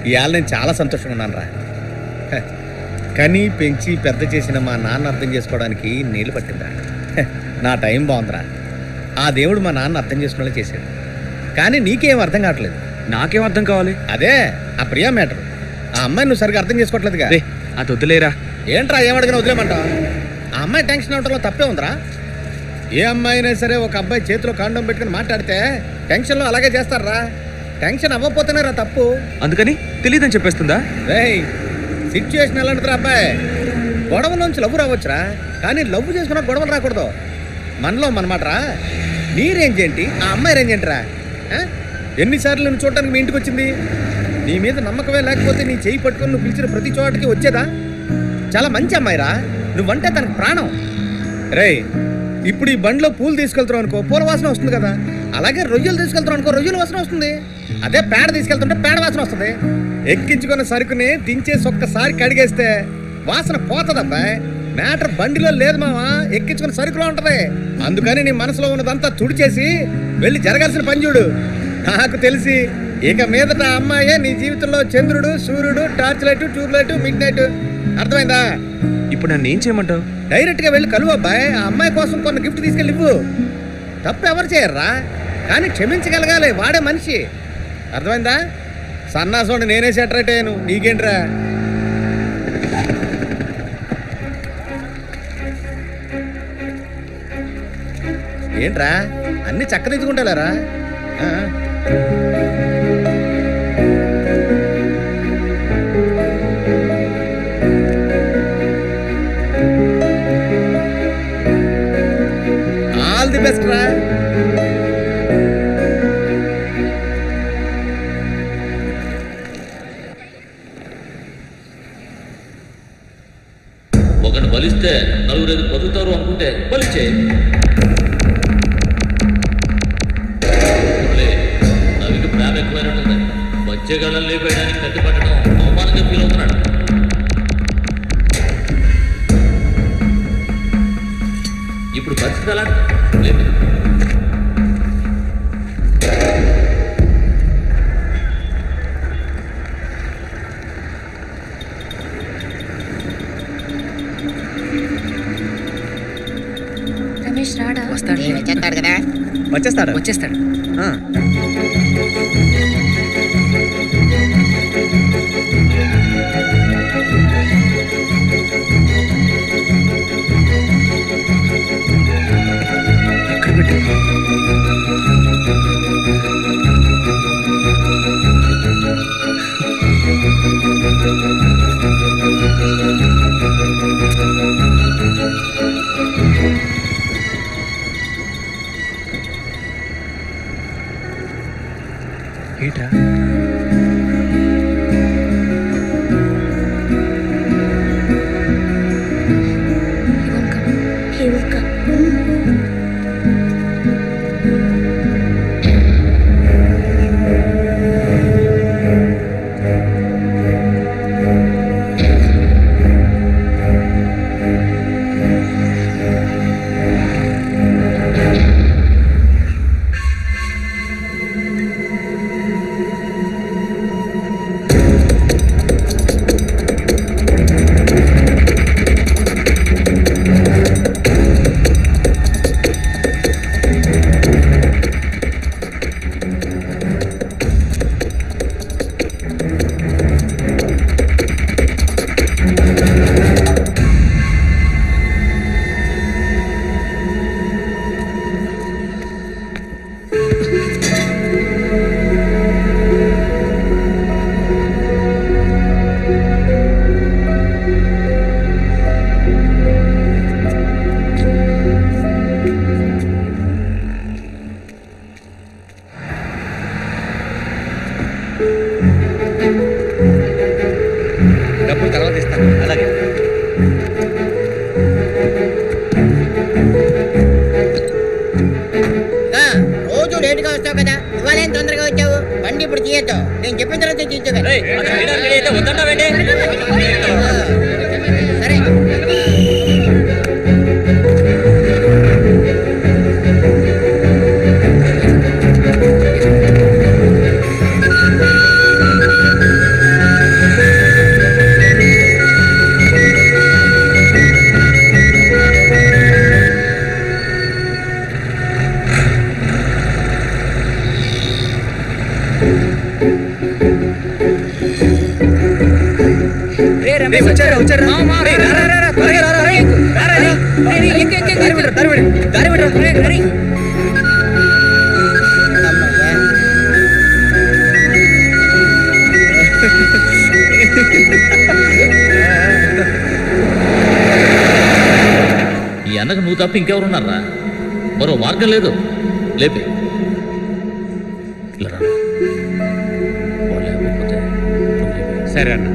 ఇవాళ నేను చాలా సంతోషంగా ఉన్నాను రా. కని పెంచి పెద్ద చేసిన మా నాన్న అర్థం చేసుకోవడానికి నీళ్ళు పట్టిందా. నా టైం బాగుందిరా. ఆ దేవుడు మా నాన్న అర్థం చేసుకునేలా చేశాడు. కానీ నీకేం అర్థం కావట్లేదు.
నాకేం అర్థం కావాలి?
అదే ఆ ప్రియా మ్యాటర్. ఆ అమ్మాయి నువ్వు సరిగా అర్థం చేసుకోవట్లేదుగా.
అది వద్దులేరా.
ఏంట్రా ఏమడిగినా వదిలేమంటావు? ఆ అమ్మాయి టెన్షన్ అవటంలో తప్పే ఉందిరా. ఏ అమ్మాయి అయినా సరే ఒక అబ్బాయి చేతిలో కాండం పెట్టుకుని మాట్లాడితే టెన్షన్లో అలాగే చేస్తారా. టెన్షన్ అవ్వకపోతేనే రా తప్పు.
అందుకని తెలియదని చెప్పేస్తుందా?
రేయ్, సిచ్యువేషన్ ఎలాంటిదిరా అబ్బాయి? గొడవ నుంచి లవ్వు రావచ్చురా, కానీ లవ్వు చేసుకున్నా గొడవలు రాకూడదు. మనలో మనమాట రా. నీ రేంజ్ ఏంటి, ఆ అమ్మాయి రేంజ్ ఏంటిరా? ఎన్నిసార్లు నువ్వు చూడటానికి మీ ఇంటికి వచ్చింది? నీ మీద నమ్మకమే లేకపోతే నీ చేయి పట్టుకొని నువ్వు పిలిచిన ప్రతి చోటకి వచ్చేదా? చాలా మంచి అమ్మాయిరా. నువ్వంటే తనకు ప్రాణం. రేయ్, ఇప్పుడు ఈ బండిలో పూలు తీసుకెళ్తావు అనుకో, పూల వాసన వస్తుంది కదా. అలాగే రొయ్యలు తీసుకెళ్తావు అనుకో, రొయ్యల వాసన వస్తుంది. అదే పేడ తీసుకెళ్తుంటే పేడ వాసన వస్తుంది. ఎక్కించుకున్న సరుకుని దించేసి ఒక్కసారి కడిగేస్తే వాసన పోతుంది అబ్బాయి. మ్యాటర్ బండిలో లేదు మావా, ఎక్కించుకున్న సరుకులో ఉంటది. అందుకని నీ మనసులో ఉన్నదంతా తుడిచేసి వెళ్ళి జరగాల్సిన పని చూడు. నాకు తెలిసి ఇక మీదట ఆ అమ్మాయే నీ జీవితంలో చంద్రుడు, సూర్యుడు, torch light, tube light, mid night. అర్థమైందా?
ఇప్పుడు నన్ను ఏం చేయమంటావు?
డైరెక్ట్ గా వెళ్ళి కలువు అబ్బాయి. ఆ అమ్మాయి కోసం కొన్ని గిఫ్ట్ తీసుకెళ్ళి ఇవ్వు. తప్పు ఎవరు చేయర్రా, కానీ క్షమించగలగాలి. వాడే మనిషి. అర్థమైందా? సన్నాసోని నేనే సెటరేట్ అయ్యాను, నీకేంట్రా? ఏంట్రా అన్ని చక్కదిద్దుకుంటారా? ఆల్ ది బెస్ట్ రా.
ఒకటి బలిస్తే నలుగురు బతుకుతారు అనుకుంటే బలిచే. రవికి ప్రేమ ఎక్కువైనట్టుంది. వచ్చే గళ్ళని లేపేయడానికి కత్తి పట్టడం అవమానంగా ఫీల్ అవుతున్నాడు. ఇప్పుడు పరిస్థితి ఎలా లేదు.
ఉంటాడు కదా.
వచ్చేస్తాడు.
వచ్చేస్తాడు.
ఎక్కడ పెట్టు? ఏంట్రా?
He will come.
డబ్బులు తర్వాత ఇస్తాను. అలాగే.
రోజు లేటుగా వస్తావు కదా, ఇవాళ ఏం తొందరగా వచ్చావు? బండి ఇప్పుడు తీయద్దు, నేను చెప్పిన తర్వాత తీయచ్చు కదా. సరే.
ఈ అన్నకు నువ్వు తప్ప ఇంకెవరున్నారా? మరో మార్గం లేదు. లేపే
సరే అన్న.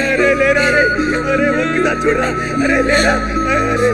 అరే లేరా అరే అరే ఒక్కసారి చూడరా అరే లేరా అరే